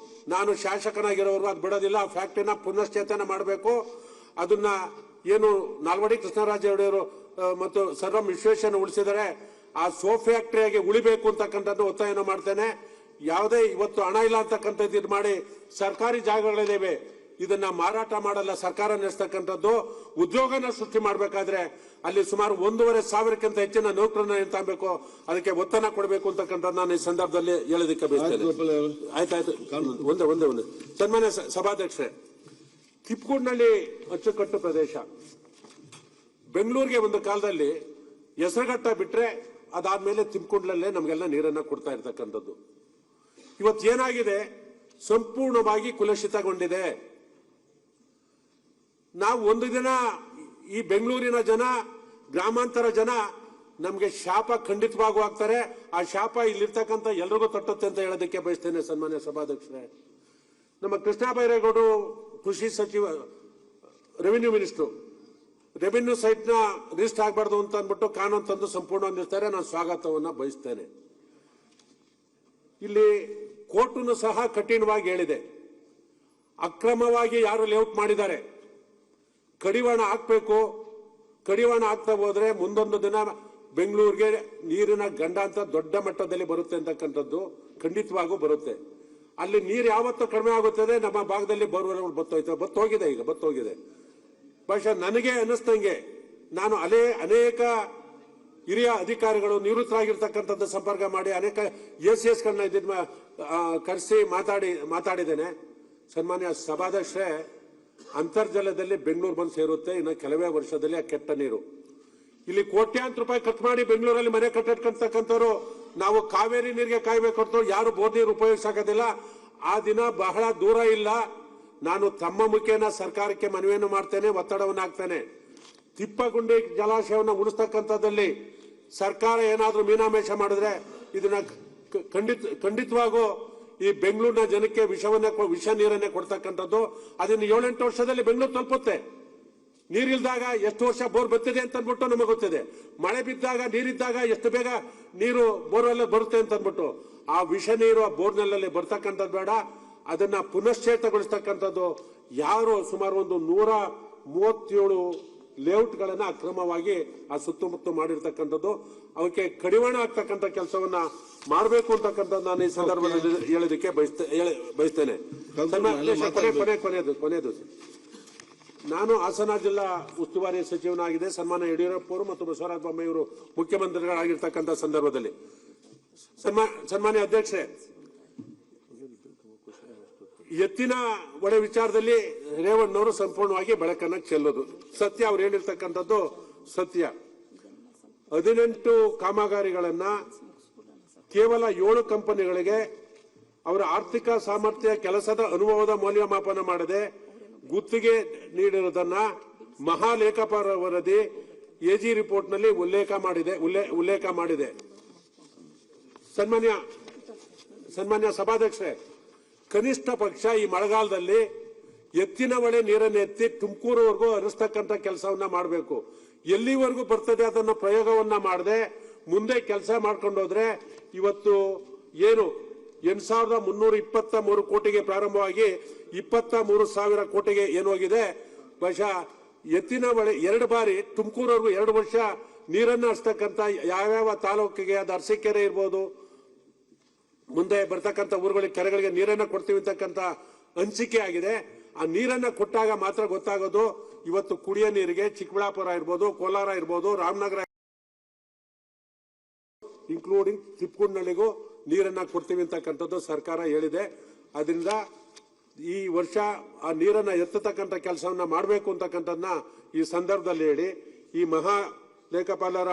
Speaker 6: ನಾನು ಶಾಸಕನಾಗಿರೋರು ಅದು ಬಿಡೋದಿಲ್ಲ. ಆ ಫ್ಯಾಕ್ಟ್ರಿನ ಪುನಶ್ಚೇತನ ಮಾಡಬೇಕು. ಅದನ್ನ ಏನು ನಾಲ್ವಡಿ ಕೃಷ್ಣರಾಜ ಒಡೆಯರು ಮತ್ತು ಸರ್ ವಿಶ್ವೇಶ್ವರಯ್ಯನವರು ಉಳಿಸಿದರೆ ಆ ಸೋಪ್ ಫ್ಯಾಕ್ಟರಿಯಾಗಿ ಉಳಿಬೇಕು ಅಂತಕ್ಕಂಥದ್ದು ಒತ್ತಾಯನ ಮಾಡ್ತೇನೆ. ಯಾವುದೇ ಇವತ್ತು ಹಣ ಇಲ್ಲ ಅಂತಕ್ಕಂಥದ್ದು ಇದು ಮಾಡಿ ಸರ್ಕಾರಿ ಜಾಗಗಳಿದ್ದೇವೆ, ಇದನ್ನ ಮಾರಾಟ ಮಾಡಲ್ಲ ಸರ್ಕಾರ ನಡೆಸ್ತಕ್ಕಂಥದ್ದು. ಉದ್ಯೋಗನ ಸೃಷ್ಟಿ ಮಾಡಬೇಕಾದ್ರೆ ಅಲ್ಲಿ ಸುಮಾರು 1,500ಕ್ಕಿಂತ ಹೆಚ್ಚಿನ ನೌಕರನ್ನ ಏನ್ತಾಗಬೇಕು, ಅದಕ್ಕೆ ಒತ್ತನ ಕೊಡಬೇಕು ಅಂತಕ್ಕಂಥದ್ದು ನಾನು ಈ ಸಂದರ್ಭದಲ್ಲಿ ಹೇಳೋದಕ್ಕೆ ಬಯಸ್ತೇನೆ. ಆಯ್ತಾಯ್ತು, ಒಂದೇ ಸನ್ಮಾನ್ಯ ಸಭಾಧ್ಯಕ್ಷರೇ, ತಿಪ್ಕೂರಿನಲ್ಲಿ ಅಚ್ಚುಕಟ್ಟು ಪ್ರದೇಶ, ಬೆಂಗಳೂರಿಗೆ ಒಂದು ಕಾಲದಲ್ಲಿ ಹೆಸರುಘಟ್ಟ ಬಿಟ್ರೆ ಅದಾದ್ಮೇಲೆ ತಿಪ್ಕೂರ್ನಲ್ಲೇ ನಮಗೆಲ್ಲ ನೀರನ್ನ ಕೊಡ್ತಾ ಇರ್ತಕ್ಕಂಥದ್ದು. ಇವತ್ತೇನಾಗಿದೆ, ಸಂಪೂರ್ಣವಾಗಿ ಕುಲುಷಿತಗೊಂಡಿದೆ. ನಾವು ಒಂದು ದಿನ ಈ ಬೆಂಗಳೂರಿನ ಜನ, ಗ್ರಾಮಾಂತರ ಜನ ನಮ್ಗೆ ಶಾಪ ಖಂಡಿತವಾಗೂ ಆಗ್ತಾರೆ. ಆ ಶಾಪ ಇಲ್ಲಿರ್ತಕ್ಕಂಥ ಎಲ್ರಿಗೂ ತಟ್ಟುತ್ತೆ ಅಂತ ಹೇಳೋದಕ್ಕೆ ಬಯಸ್ತೇನೆ. ಸನ್ಮಾನ್ಯ ಸಭಾಧ್ಯಕ್ಷರೇ, ನಮ್ಮ ಕೃಷ್ಣ ಬೈರೇಗೌಡರು ಕೃಷಿ ಸಚಿವ, ರೆವಿನ್ಯೂ ಮಿನಿಸ್ಟರ್, ರೆವಿನ್ಯೂ ಸೈಟ್ ನ ರಿಜಿಸ್ಟರ್ ಆಗಬಾರ್ದು ಅಂತ ಅಂದ್ಬಿಟ್ಟು ಕಾನೂನು ತಂದು ಸಂಪೂರ್ಣ ನಿಲ್ತಾರೆ. ನಾನು ಸ್ವಾಗತವನ್ನ ಬಯಸ್ತೇನೆ. ಇಲ್ಲಿ ಕೋರ್ಟನ್ನು ಸಹ ಕಠಿಣವಾಗಿ ಹೇಳಿದೆ, ಅಕ್ರಮವಾಗಿ ಯಾರು ಲೇಔಟ್ ಮಾಡಿದ್ದಾರೆ ಕಡಿವಾಣ ಹಾಕ್ಬೇಕು. ಕಡಿವಾಣ ಹಾಕ್ತಾ ಹೋದ್ರೆ ಮುಂದೊಂದು ದಿನ ಬೆಂಗಳೂರಿಗೆ ನೀರಿನ ಗಂಡ ಅಂತ ದೊಡ್ಡ ಮಟ್ಟದಲ್ಲಿ ಬರುತ್ತೆ ಅಂತಕ್ಕಂಥದ್ದು ಖಂಡಿತವಾಗೂ ಬರುತ್ತೆ. ಅಲ್ಲಿ ನೀರು ಯಾವತ್ತೂ ಕಡಿಮೆ ಆಗುತ್ತದೆ. ನಮ್ಮ ಭಾಗದಲ್ಲಿ ಬತ್ತೋಗಿದೆ, ಈಗ ಬತ್ತೋಗಿದೆ. ಬಹುಶಃ ನನಗೆ ಅನ್ನಿಸ್ತಂಗೆ, ನಾನು ಅನೇಕ ಹಿರಿಯ ಅಧಿಕಾರಿಗಳು ನಿವೃತ್ತರಾಗಿರ್ತಕ್ಕಂಥದ್ದು ಸಂಪರ್ಕ ಮಾಡಿ ಅನೇಕ ACS ಗಳನ್ನ ಕರೆಸಿ ಮಾತಾಡಿದ್ದೇನೆ. ಸನ್ಮಾನ್ಯ ಸಭಾಧ್ಯಕ್ಷರೇ, ಅಂತರ್ಜಲದಲ್ಲಿ ಬೆಂಗಳೂರು ಬಂದು ಸೇರುತ್ತೆ ಇನ್ನು ಕೆಲವೇ ವರ್ಷದಲ್ಲಿ ಆ ಕೆಟ್ಟ ನೀರು. ಇಲ್ಲಿ ಕೋಟ್ಯಾಂತರ ರೂಪಾಯಿ ಖರ್ಚು ಮಾಡಿ ಬೆಂಗಳೂರಲ್ಲಿ ಮನೆ ಕಟ್ಟತಕ್ಕಂಥವ್ರು ನಾವು ಕಾವೇರಿ ನೀರಿಗೆ ಕಾಯ್ಬೇಕು ಹೊರತು ಯಾರು ಬೋರ್ ನೀರು ಉಪಯೋಗಿಸೋದಿಲ್ಲ. ಆ ದಿನ ಬಹಳ ದೂರ ಇಲ್ಲ. ನಾನು ತಮ್ಮ ಮುಖೇನ ಸರ್ಕಾರಕ್ಕೆ ಮನವಿಯನ್ನು ಮಾಡ್ತೇನೆ, ಒತ್ತಡವನ್ನು ಹಾಕ್ತೇನೆ. ತಿಪ್ಪಗುಂಡಿ ಜಲಾಶಯವನ್ನು ಉಳಿಸ್ತಕ್ಕಂಥದ್ದಲ್ಲಿ ಸರ್ಕಾರ ಏನಾದ್ರೂ ಮೀನಾಮೇಷ ಮಾಡಿದ್ರೆ ಇದನ್ನ ಖಂಡಿತವಾಗೂ ಈ ಬೆಂಗಳೂರಿನ ಜನಕ್ಕೆ ವಿಷ ನೀರನ್ನೇ ಕೊಡ್ತಕ್ಕಂಥದ್ದು. ಅದನ್ನ 7-8 ವರ್ಷದಲ್ಲಿ ಬೆಂಗಳೂರು ತಲುಪುತ್ತೆ. ನೀರಿಲ್ದಾಗ ಎಷ್ಟು ವರ್ಷ ಬೋರ್ ಬತ್ತಿದೆ ಅಂತ ಅಂದ್ಬಿಟ್ಟು ನಮಗೆ ಗೊತ್ತಿದೆ. ಮಳೆ ಬಿದ್ದಾಗ ನೀರಿದ್ದಾಗ ಎಷ್ಟು ಬೇಗ ನೀರು ಬೋರ್ವೆಲ್ ಬರುತ್ತೆ ಅಂತ ಅಂದ್ಬಿಟ್ಟು ಆ ವಿಷ ನೀರು ಆ ಬೋರ್ನೆಲ್ಲಲ್ಲಿ ಬರ್ತಕ್ಕಂಥದ್ದು ಬೇಡ. ಅದನ್ನ ಪುನಶ್ಚೇತಗೊಳಿಸ್ತಕ್ಕಂಥದ್ದು. ಯಾರು ಸುಮಾರು ಒಂದು 137 ಲೇಔಟ್ಗಳನ್ನ ಅಕ್ರಮವಾಗಿ ಆ ಸುತ್ತಮುತ್ತ ಮಾಡಿರ್ತಕ್ಕಂಥದ್ದು, ಅವಕ್ಕೆ ಕಡಿವಾಣ ಆಗ್ತಕ್ಕಂಥ ಕೆಲಸವನ್ನ ಮಾಡಬೇಕು ಅಂತಕ್ಕಂಥದ್ದು ನಾನು ಈ ಸಂದರ್ಭದಲ್ಲಿ ಹೇಳೋದಕ್ಕೆ ಬಯಸ್ತೇನೆ. ಕೊನೆಯದು, ನಾನು ಹಾಸನ ಜಿಲ್ಲಾ ಉಸ್ತುವಾರಿ ಸಚಿವನಾಗಿದೆ. ಸನ್ಮಾನ್ಯ ಯಡಿಯೂರಪ್ಪ ಅವರು ಮತ್ತು ಬಸವರಾಜ ಬೊಮ್ಮಾಯಿ ಅವರು ಮುಖ್ಯಮಂತ್ರಿಗಳಾಗಿರ್ತಕ್ಕಂಥ ಸಂದರ್ಭದಲ್ಲಿ ಸನ್ಮಾನ್ಯ ಅಧ್ಯಕ್ಷರೇ, ಎತ್ತಿನ ಒಡೆ ವಿಚಾರದಲ್ಲಿ ರೇವಣ್ಣವರು ಸಂಪೂರ್ಣವಾಗಿ ಬೆಳಕನ್ನ ಚೆಲ್ಲೋದು ಸತ್ಯ. ಅವ್ರು ಹೇಳಿರ್ತಕ್ಕಂಥದ್ದು ಸತ್ಯ. 18 ಕಾಮಗಾರಿಗಳನ್ನ ಕೇವಲ 7 ಕಂಪನಿಗಳಿಗೆ ಅವರ ಆರ್ಥಿಕ ಸಾಮರ್ಥ್ಯ, ಕೆಲಸದ ಅನುಭವದ ಮೌಲ್ಯಮಾಪನ ಮಾಡದೆ ಗುತ್ತಿಗೆ ನೀಡಿರುವುದನ್ನ ಮಹಾಲೇಖಪಾಲ ವರದಿ AG ರಿಪೋರ್ಟ್ ನಲ್ಲಿ ಉಲ್ಲೇಖ ಮಾಡಿದೆ. ಸನ್ಮಾನ್ಯ ಸಭಾಧ್ಯಕ್ಷರೇ, ಕನಿಷ್ಠ ಪಕ್ಷ ಈ ಮಳೆಗಾಲದಲ್ಲಿ ಎತ್ತಿನ ಹೊಳೆ ನೀರನ್ನು ಎತ್ತಿ ತುಮಕೂರುವರೆಗೂ ಹರಿಸ್ತಕ್ಕಂಥ ಕೆಲಸವನ್ನ ಮಾಡಬೇಕು. ಎಲ್ಲಿವರೆಗೂ ಬರ್ತದೆ ಅದನ್ನ ಪ್ರಯೋಗವನ್ನ ಮಾಡದೆ ಮುಂದೆ ಕೆಲಸ ಮಾಡ್ಕೊಂಡು ಹೋದ್ರೆ ಇವತ್ತು ಏನು 8,323 ಕೋಟಿಗೆ ಪ್ರಾರಂಭವಾಗಿ 23,000 ಕೋಟಿಗೆ ಏನು ಹೋಗಿದೆ. ಬಹುಶಃ ಎತ್ತಿನ ಹೊಳೆ 2 ಬಾರಿ ತುಮಕೂರುವರೆಗೂ 2 ವರ್ಷ ನೀರನ್ನು ಹರಿಸ್ತಕ್ಕಂಥ ಯಾವ್ಯಾವ ತಾಲೂಕಿಗೆ, ಅದು ಅರಸೀಕೆರೆ ಇರ್ಬೋದು, ಮುಂದೆ ಬರ್ತಕ್ಕಂಥ ಊರುಗಳಿಗೆ, ಕೆರೆಗಳಿಗೆ ನೀರನ್ನ ಕೊಡ್ತೀವಿ ಅಂತಕ್ಕಂಥ ಹಂಚಿಕೆ ಆಗಿದೆ. ಆ ನೀರನ್ನ ಕೊಟ್ಟಾಗ ಮಾತ್ರ ಗೊತ್ತಾಗೋದು ಇವತ್ತು ಕುಡಿಯೋ ನೀರಿಗೆ ಚಿಕ್ಕಬಳ್ಳಾಪುರ ಇರ್ಬೋದು, ಕೋಲಾರ ಇರ್ಬೋದು, ರಾಮನಗರ ಇನ್ಕ್ಲೂಡಿಂಗ್ ತಿಪ್ಕೂರ್ನಲ್ಲಿಗೂ ನೀರನ್ನ ಕೊಡ್ತೀವಿ ಅಂತಕ್ಕಂಥದ್ದು ಸರ್ಕಾರ ಹೇಳಿದೆ. ಅದರಿಂದ ಈ ವರ್ಷ ಆ ನೀರನ್ನ ಎತ್ತತಕ್ಕಂಥ ಕೆಲಸವನ್ನ ಮಾಡಬೇಕು ಅಂತಕ್ಕಂಥದ್ದನ್ನ ಈ ಸಂದರ್ಭದಲ್ಲಿ ಹೇಳಿ, ಈ ಮಹಾ ಲೇಖಪಾಲರ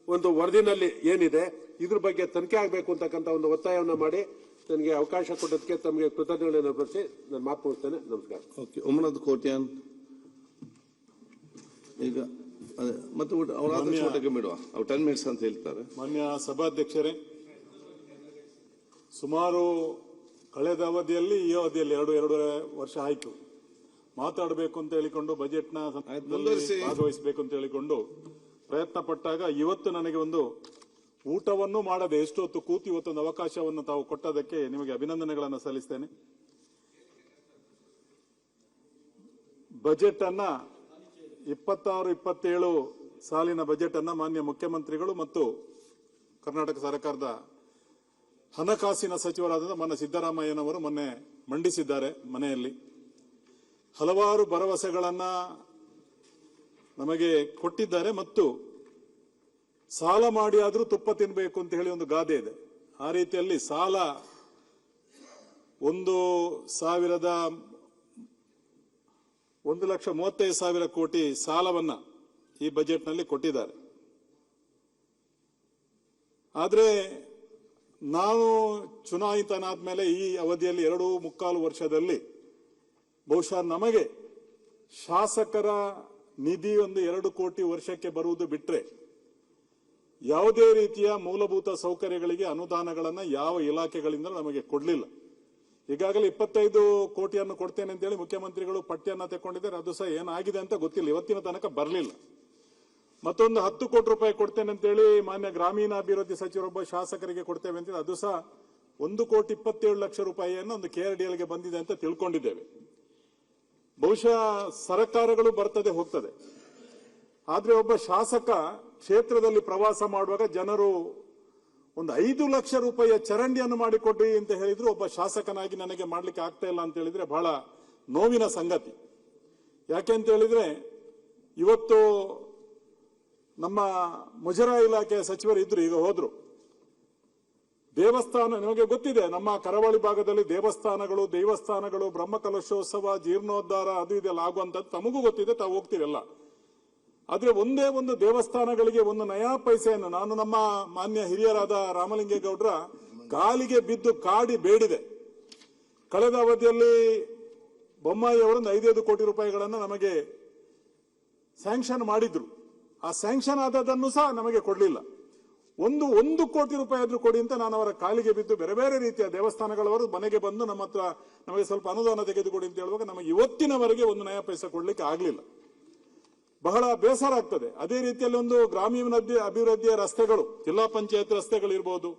Speaker 6: ಒಂದು ವರದಿನಲ್ಲಿ ಏನಿದೆ ಇದ್ರ ಬಗ್ಗೆ ತನಿಖೆ ಆಗಬೇಕು ಅಂತಕ್ಕಂಥ ಒಂದು ಒತ್ತಾಯವನ್ನ ಮಾಡಿ ನನಗೆ ಅವಕಾಶ ಕೊಟ್ಟದಕ್ಕೆ ತಮಗೆ ಕೃತಜ್ಞತೆಗಳನ್ನು ಅರ್ಪಿಸಿ ನಾನು ಮಾತು ಮುಗಿಸ್ತೇನೆ. ನಮಸ್ಕಾರ.
Speaker 3: ಓಕೆ, ಉಮನದ್ ಕೋಟ್ಯಾನ್ ಈಗ ಅದೇ ಮತ್ತೆ ಊಟಕ್ಕೆ ಬಿಡುವ, ಅವ್ರು 10 ಮಿನಿಟ್ಸ್ ಅಂತ ಹೇಳ್ತಾರೆ.
Speaker 8: ಮಾನ್ಯ ಸಭಾಧ್ಯಕ್ಷರೇ, ಸುಮಾರು ಕಳೆದ ಅವಧಿಯಲ್ಲಿ ಈ ಅವಧಿಯಲ್ಲಿ 2.5 ವರ್ಷ ಆಯಿತು ಮಾತಾಡಬೇಕು ಅಂತ ಹೇಳಿಕೊಂಡು ಬಜೆಟ್ನ ಭಾಗವಹಿಸಬೇಕು ಅಂತ ಹೇಳಿಕೊಂಡು ಪ್ರಯತ್ನ ಪಟ್ಟಾಗ ಇವತ್ತು ನನಗೆ ಒಂದು ಊಟವನ್ನು ಮಾಡದೆ ಎಷ್ಟು ಹೊತ್ತು ಕೂತಿ ಇವತ್ತೊಂದು ಅವಕಾಶವನ್ನು ತಾವು ಕೊಟ್ಟದಕ್ಕೆ ನಿಮಗೆ ಅಭಿನಂದನೆಗಳನ್ನು ಸಲ್ಲಿಸ್ತೇನೆ. ಬಜೆಟ್ ಅನ್ನ 26-27 ಸಾಲಿನ ಬಜೆಟ್ ಅನ್ನ ಮಾನ್ಯ ಮುಖ್ಯಮಂತ್ರಿಗಳು ಮತ್ತು ಕರ್ನಾಟಕ ಸರ್ಕಾರದ ಹಣಕಾಸಿನ ಸಚಿವರಾದ ಮಾನ್ಯ ಸಿದ್ದರಾಮಯ್ಯನವರು ಮೊನ್ನೆ ಮಂಡಿಸಿದ್ದಾರೆ. ಮನೆಯಲ್ಲಿ ಹಲವಾರು ಭರವಸೆಗಳನ್ನ ನಮಗೆ ಕೊಟ್ಟಿದ್ದಾರೆ ಮತ್ತು ಸಾಲ ಮಾಡಿ ಆದ್ರೂ ತುಪ್ಪ ತಿನ್ನಬೇಕು ಅಂತ ಹೇಳಿ ಒಂದು ಗಾದೆ ಇದೆ. ಆ ರೀತಿಯಲ್ಲಿ ಸಾಲ 1,35,000 ಕೋಟಿ ಸಾಲವನ್ನ ಈ ಬಜೆಟ್ನಲ್ಲಿ ಕೊಟ್ಟಿದ್ದಾರೆ. ಆದ್ರೆ ನಾನು ಚುನಾಯಿತನಾದ ಮೇಲೆ ಈ ಅವಧಿಯಲ್ಲಿ 2.25 ವರ್ಷದಲ್ಲಿ ಬಹುಶಃ ನಮಗೆ ಶಾಸಕರ ನಿಧಿ ಒಂದು 2 ಕೋಟಿ ವರ್ಷಕ್ಕೆ ಬರುವುದು ಬಿಟ್ರೆ ಯಾವುದೇ ರೀತಿಯ ಮೂಲಭೂತ ಸೌಕರ್ಯಗಳಿಗೆ ಅನುದಾನಗಳನ್ನ ಯಾವ ಇಲಾಖೆಗಳಿಂದ ನಮಗೆ ಕೊಡಲಿಲ್ಲ. ಈಗಾಗಲೇ 25 ಕೋಟಿಯನ್ನು ಕೊಡ್ತೇನೆ ಅಂತೇಳಿ ಮುಖ್ಯಮಂತ್ರಿಗಳು ಪಟ್ಟಿಯನ್ನ ತೆಕ್ಕೊಂಡಿದ್ದಾರೆ. ಅದು ಸಹ ಏನಾಗಿದೆ ಅಂತ ಗೊತ್ತಿಲ್ಲ, ಇವತ್ತಿನ ತನಕ ಬರಲಿಲ್ಲ. ಮತ್ತೊಂದು 10 ಕೋಟಿ ರೂಪಾಯಿ ಕೊಡ್ತೇನೆ ಅಂತೇಳಿ ಮಾನ್ಯ ಗ್ರಾಮೀಣಾಭಿವೃದ್ಧಿ ಸಚಿವರೊಬ್ಬ ಶಾಸಕರಿಗೆ ಕೊಡ್ತೇವೆ ಅಂತ ಅದು ಸಹ 1,27,00,000 ರೂಪಾಯಿಯನ್ನು ಒಂದು KRDLಗೆ ಬಂದಿದೆ ಅಂತ ತಿಳ್ಕೊಂಡಿದ್ದೇವೆ. ಬಹುಶಃ ಸರ್ಕಾರಗಳು ಬರ್ತದೆ ಹೋಗ್ತದೆ, ಆದ್ರೆ ಒಬ್ಬ ಶಾಸಕ ಕ್ಷೇತ್ರದಲ್ಲಿ ಪ್ರವಾಸ ಮಾಡುವಾಗ ಜನರು ಒಂದು 5 ಲಕ್ಷ ರೂಪಾಯಿಯ ಚರಂಡಿಯನ್ನು ಮಾಡಿಕೊಡ್ರಿ ಅಂತ ಹೇಳಿದ್ರು ಒಬ್ಬ ಶಾಸಕನಾಗಿ ನನಗೆ ಮಾಡ್ಲಿಕ್ಕೆ ಆಗ್ತಾ ಇಲ್ಲ ಅಂತ ಹೇಳಿದ್ರೆ ಬಹಳ ನೋವಿನ ಸಂಗತಿ. ಯಾಕೆಂತ ಹೇಳಿದ್ರೆ ಇವತ್ತು ನಮ್ಮ ಮುಜರಾಯಿ ಇಲಾಖೆಯ ಸಚಿವರು ಇದ್ರು, ಈಗ ಹೋದ್ರು. ದೇವಸ್ಥಾನ ನಿಮಗೆ ಗೊತ್ತಿದೆ, ನಮ್ಮ ಕರಾವಳಿ ಭಾಗದಲ್ಲಿ ದೇವಸ್ಥಾನಗಳು ಬ್ರಹ್ಮಕಲಶೋತ್ಸವ, ಜೀರ್ಣೋದ್ಧಾರ ಅದು ಇದೆಲ್ಲ ಆಗುವಂತದ್ದು ತಮಗೂ ಗೊತ್ತಿದೆ, ತಾವು ಹೋಗ್ತೀವೆಲ್ಲ. ಆದ್ರೆ ಒಂದೇ ಒಂದು ದೇವಸ್ಥಾನಗಳಿಗೆ ಒಂದು ನಯಾ ಪೈಸೆಯನ್ನು ನಾನು ನಮ್ಮ ಮಾನ್ಯ ಹಿರಿಯರಾದ ರಾಮಲಿಂಗೇಗೌಡರ ಕಾಲಿಗೆ ಬಿದ್ದು ಕಾಡಿ ಬೇಡಿದೆ. ಕಳೆದ ಅವಧಿಯಲ್ಲಿ ಬೊಮ್ಮಾಯಿ ಅವರು 5 ಕೋಟಿ ರೂಪಾಯಿಗಳನ್ನು ನಮಗೆ ಸ್ಯಾಂಕ್ಷನ್ ಮಾಡಿದ್ರು. ಆ ಸ್ಯಾಂಕ್ಷನ್ ಆದದನ್ನು ಸಹ ನಮಗೆ ಕೊಡಲಿಲ್ಲ. 1 ಕೋಟಿ ರೂಪಾಯಿ ಆದ್ರೂ ಕೊಡಿ ಅಂತ ನಾನು ಅವರ ಕಾಲಿಗೆ ಬಿದ್ದು ಬೇರೆ ಬೇರೆ ರೀತಿಯ ದೇವಸ್ಥಾನಗಳವರು ಮನೆಗೆ ಬಂದು ನಮ್ಮ ಹತ್ರ ನಮಗೆ ಸ್ವಲ್ಪ ಅನುದಾನ ತೆಗೆದುಕೊಡಿ ಅಂತ ಹೇಳುವಾಗ ನಮಗೆ ಇವತ್ತಿನವರೆಗೆ 1 ನಯಾ ಪೈಸೆ ಕೊಡ್ಲಿಕ್ಕೆ ಆಗ್ಲಿಲ್ಲ. ಬಹಳ ಬೇಸರ ಆಗ್ತದೆ. ಅದೇ ರೀತಿಯಲ್ಲಿ ಒಂದು ಗ್ರಾಮೀಣ ಅಭಿವೃದ್ಧಿಯ ರಸ್ತೆಗಳು, ಜಿಲ್ಲಾ ಪಂಚಾಯತ್ ರಸ್ತೆಗಳು ಇರ್ಬೋದು,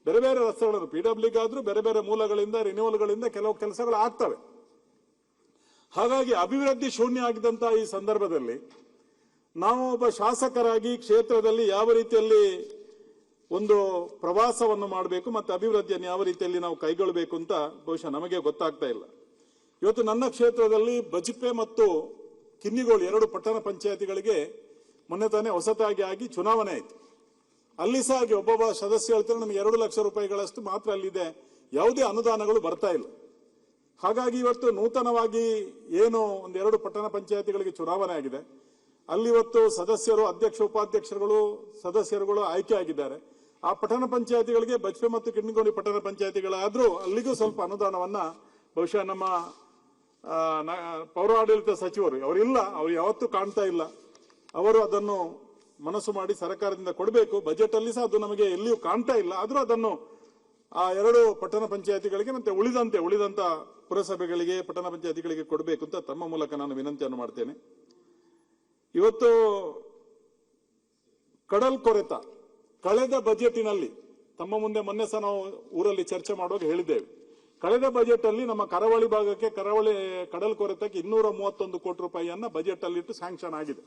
Speaker 8: ಬೇರೆ ಬೇರೆ ರಸ್ತೆಗಳನ್ನು PWಗಾದ್ರೂ ಬೇರೆ ಬೇರೆ ಮೂಲಗಳಿಂದ ರಿನ್ಯೂವಲ್ಗಳಿಂದ ಕೆಲವು ಕೆಲಸಗಳು ಆಗ್ತವೆ. ಹಾಗಾಗಿ ಅಭಿವೃದ್ಧಿ ಶೂನ್ಯ ಆಗಿದ್ದಂತಹ ಈ ಸಂದರ್ಭದಲ್ಲಿ ನಾವು ಒಬ್ಬ ಶಾಸಕರಾಗಿ ಕ್ಷೇತ್ರದಲ್ಲಿ ಯಾವ ರೀತಿಯಲ್ಲಿ ಒಂದು ಪ್ರವಾಸವನ್ನು ಮಾಡಬೇಕು ಮತ್ತು ಅಭಿವೃದ್ಧಿಯನ್ನು ಯಾವ ರೀತಿಯಲ್ಲಿ ನಾವು ಕೈಗೊಳ್ಳಬೇಕು ಅಂತ ಬಹುಶಃ ನಮಗೆ ಗೊತ್ತಾಗ್ತಾ ಇಲ್ಲ. ಇವತ್ತು ನನ್ನ ಕ್ಷೇತ್ರದಲ್ಲಿ ಬಜಿಪೆ ಮತ್ತು ಕಿನ್ನಿಗೋಳು 2 ಪಟ್ಟಣ ಪಂಚಾಯತಿಗಳಿಗೆ ಮೊನ್ನೆ ತಾನೇ ಹೊಸತಾಗಿ ಆಗಿ ಚುನಾವಣೆ ಆಯಿತು. ಅಲ್ಲಿ ಸಹ ಹಾಗೆ ಒಬ್ಬೊಬ್ಬ ಸದಸ್ಯ ಹೇಳ್ತಾರೆ ನಮಗೆ 2 ಲಕ್ಷ ರೂಪಾಯಿಗಳಷ್ಟು ಮಾತ್ರ ಅಲ್ಲಿದೆ, ಯಾವುದೇ ಅನುದಾನಗಳು ಬರ್ತಾ ಇಲ್ಲ. ಹಾಗಾಗಿ ಇವತ್ತು ನೂತನವಾಗಿ ಏನು 1-2 ಪಟ್ಟಣ ಪಂಚಾಯತಿಗಳಿಗೆ ಚುನಾವಣೆ ಆಗಿದೆ, ಅಲ್ಲಿ ಇವತ್ತು ಸದಸ್ಯರು, ಅಧ್ಯಕ್ಷ ಉಪಾಧ್ಯಕ್ಷರುಗಳು, ಸದಸ್ಯರುಗಳು ಆಯ್ಕೆ ಆಗಿದ್ದಾರೆ. ಆ ಪಟ್ಟಣ ಪಂಚಾಯತಿಗಳಿಗೆ ಬಜ್ಪೆ ಮತ್ತು ಕಿನ್ನಿಗೋಳಿ ಪಟ್ಟಣ ಪಂಚಾಯತಿಗಳಾದ್ರೂ ಅಲ್ಲಿಗೂ ಸ್ವಲ್ಪ ಅನುದಾನವನ್ನ ಬಹುಶಃ ನಮ್ಮ ಪೌರಾಡಳಿತ ಸಚಿವರು ಅವರಿಲ್ಲ, ಅವರು ಯಾವತ್ತೂ ಕಾಣ್ತಾ ಇಲ್ಲ, ಅವರು ಅದನ್ನು ಮನಸ್ಸು ಮಾಡಿ ಸರ್ಕಾರದಿಂದ ಕೊಡಬೇಕು. ಬಜೆಟ್ ಅಲ್ಲಿ ಸಹ ಅದು ನಮಗೆ ಎಲ್ಲಿಯೂ ಕಾಣ್ತಾ ಇಲ್ಲ. ಆದ್ರೂ ಅದನ್ನು ಆ 2 ಪಟ್ಟಣ ಪಂಚಾಯತಿಗಳಿಗೆ ಮತ್ತೆ ಉಳಿದಂತ ಪುರಸಭೆಗಳಿಗೆ, ಪಟ್ಟಣ ಪಂಚಾಯತಿಗಳಿಗೆ ಕೊಡಬೇಕು ಅಂತ ತಮ್ಮ ಮೂಲಕ ನಾನು ವಿನಂತಿಯನ್ನು ಮಾಡ್ತೇನೆ. ಇವತ್ತು ಕಡಲ್ ಕೊರೆತ ಕಳೆದ ಬಜೆಟಿನಲ್ಲಿ ತಮ್ಮ ಮುಂದೆ ಮೊನ್ನೆ ಸಹ ನಾವು ಊರಲ್ಲಿ ಚರ್ಚೆ ಮಾಡುವಾಗ ಹೇಳಿದ್ದೇವೆ. ಕಳೆದ ಬಜೆಟ್ ಅಲ್ಲಿ ನಮ್ಮ ಕರಾವಳಿ ಭಾಗಕ್ಕೆ ಕಡಲ್ ಕೊರೆತಕ್ಕೆ 231 ಕೋಟಿ ರೂಪಾಯಿಯನ್ನ ಬಜೆಟ್ ಅಲ್ಲಿ ಇಟ್ಟು ಸ್ಯಾಂಕ್ಷನ್ ಆಗಿದೆ.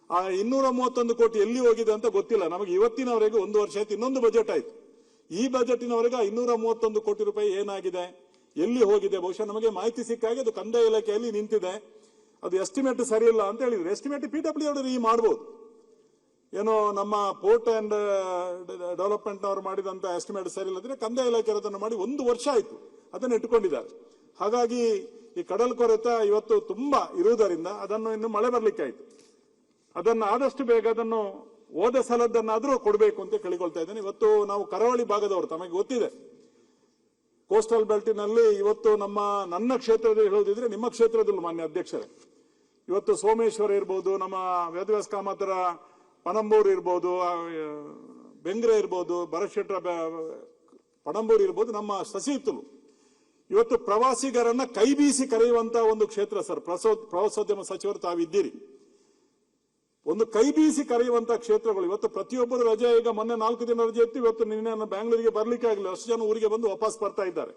Speaker 8: ಆ 231 ಕೋಟಿ ಎಲ್ಲಿ ಹೋಗಿದೆ ಅಂತ ಗೊತ್ತಿಲ್ಲ ನಮಗೆ. ಇವತ್ತಿನವರೆಗೆ 1 ವರ್ಷ ಆಯ್ತು, ಇನ್ನೊಂದು ಬಜೆಟ್ ಆಯ್ತು. ಈ ಬಜೆಟಿನವರೆಗೆ 231 ಕೋಟಿ ರೂಪಾಯಿ ಏನಾಗಿದೆ, ಎಲ್ಲಿ ಹೋಗಿದೆ, ಬಹುಶಃ ನಮಗೆ ಮಾಹಿತಿ ಸಿಕ್ಕಾಗಿ ಅದು ಕಂದಾಯ ಇಲಾಖೆಯಲ್ಲಿ ನಿಂತಿದೆ. ಅದು ಎಸ್ಟಿಮೇಟ್ ಸರಿ ಇಲ್ಲ ಅಂತ ಹೇಳಿದ್ರು. ಎಸ್ಟಿಮೇಟ್ PWD ಮಾಡಬಹುದು. ಏನೋ ನಮ್ಮ ಪೋರ್ಟ್ ಅಂಡ್ ಡೆವಲಪ್ಮೆಂಟ್ ಅವರು ಮಾಡಿದಂತ ಎಸ್ಟಿಮೇಟ್ ಸರಿ ಇಲ್ಲದ್ರೆ ಕಂದಾಯ ಇಲಾಖೆ ಅದನ್ನು ಮಾಡಿ 1 ವರ್ಷ ಆಯ್ತು, ಅದನ್ನು ಇಟ್ಟುಕೊಂಡಿದ್ದಾರೆ. ಹಾಗಾಗಿ ಈ ಕಡಲ್ ಕೊರೆತ ಇವತ್ತು ತುಂಬಾ ಇರುವುದರಿಂದ ಅದನ್ನು ಇನ್ನು ಮಳೆ ಬರ್ಲಿಕ್ಕೆ ಆಯ್ತು, ಅದನ್ನು ಆದಷ್ಟು ಬೇಗ ಅದನ್ನು ಹೋದ ಸಲದನ್ನಾದ್ರೂ ಕೊಡಬೇಕು ಅಂತ ಕೇಳಿಕೊಳ್ತಾ ಇದ್ದೇನೆ. ಇವತ್ತು ನಾವು ಕರಾವಳಿ ಭಾಗದವರು, ತಮಗೆ ಗೊತ್ತಿದೆ, ಕೋಸ್ಟಲ್ ಬೆಲ್ಟಿನಲ್ಲಿ ಇವತ್ತು ನನ್ನ ಕ್ಷೇತ್ರದಲ್ಲಿ ಹೇಳೋದಿದ್ರೆ ನಿಮ್ಮ ಕ್ಷೇತ್ರದಲ್ಲೂ ಮಾನ್ಯ ಅಧ್ಯಕ್ಷರೇ, ಇವತ್ತು ಸೋಮೇಶ್ವರ ಇರ್ಬೋದು, ನಮ್ಮ ವೇದವ್ಯಾಸ ಕಾಮತರ ಪಣಂಬೂರು ಇರ್ಬೋದು, ಬೆಂಗ್ರೆ ಇರ್ಬೋದು, ಭರತಶೆಟ್ರ ಪಣಂಬೂರು ಇರ್ಬೋದು, ನಮ್ಮ ಸಸಿಹಿತ್ತಲು ಇವತ್ತು ಪ್ರವಾಸಿಗರನ್ನ ಕೈ ಬೀಸಿ ಕರೆಯುವಂತ ಒಂದು ಕ್ಷೇತ್ರ ಸರ್. ಪ್ರವಾಸೋದ್ಯಮ ಸಚಿವರು ತಾವಿದ್ದೀರಿ. ಒಂದು ಕೈ ಬೀಸಿ ಕರೆಯುವಂತ ಕ್ಷೇತ್ರಗಳು ಇವತ್ತು ಪ್ರತಿಯೊಬ್ಬರು ರಜೆ, ಈಗ ಮೊನ್ನೆ 4 ದಿನ ರಜೆ ಇತ್ತು, ಇವತ್ತು ನಿನ್ನೆ ಬ್ಯಾಂಗ್ಳೂರಿಗೆ ಬರ್ಲಿಕ್ಕೆ ಆಗಲಿಲ್ಲ, ಅಷ್ಟು ಜನ ಊರಿಗೆ ಬಂದು ವಾಪಸ್ ಬರ್ತಾ ಇದ್ದಾರೆ.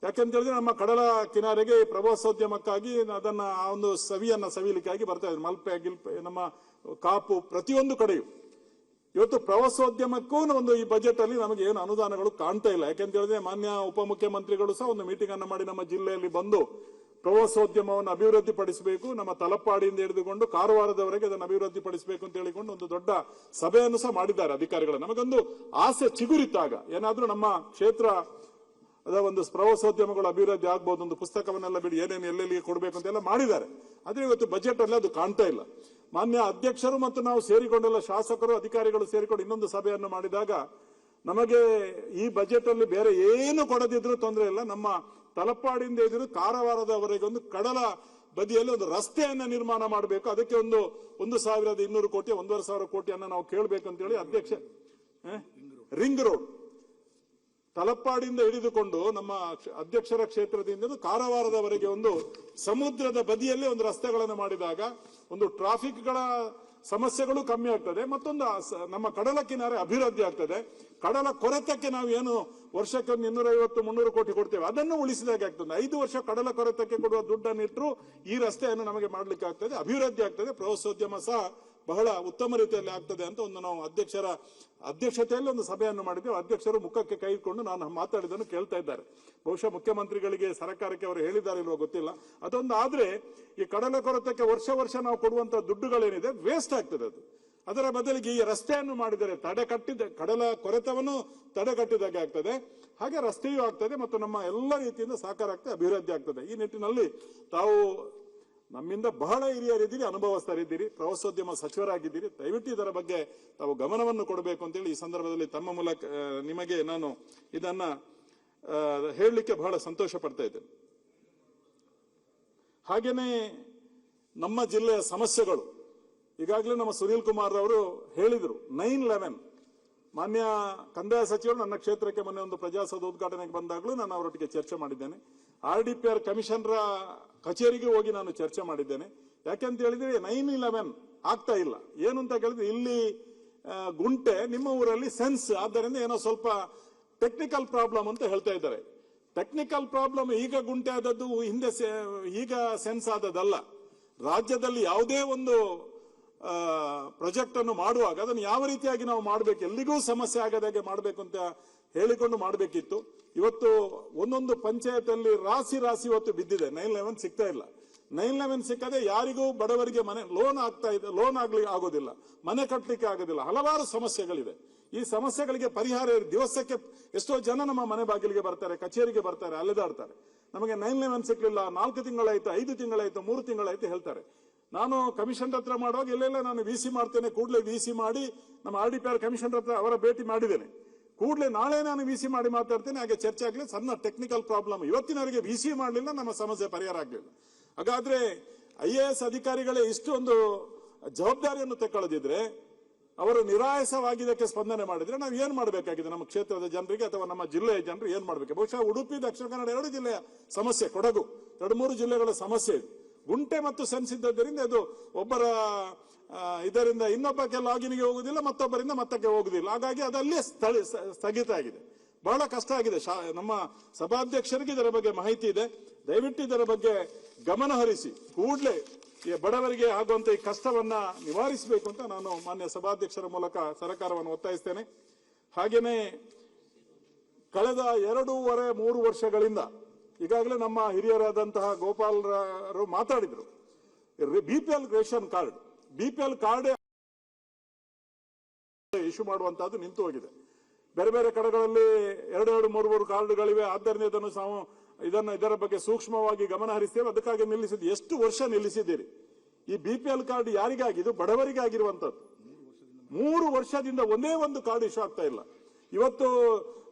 Speaker 8: ಯಾಕಂತ ಹೇಳಿದ್ರೆ ನಮ್ಮ ಕಡಲ ಕಿನಾರೆಗೆ ಪ್ರವಾಸೋದ್ಯಮಕ್ಕಾಗಿ ಅದನ್ನ ಆ ಒಂದು ಸವಿಯನ್ನ ಸವಿಲಿಕ್ಕಾಗಿ ಬರ್ತಾ ಇದ್ದಾರೆ. ಮಲ್ಪೆ, ಗಿಲ್ಪೆ, ನಮ್ಮ ಕಾಪು, ಪ್ರತಿಯೊಂದು ಕಡೆಯೂ ಇವತ್ತು ಪ್ರವಾಸೋದ್ಯಮಕ್ಕೂ ಒಂದು ಈ ಬಜೆಟ್ ಅಲ್ಲಿ ನಮಗೆ ಏನು ಅನುದಾನಗಳು ಕಾಣ್ತಾ ಇಲ್ಲ. ಯಾಕೆಂತ ಹೇಳಿದ್ರೆ ಮಾನ್ಯ ಉಪಮುಖ್ಯಮಂತ್ರಿಗಳು ಸಹ ಒಂದು ಮೀಟಿಂಗ್ ಅನ್ನು ಮಾಡಿ ನಮ್ಮ ಜಿಲ್ಲೆಯಲ್ಲಿ ಬಂದು ಪ್ರವಾಸೋದ್ಯಮವನ್ನು ಅಭಿವೃದ್ಧಿ ಪಡಿಸಬೇಕು, ನಮ್ಮ ತಲಪಾಡಿಯಿಂದ ಹಿಡಿದುಕೊಂಡು ಕಾರವಾರದವರೆಗೆ ಅದನ್ನು ಅಭಿವೃದ್ಧಿ ಪಡಿಸಬೇಕು ಅಂತ ಹೇಳಿಕೊಂಡು ಒಂದು ದೊಡ್ಡ ಸಭೆಯನ್ನು ಸಹ ಮಾಡಿದ್ದಾರೆ ಅಧಿಕಾರಿಗಳು. ನಮಗೊಂದು ಆಸೆ ಚಿಗುರಿತಾಗ ಏನಾದ್ರೂ ನಮ್ಮ ಕ್ಷೇತ್ರ ಒಂದು ಪ್ರವಾಸೋದ್ಯಮಗಳು ಅಭಿವೃದ್ಧಿ ಆಗ್ಬಹುದು, ಒಂದು ಪುಸ್ತಕವನ್ನೆಲ್ಲ ಬಿಡಿ ಏನೇನು ಎಲ್ಲೆಲ್ಲಿಗೆ ಕೊಡಬೇಕು ಅಂತೆಲ್ಲ ಮಾಡಿದ್ದಾರೆ. ಆದ್ರೆ ಇವತ್ತು ಬಜೆಟ್ ಅಲ್ಲಿ ಅದು ಕಾಣ್ತಾ ಇಲ್ಲ. ಮಾನ್ಯ ಅಧ್ಯಕ್ಷರು ಮತ್ತು ನಾವು ಸೇರಿಕೊಂಡೆಲ್ಲ ಶಾಸಕರು ಅಧಿಕಾರಿಗಳು ಸೇರಿಕೊಂಡು ಇನ್ನೊಂದು ಸಭೆಯನ್ನು ಮಾಡಿದಾಗ ನಮಗೆ ಈ ಬಜೆಟ್ ಅಲ್ಲಿ ಬೇರೆ ಏನು ಕೊಡದಿದ್ರು ತೊಂದರೆ ಇಲ್ಲ, ನಮ್ಮ ತಲಪಾಡಿಯಿಂದ ಇದ್ರು ಕಾರವಾರದವರೆಗೆ ಒಂದು ಕಡಲ ಬದಿಯಲ್ಲಿ ಒಂದು ರಸ್ತೆಯನ್ನ ನಿರ್ಮಾಣ ಮಾಡಬೇಕು, ಅದಕ್ಕೆ 1,200 ಕೋಟಿ 1,500 ಕೋಟಿಯನ್ನ ನಾವು ಕೇಳಬೇಕು ಅಂತ ಹೇಳಿ ಅಧ್ಯಕ್ಷ ರಿಂಗ್ ರೋಡ್ ತಲಪಾಡಿಯಿಂದ ಹಿಡಿದುಕೊಂಡು ನಮ್ಮ ಅಧ್ಯಕ್ಷರ ಕ್ಷೇತ್ರದಿಂದ ಕಾರವಾರದವರೆಗೆ ಒಂದು ಸಮುದ್ರದ ಬದಿಯಲ್ಲಿ ಒಂದು ರಸ್ತೆಗಳನ್ನು ಮಾಡಿದಾಗ ಒಂದು ಟ್ರಾಫಿಕ್ಗಳ ಸಮಸ್ಯೆಗಳು ಕಮ್ಮಿ ಆಗ್ತದೆ, ಮತ್ತೊಂದು ನಮ್ಮ ಕಡಲ ಕಿನಾರೆ ಅಭಿವೃದ್ಧಿ ಆಗ್ತದೆ. ಕಡಲ ಕೊರೆತಕ್ಕೆ ನಾವು ಏನು ವರ್ಷಕ್ಕೆ 250-300 ಕೋಟಿ ಕೊಡ್ತೇವೆ, ಅದನ್ನು ಉಳಿಸಿದಾಗೆ ಆಗ್ತದೆ. 5 ವರ್ಷ ಕಡಲ ಕೊರೆತಕ್ಕೆ ಕೊಡುವ ದುಡ್ಡನ್ನು ಇಟ್ಟರು ಈ ರಸ್ತೆಯನ್ನು ನಮಗೆ ಮಾಡ್ಲಿಕ್ಕೆ ಆಗ್ತದೆ, ಅಭಿವೃದ್ಧಿ ಆಗ್ತದೆ, ಪ್ರವಾಸೋದ್ಯಮ ಸಹ ಬಹಳ ಉತ್ತಮ ರೀತಿಯಲ್ಲಿ ಆಗ್ತದೆ ಅಂತ ನಾವು ಅಧ್ಯಕ್ಷರ ಅಧ್ಯಕ್ಷತೆಯಲ್ಲಿ ಒಂದು ಸಭೆಯನ್ನು ಮಾಡಿದ್ದೇವೆ. ಅಧ್ಯಕ್ಷರು ಮುಖಕ್ಕೆ ಕೈ ಇಟ್ಕೊಂಡು ನಾನು ಮಾತಾಡಿದನ್ನು ಕೇಳ್ತಾ ಇದ್ದಾರೆ. ಬಹುಶಃ ಮುಖ್ಯಮಂತ್ರಿಗಳಿಗೆ ಸರ್ಕಾರಕ್ಕೆ ಅವರು ಹೇಳಿದ್ದಾರೆ ಇಲ್ವೋ ಗೊತ್ತಿಲ್ಲ. ಅದೊಂದು ಆದ್ರೆ ಈ ಕಡಲ ಕೊರೆತಕ್ಕೆ ವರ್ಷ ನಾವು ಕೊಡುವಂತ ದುಡ್ಡುಗಳೇನಿದೆ ವೇಸ್ಟ್ ಆಗ್ತದೆ. ಅದರ ಬದಲಿಗೆ ಈ ರಸ್ತೆಯನ್ನು ಮಾಡಿದರೆ ಕಡಲ ಕೊರೆತವನ್ನು ತಡೆಗಟ್ಟಿದಾಗೆ ಆಗ್ತದೆ, ಹಾಗೆ ರಸ್ತೆಯೂ ಆಗ್ತದೆ ಮತ್ತು ನಮ್ಮ ಎಲ್ಲ ರೀತಿಯಿಂದ ಸಹಕಾರ ಆಗ್ತದೆ, ಅಭಿವೃದ್ಧಿ ಆಗ್ತದೆ. ಈ ನಿಟ್ಟಿನಲ್ಲಿ ತಾವು ನಮ್ಮಿಂದ ಬಹಳ ಹಿರಿಯರಿದ್ದೀರಿ, ಅನುಭವಸ್ಥರಿದ್ದೀರಿ, ಪ್ರವಾಸೋದ್ಯಮ ಸಚಿವರಾಗಿದ್ದೀರಿ. ದಯವಿಟ್ಟು ಇದರ ಬಗ್ಗೆ ತಾವು ಗಮನವನ್ನು ಕೊಡಬೇಕು ಅಂತೇಳಿ ಈ ಸಂದರ್ಭದಲ್ಲಿ ತಮ್ಮ ಮೂಲಕ ನಿಮಗೆ ನಾನು ಇದನ್ನ ಹೇಳಲಿಕ್ಕೆ ಬಹಳ ಸಂತೋಷ ಪಡ್ತಾ ಇದ್ದೇನೆ. ಹಾಗೇನೆ ನಮ್ಮ ಜಿಲ್ಲೆಯ ಸಮಸ್ಯೆಗಳು ಈಗಾಗಲೇ ನಮ್ಮ ಸುನೀಲ್ ಕುಮಾರ್ ಅವರು ಹೇಳಿದ್ರು. 9/11 ಮಾನ್ಯ ಕಂದಾಯ ಸಚಿವರು ನನ್ನ ಕ್ಷೇತ್ರಕ್ಕೆ ಮೊನ್ನೆ ಒಂದು ಪ್ರಜಾಸೌಧ ಉದ್ಘಾಟನೆಗೆ ಬಂದಾಗಲೂ ನಾನು ಅವರೊಟ್ಟಿಗೆ ಚರ್ಚೆ ಮಾಡಿದ್ದೇನೆ. RDPR ಕಮಿಷನರ ಕಚೇರಿಗೆ ಹೋಗಿ ನಾನು ಚರ್ಚೆ ಮಾಡಿದ್ದೇನೆ. ಯಾಕೆಂತ ಹೇಳಿದ್ರೆ 9/11 ಆಗ್ತಾ ಇಲ್ಲ. ಏನು ಅಂತ ಕೇಳಿದ್ರೆ ಇಲ್ಲಿ ಗುಂಟೆ ನಿಮ್ಮ ಊರಲ್ಲಿ ಸೆನ್ಸ್ ಆದ್ದರಿಂದ ಏನೋ ಸ್ವಲ್ಪ ಟೆಕ್ನಿಕಲ್ ಪ್ರಾಬ್ಲಮ್ ಅಂತ ಹೇಳ್ತಾ ಇದ್ದಾರೆ. ಟೆಕ್ನಿಕಲ್ ಪ್ರಾಬ್ಲಮ್ ಈಗ ಗುಂಟೆ ಆದದ್ದು ಹಿಂದೆ ಈಗ ಸೆನ್ಸ್ ಆದದ್ದಲ್ಲ. ರಾಜ್ಯದಲ್ಲಿ ಯಾವುದೇ ಒಂದು ಪ್ರಾಜೆಕ್ಟ್ ಅನ್ನು ಮಾಡುವಾಗ ಅದನ್ನು ಯಾವ ರೀತಿಯಾಗಿ ನಾವು ಮಾಡಬೇಕು, ಎಲ್ಲಿಗೂ ಸಮಸ್ಯೆ ಆಗದಾಗೆ ಮಾಡಬೇಕು ಅಂತ ಹೇಳಿಕೊಂಡು ಮಾಡಬೇಕಿತ್ತು. ಇವತ್ತು ಒಂದೊಂದು ಪಂಚಾಯತ್ ರಾಸಿ ಇವತ್ತು ಬಿದ್ದಿದೆ. 9/11 ಸಿಗ್ತಾ ಇಲ್ಲ. 9/11 ಸಿಕ್ಕದೆ ಯಾರಿಗೂ ಬಡವರಿಗೆ ಮನೆ ಲೋನ್ ಆಗ್ಲಿಕ್ಕೆ ಆಗೋದಿಲ್ಲ, ಮನೆ ಕಟ್ಟಲಿಕ್ಕೆ ಆಗೋದಿಲ್ಲ, ಹಲವಾರು ಸಮಸ್ಯೆಗಳಿದೆ. ಈ ಸಮಸ್ಯೆಗಳಿಗೆ ಪರಿಹಾರ ದಿವಸಕ್ಕೆ ಎಷ್ಟೋ ಜನ ನಮ್ಮ ಮನೆ ಬಾಗಿಲಿಗೆ ಬರ್ತಾರೆ, ಕಚೇರಿಗೆ ಬರ್ತಾರೆ, ಅಲೆದಾಡ್ತಾರೆ. ನಮಗೆ 9/11 ಸಿಕ್ಲಿಲ್ಲ, 4 ತಿಂಗಳಾಯ್ತು, 5 ತಿಂಗಳಾಯ್ತು, 3 ತಿಂಗಳಾಯ್ತು ಹೇಳ್ತಾರೆ. ನಾನು ಕಮಿಷನ್ ಹತ್ರ ಮಾಡುವಾಗ ಎಲ್ಲೆಲ್ಲ ನಾನು VC ಮಾಡ್ತೇನೆ, ಕೂಡಲೇ VC ಮಾಡಿ ನಮ್ಮ RDPR ಕಮಿಷನರ್ ಹತ್ರ ಅವರ ಭೇಟಿ ಮಾಡಿದ್ದೇನೆ. ಕೂಡಲೇ ನಾಳೆ ನಾನು VC ಮಾಡಿ ಮಾತಾಡ್ತೇನೆ, ಹಾಗೆ ಚರ್ಚೆ ಆಗಲಿ. ಸಣ್ಣ ಟೆಕ್ನಿಕಲ್ ಪ್ರಾಬ್ಲಮ್ ಇವತ್ತಿನವರೆಗೆ VC ಮಾಡಲಿಲ್ಲ, ನಮ್ಮ ಸಮಸ್ಯೆ ಪರಿಹಾರ ಆಗಲಿಲ್ಲ. ಹಾಗಾದ್ರೆ IAS ಅಧಿಕಾರಿಗಳೇ ಇಷ್ಟೊಂದು ಜವಾಬ್ದಾರಿಯನ್ನು ತಗೊಳ್ಳದಿದ್ರೆ, ಅವರು ನಿರಾಯಸವಾಗಿದ್ದಕ್ಕೆ ಸ್ಪಂದನೆ ಮಾಡಿದ್ರೆ ನಾವು ಏನ್ ಮಾಡಬೇಕಾಗಿದೆ? ನಮ್ಮ ಕ್ಷೇತ್ರದ ಜನರಿಗೆ ಅಥವಾ ನಮ್ಮ ಜಿಲ್ಲೆಯ ಜನರು ಏನ್ ಮಾಡಬೇಕು? ಬಹುಶಃ ಉಡುಪಿ, ದಕ್ಷಿಣ ಕನ್ನಡ 2 ಜಿಲ್ಲೆಯ ಸಮಸ್ಯೆ, ಕೊಡಗು 2-3 ಜಿಲ್ಲೆಗಳ ಸಮಸ್ಯೆ ಇದೆ. ಗುಂಟೆ ಮತ್ತು ಸೆನ್ಸ್ ಇದ್ದದ್ದರಿಂದ ಇದು ಒಬ್ಬರ ಇದರಿಂದ ಇನ್ನೊಬ್ಬಕ್ಕೆ ಲಾಗಿನ್ಗೆ ಹೋಗುದಿಲ್ಲ, ಮತ್ತೊಬ್ಬರಿಂದ ಮತ್ತಕ್ಕೆ ಹೋಗುದಿಲ್ಲ. ಹಾಗಾಗಿ ಅದಲ್ಲೇ ಸ್ಥಗಿತ ಆಗಿದೆ. ಬಹಳ ಕಷ್ಟ ಆಗಿದೆ. ನಮ್ಮ ಸಭಾಧ್ಯಕ್ಷರಿಗೆ ಇದರ ಬಗ್ಗೆ ಮಾಹಿತಿ ಇದೆ. ದಯವಿಟ್ಟು ಇದರ ಬಗ್ಗೆ ಗಮನ ಹರಿಸಿ ಕೂಡಲೇ ಈ ಬಡವರಿಗೆ ಆಗುವಂತ ಈ ಕಷ್ಟವನ್ನ ನಿವಾರಿಸಬೇಕು ಅಂತ ನಾನು ಮಾನ್ಯ ಸಭಾಧ್ಯಕ್ಷರ ಮೂಲಕ ಸರ್ಕಾರವನ್ನು ಒತ್ತಾಯಿಸ್ತೇನೆ. ಹಾಗೇನೆ ಕಳೆದ 2.5-3 ವರ್ಷಗಳಿಂದ ಈಗಾಗಲೇ ನಮ್ಮ ಹಿರಿಯರಾದಂತಹ ಗೋಪಾಲರು ಮಾತಾಡಿದ್ರು. BPL ರೇಷನ್ ಕಾರ್ಡ್ ಇಶ್ಯೂ ಮಾಡುವಂತಹದ್ದು ನಿಂತು ಹೋಗಿದೆ. ಬೇರೆ ಬೇರೆ ಕಡೆಗಳಲ್ಲಿ 2-3 ಕಾರ್ಡ್ಗಳಿವೆ. ಆದ್ದರಿಂದ ಇದರ ಬಗ್ಗೆ ಸೂಕ್ಷ್ಮವಾಗಿ ಗಮನ ಹರಿಸ್ತೇವೆ. ಅದಕ್ಕಾಗಿ ನಿಲ್ಲಿಸಿದ್ದು. ಎಷ್ಟು ವರ್ಷ ನಿಲ್ಲಿಸಿದ್ದೀರಿ? ಈ BPL ಕಾರ್ಡ್ ಯಾರಿಗಾಗಿ? ಇದು ಬಡವರಿಗಾಗಿರುವಂತದ್ದು. 3 ವರ್ಷದಿಂದ ಒಂದೇ ಒಂದು ಕಾರ್ಡ್ ಇಶ್ಯೂ ಆಗ್ತಾ ಇಲ್ಲ. ಇವತ್ತು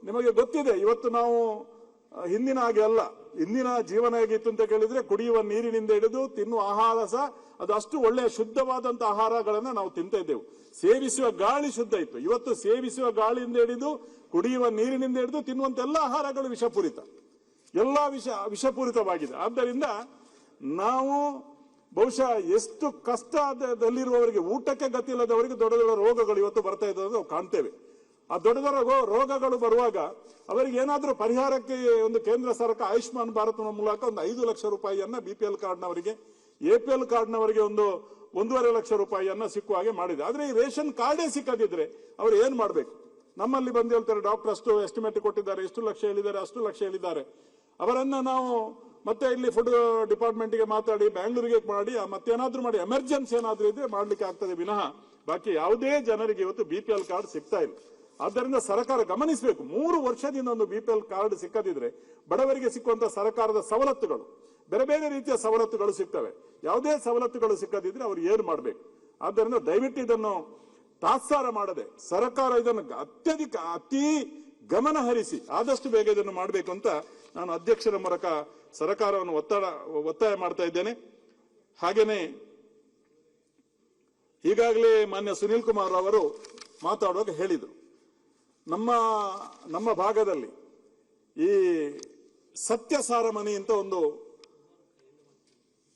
Speaker 8: ನಿಮಗೆ ಗೊತ್ತಿದೆ, ಇವತ್ತು ನಾವು ಹಿಂದಿನ ಹಾಗೆ ಅಲ್ಲ. ಹಿಂದಿನ ಜೀವನ ಹೇಗಿತ್ತು ಅಂತ ಕೇಳಿದ್ರೆ, ಕುಡಿಯುವ ನೀರಿನಿಂದ ಹಿಡಿದು ತಿನ್ನುವ ಆಹಾರ ಸಹ ಅದು ಅಷ್ಟು ಒಳ್ಳೆಯ ಶುದ್ಧವಾದಂತಹ ಆಹಾರಗಳನ್ನ ನಾವು ತಿಂತಾ ಇದ್ದೆವು. ಸೇವಿಸುವ ಗಾಳಿ ಶುದ್ಧ ಇತ್ತು. ಇವತ್ತು ಸೇವಿಸುವ ಗಾಳಿಯಿಂದ ಹಿಡಿದು ಕುಡಿಯುವ ನೀರಿನಿಂದ ಹಿಡಿದು ತಿನ್ನುವಂತ ಎಲ್ಲ ಆಹಾರಗಳು ವಿಷಪೂರಿತ, ಎಲ್ಲ ವಿಷಪೂರಿತವಾಗಿದೆ. ಆದ್ದರಿಂದ ನಾವು ಬಹುಶಃ ಎಷ್ಟು ಕಷ್ಟದಲ್ಲಿರುವವರಿಗೆ, ಊಟಕ್ಕೆ ಗತಿ ಇಲ್ಲದವರಿಗೆ ದೊಡ್ಡ ದೊಡ್ಡ ರೋಗಗಳು ಇವತ್ತು ಬರ್ತಾ ಇದ್ದದ್ದು ನಾವು ಕಾಣ್ತೇವೆ. ಆ ದೊಡ್ಡ ದೊಡ್ಡ ರೋಗಗಳು ಬರುವಾಗ ಅವರಿಗೆ ಏನಾದ್ರೂ ಪರಿಹಾರಕ್ಕೆ ಒಂದು ಕೇಂದ್ರ ಸರ್ಕಾರ ಆಯುಷ್ಮಾನ್ ಭಾರತದ ಮೂಲಕ ಒಂದು 5 ಲಕ್ಷ ರೂಪಾಯಿಯನ್ನ BPL ಕಾರ್ಡ್ನವರಿಗೆ, APL ಕಾರ್ಡ್ನವರಿಗೆ ಒಂದು 1.5 ಲಕ್ಷ ರೂಪಾಯಿಯನ್ನ ಸಿಕ್ಕುವ ಹಾಗೆ ಮಾಡಿದೆ. ಆದ್ರೆ ಈ ರೇಷನ್ ಕಾರ್ಡೇ ಸಿಕ್ಕದಿದ್ರೆ ಅವರು ಏನ್ ಮಾಡ್ಬೇಕು? ನಮ್ಮಲ್ಲಿ ಬಂದು ಹೇಳ್ತಾರೆ, ಡಾಕ್ಟರ್ ಅಷ್ಟು ಎಸ್ಟಿಮೇಟ್ ಕೊಟ್ಟಿದ್ದಾರೆ, ಇಷ್ಟು ಲಕ್ಷ ಹೇಳಿದ್ದಾರೆ, ಅಷ್ಟು ಲಕ್ಷ ಹೇಳಿದ್ದಾರೆ. ಅವರನ್ನ ನಾವು ಮತ್ತೆ ಇಲ್ಲಿ ಫುಡ್ ಡಿಪಾರ್ಟ್ಮೆಂಟ್ಗೆ ಮಾತಾಡಿ, ಬ್ಯಾಂಗ್ಳೂರಿಗೆ ಮಾಡಿ, ಮತ್ತೇನಾದ್ರೂ ಮಾಡಿ, ಎಮರ್ಜೆನ್ಸಿ ಏನಾದ್ರೂ ಇದ್ರೆ ಮಾಡ್ಲಿಕ್ಕೆ ಆಗ್ತದೆ ವಿನಃ ಬಾಕಿ ಯಾವುದೇ ಜನರಿಗೆ ಇವತ್ತು BPL ಕಾರ್ಡ್ ಸಿಗ್ತಾ ಇಲ್ಲ. ಆದ್ದರಿಂದ ಸರ್ಕಾರ ಗಮನಿಸಬೇಕು. 3 ವರ್ಷದಿಂದ ಒಂದು BPL ಕಾರ್ಡ್ ಸಿಕ್ಕದಿದ್ರೆ ಬಡವರಿಗೆ ಸಿಕ್ಕುವಂತ ಸರ್ಕಾರದ ಸವಲತ್ತುಗಳು, ಬೇರೆ ಬೇರೆ ರೀತಿಯ ಸವಲತ್ತುಗಳು ಸಿಗ್ತವೆ. ಯಾವುದೇ ಸವಲತ್ತುಗಳು ಸಿಕ್ಕದಿದ್ರೆ ಅವ್ರು ಏನು ಮಾಡಬೇಕು? ಆದ್ದರಿಂದ ದಯವಿಟ್ಟು ಇದನ್ನು ತಾತ್ಸಾರ ಮಾಡದೆ ಸರ್ಕಾರ ಇದನ್ನು ಅತಿ ಗಮನ ಹರಿಸಿ ಆದಷ್ಟು ಬೇಗ ಇದನ್ನು ಮಾಡಬೇಕು ಅಂತ ನಾನು ಅಧ್ಯಕ್ಷರ ಮೂಲಕ ಸರ್ಕಾರವನ್ನು ಒತ್ತಾಯ ಮಾಡ್ತಾ ಇದ್ದೇನೆ. ಹಾಗೇನೆ ಈಗಾಗಲೇ ಮಾನ್ಯ ಸುನಿಲ್ ಕುಮಾರ್ ಅವರು ಮಾತಾಡುವಾಗ ಹೇಳಿದರು, ನಮ್ಮ ಭಾಗದಲ್ಲಿ ಈ ಸತ್ಯಸಾರ ಮನಿ ಅಂತ ಒಂದು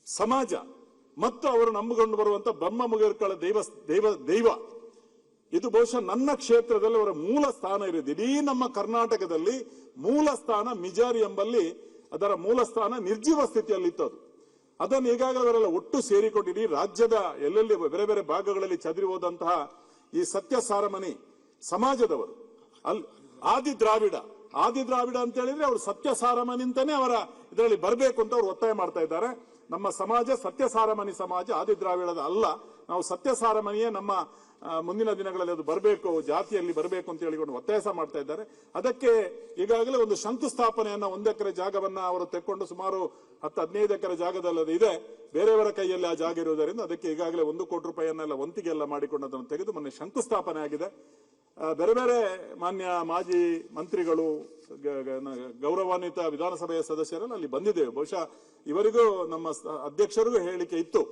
Speaker 8: ಸಮಾಜ ಮತ್ತು ಅವರು ನಂಬಿಕೊಂಡು ಬರುವಂತ ಬ್ರಹ್ಮ ಮುಗೇರ್ಕಳ ದೈವ ಇದು ಬಹುಶಃ ನನ್ನ ಕ್ಷೇತ್ರದಲ್ಲಿ ಅವರ ಮೂಲ ಸ್ಥಾನ ಇರೋದು. ಇಡೀ ನಮ್ಮ ಕರ್ನಾಟಕದಲ್ಲಿ ಮೂಲ ಸ್ಥಾನ ಮಿಜಾರಿ ಎಂಬಲ್ಲಿ ಅದರ ಮೂಲ ಸ್ಥಾನ ನಿರ್ಜೀವ ಸ್ಥಿತಿಯಲ್ಲಿತ್ತು. ಅದನ್ನು ಈಗಾಗಲೇ ಅವರೆಲ್ಲ ಒಟ್ಟು ಸೇರಿಕೊಂಡು ಇಡೀ ರಾಜ್ಯದ ಎಲ್ಲೆಲ್ಲಿ ಬೇರೆ ಬೇರೆ ಭಾಗಗಳಲ್ಲಿ ಚದುರಿ ಹೋದಂತಹ ಈ ಸತ್ಯಸಾರಮನಿ ಸಮಾಜದವರು ಆದಿ ದ್ರಾವಿಡ ಅಂತ ಹೇಳಿದ್ರೆ ಅವರು ಸತ್ಯಸಾರಮನಿ ಅಂತಾನೆ ಅವರ ಇದರಲ್ಲಿ ಬರಬೇಕು ಅಂತ ಅವರು ಒತ್ತಾಯ ಮಾಡ್ತಾ ಇದ್ದಾರೆ. ನಮ್ಮ ಸಮಾಜ ಸತ್ಯಸಾರಮನಿ ಸಮಾಜ, ಆದಿ ದ್ರಾವಿಡದ ಅಲ್ಲ. ನಾವು ಸತ್ಯಸಾರಮನಿಯೇ ನಮ್ಮ ಮುಂದಿನ ದಿನಗಳಲ್ಲಿ ಅದು ಬರಬೇಕು, ಜಾತಿಯಲ್ಲಿ ಬರಬೇಕು ಅಂತ ಹೇಳಿಕೊಂಡು ಒತ್ತಾಯ ಮಾಡ್ತಾ ಇದ್ದಾರೆ. ಅದಕ್ಕೆ ಈಗಾಗಲೇ ಒಂದು ಶಂಕುಸ್ಥಾಪನೆಯನ್ನ 1 ಎಕರೆ ಜಾಗವನ್ನ ಅವರು ತೆಕ್ಕೊಂಡು ಸುಮಾರು 10-15 ಎಕರೆ ಜಾಗದಲ್ಲಿ ಇದೆ. ಬೇರೆಯವರ ಕೈಯಲ್ಲಿ ಆ ಜಾಗ ಇರುವುದರಿಂದ ಅದಕ್ಕೆ ಈಗಾಗಲೇ 1 ಕೋಟಿ ರೂಪಾಯಿಯನ್ನೆಲ್ಲ ವಂತಿಗೆಲ್ಲ ಮಾಡಿಕೊಂಡು ಅದನ್ನು ತೆಗೆದು ಮೊನ್ನೆ ಶಂಕುಸ್ಥಾಪನೆ ಆಗಿದೆ. ಬೇರೆ ಬೇರೆ ಮಾನ್ಯ ಮಾಜಿ ಮಂತ್ರಿಗಳು, ಗೌರವಾನ್ವಿತ ವಿಧಾನಸಭೆಯ ಸದಸ್ಯರೆಲ್ಲ ಅಲ್ಲಿ ಬಂದಿದ್ದೇವೆ. ಬಹುಶಃ ಇವರಿಗೂ ನಮ್ಮ ಅಧ್ಯಕ್ಷರಿಗೂ ಹೇಳಿಕೆ ಇತ್ತು.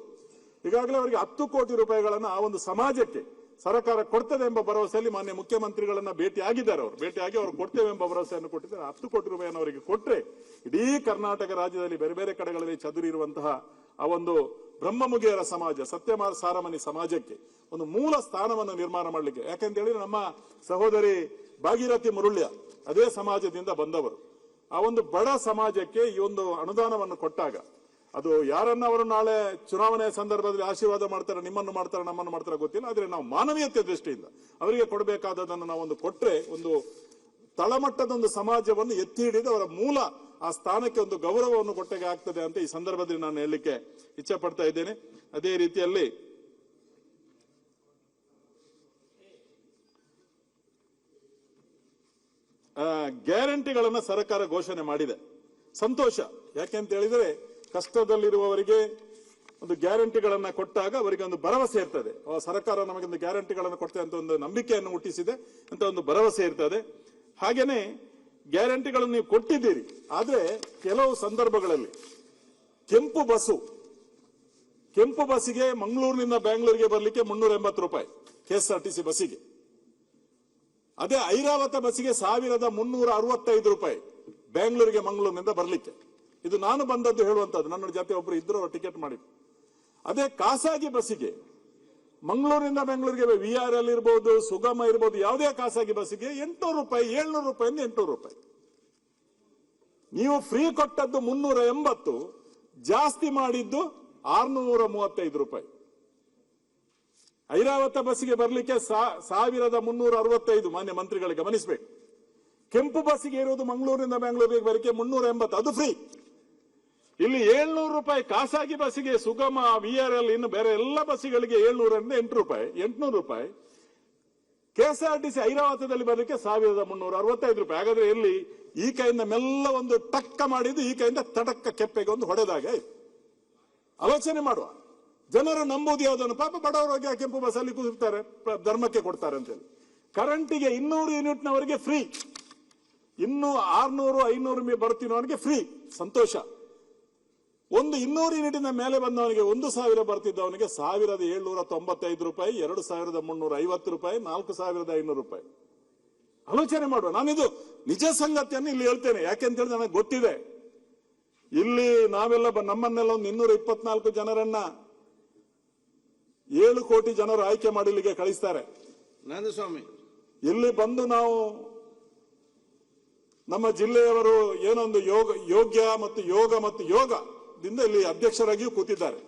Speaker 8: ಈಗಾಗಲೇ ಅವರಿಗೆ 10 ಕೋಟಿ ರೂಪಾಯಿಗಳನ್ನ ಆ ಒಂದು ಸಮಾಜಕ್ಕೆ ಸರ್ಕಾರ ಕೊಡ್ತದೆ ಎಂಬ ಭರವಸೆಯಲ್ಲಿ ಮಾನ್ಯ ಮುಖ್ಯಮಂತ್ರಿಗಳನ್ನ ಭೇಟಿಯಾಗಿದ್ದಾರೆ. ಭೇಟಿಯಾಗಿ ಅವರು ಕೊಡ್ತೇವೆ ಎಂಬ ಭರವಸೆಯನ್ನು ಕೊಟ್ಟಿದ್ದಾರೆ. 10 ಕೋಟಿ ರೂಪಾಯಿಯನ್ನು ಅವರಿಗೆ ಕೊಟ್ರೆ ಇಡೀ ಕರ್ನಾಟಕ ರಾಜ್ಯದಲ್ಲಿ ಬೇರೆ ಬೇರೆ ಕಡೆಗಳಲ್ಲಿ ಚದುರಿರುವಂತಹ ಆ ಒಂದು ಬ್ರಹ್ಮಮುಗಿಯರ ಸಮಾಜ, ಸತ್ಯಸಾರಮನಿ ಸಮಾಜಕ್ಕೆ ಒಂದು ಮೂಲ ಸ್ಥಾನವನ್ನು ನಿರ್ಮಾಣ ಮಾಡಲಿಕ್ಕೆ. ಯಾಕೆಂತ ಹೇಳಿದ್ರೆ ನಮ್ಮ ಸಹೋದರಿ ಭಾಗೀರಥಿ ಮುರುಳ್ಯ ಅದೇ ಸಮಾಜದಿಂದ ಬಂದವರು. ಆ ಒಂದು ಬಡ ಸಮಾಜಕ್ಕೆ ಈ ಒಂದು ಅನುದಾನವನ್ನು ಕೊಟ್ಟಾಗ ಅದು ಯಾರನ್ನ ಅವರು ನಾಳೆ ಚುನಾವಣೆ ಸಂದರ್ಭದಲ್ಲಿ ಆಶೀರ್ವಾದ ಮಾಡ್ತಾರೆ, ನಿಮ್ಮನ್ನು ಮಾಡ್ತಾರೆ, ನಮ್ಮನ್ನು ಮಾಡ್ತಾರೆ ಗೊತ್ತಿಲ್ಲ. ಆದ್ರೆ ನಾವು ಮಾನವೀಯತೆ ದೃಷ್ಟಿಯಿಂದ ಅವರಿಗೆ ಕೊಡಬೇಕಾದದನ್ನು ನಾವು ಒಂದು ಕೊಟ್ರೆ ಒಂದು ತಳಮಟ್ಟದ ಒಂದು ಸಮಾಜವನ್ನು ಎತ್ತಿ ಹಿಡಿದು ಅವರ ಮೂಲ ಆ ಸ್ಥಾನಕ್ಕೆ ಒಂದು ಗೌರವವನ್ನು ಕೊಟ್ಟಾಗೆ ಆಗ್ತದೆ ಅಂತ ಈ ಸಂದರ್ಭದಲ್ಲಿ ನಾನು ಹೇಳಲಿಕ್ಕೆ ಇಚ್ಛೆ ಪಡ್ತಾ ಇದ್ದೇನೆ. ಅದೇ ರೀತಿಯಲ್ಲಿ ಗ್ಯಾರಂಟಿಗಳನ್ನ ಸರ್ಕಾರ ಘೋಷಣೆ ಮಾಡಿದೆ, ಸಂತೋಷ. ಯಾಕೆಂತ ಹೇಳಿದ್ರೆ ಕಷ್ಟದಲ್ಲಿರುವವರಿಗೆ ಒಂದು ಗ್ಯಾರಂಟಿಗಳನ್ನ ಕೊಟ್ಟಾಗ ಅವರಿಗೆ ಒಂದು ಭರವಸೆ ಇರ್ತದೆ. ಸರ್ಕಾರ ನಮಗೊಂದು ಗ್ಯಾರಂಟಿಗಳನ್ನು ಕೊಡ್ತದೆ ಅಂತ ಒಂದು ನಂಬಿಕೆಯನ್ನು ಹುಟ್ಟಿಸಿದೆ ಅಂತ ಒಂದು ಭರವಸೆ ಇರ್ತದೆ. ಹಾಗೇನೆ ಗ್ಯಾರಂಟಿಗಳನ್ನು ನೀವು ಕೊಟ್ಟಿದ್ದೀರಿ. ಆದ್ರೆ ಕೆಲವು ಸಂದರ್ಭಗಳಲ್ಲಿ ಕೆಂಪು ಬಸ್ಸಿಗೆ ಮಂಗಳೂರಿನಿಂದ ಬ್ಯಾಂಗ್ಳೂರಿಗೆ ಬರ್ಲಿಕ್ಕೆ 380 ರೂಪಾಯಿ KSRTC ಬಸ್ಸಿಗೆ. ಅದೇ ಐರಾವತ ಬಸ್ಸಿಗೆ 1365 ರೂಪಾಯಿ ಬ್ಯಾಂಗ್ಳೂರಿಗೆ ಮಂಗಳೂರಿನಿಂದ ಬರ್ಲಿಕ್ಕೆ. ಇದು ನಾನು ಬಂದದ್ದು ಹೇಳುವಂತದ್ದು, ನನ್ನ ಜೊತೆ ಒಬ್ರು ಇದ್ರು, ಟಿಕೆಟ್ ಮಾಡಿ. ಅದೇ ಖಾಸಗಿ ಬಸ್ಸಿಗೆ ಮಂಗಳೂರಿನಿಂದ ಬೆಂಗಳೂರಿಗೆ VRL ಇರ್ಬೋದು, ಸುಗಮ ಇರ್ಬೋದು, ಯಾವುದೇ ಖಾಸಗಿ ಬಸ್ಸಿಗೆ 800 ರೂಪಾಯಿ, 700 ರೂಪಾಯಿಂದ 800 ರೂಪಾಯಿ. ನೀವು ಫ್ರೀ ಕೊಟ್ಟದ್ದು 380, ಜಾಸ್ತಿ ಮಾಡಿದ್ದು 635 ರೂಪಾಯಿ. ಐರಾವತ ಬಸ್ಸಿಗೆ ಬರ್ಲಿಕ್ಕೆ 1365 ಮಾನ್ಯ ಮಂತ್ರಿಗಳಿಗೆ ಗಮನಿಸಬೇಕು. ಕೆಂಪು ಬಸ್ಸಿಗೆ ಇರುವುದು ಮಂಗಳೂರಿನಿಂದ ಬೆಂಗಳೂರಿಗೆ ಬರಲಿಕ್ಕೆ 380, ಅದು ಫ್ರೀ. ಇಲ್ಲಿ 700 ರೂಪಾಯಿ ಖಾಸಗಿ ಬಸ್ಸಿಗೆ, ಸುಗಮ, VRL, ಇನ್ನು ಬೇರೆ ಎಲ್ಲ ಬಸ್ಸಿಗಳಿಗೆ 700 800 ರೂಪಾಯಿ, 800 ರೂಪಾಯಿ. KSRTC ಐರಾವತದಲ್ಲಿ ಬರಲಿಕ್ಕೆ 1365 ರೂಪಾಯಿ. ಹಾಗಾದ್ರೆ ಎಲ್ಲಿ ಈ ಕೈಯಿಂದ ಮೆಲ್ಲ ಒಂದು ಟಕ್ಕ ಮಾಡಿದ್ದು ಈ ಕೈಯಿಂದ ತಟಕ್ಕ ಕೆಪ್ಪೆಗೆ ಒಂದು ಹೊಡೆದಾಗ ಆಲೋಚನೆ ಮಾಡುವ. ಜನರು ನಂಬುದು ಯಾವುದನ್ನು? ಪಾಪ ಬಡವರು ಹೋಗಿ ಆ ಕೆಂಪು ಬಸ್ಸಲ್ಲಿ ಕೂರ್ತಾರೆ, ಧರ್ಮಕ್ಕೆ ಕೊಡ್ತಾರೆ ಅಂತೇಳಿ. ಕರೆಂಟಿಗೆ 200 ಯೂನಿಟ್ನವರಿಗೆ ಫ್ರೀ, ಇನ್ನು 600 500 ಬರ್ತಿನವನಿಗೆ ಫ್ರೀ, ಸಂತೋಷ. ಒಂದು 200 ಯೂನಿಟಿನ ಮೇಲೆ ಬಂದವನಿಗೆ 1000 ಬರ್ತಿದ್ದವನಿಗೆ 1795 ರೂಪಾಯಿ, 2350 ರೂಪಾಯಿ, 4500 ರೂಪಾಯಿ. ಆಲೋಚನೆ ಮಾಡುವ. ನಾನಿದು ನಿಜ ಸಂಗತಿಯನ್ನು ಇಲ್ಲಿ ಹೇಳ್ತೇನೆ, ಯಾಕೆಂತ ಹೇಳಿ ನನಗೆ ಗೊತ್ತಿದೆ. ಇಲ್ಲಿ ನಾವೆಲ್ಲ ನಮ್ಮನ್ನೆಲ್ಲ ಒಂದು 224 ಜನರನ್ನ 7 ಕೋಟಿ ಜನರು ಆಯ್ಕೆ ಮಾಡಿ ಇಲ್ಲಿಗೆ ಕಳಿಸ್ತಾರೆ.
Speaker 3: ನಂದಸ್ವಾಮಿ,
Speaker 8: ಇಲ್ಲಿ ಬಂದು ನಾವು ನಮ್ಮ ಜಿಲ್ಲೆಯವರು ಏನೊಂದು ಯೋಗ್ಯ ಮತ್ತು ಯೋಗದಿಂದ ಇಲ್ಲಿ ಅಧ್ಯಕ್ಷರಾಗಿಯೂ ಕೂತಿದ್ದಾರೆ.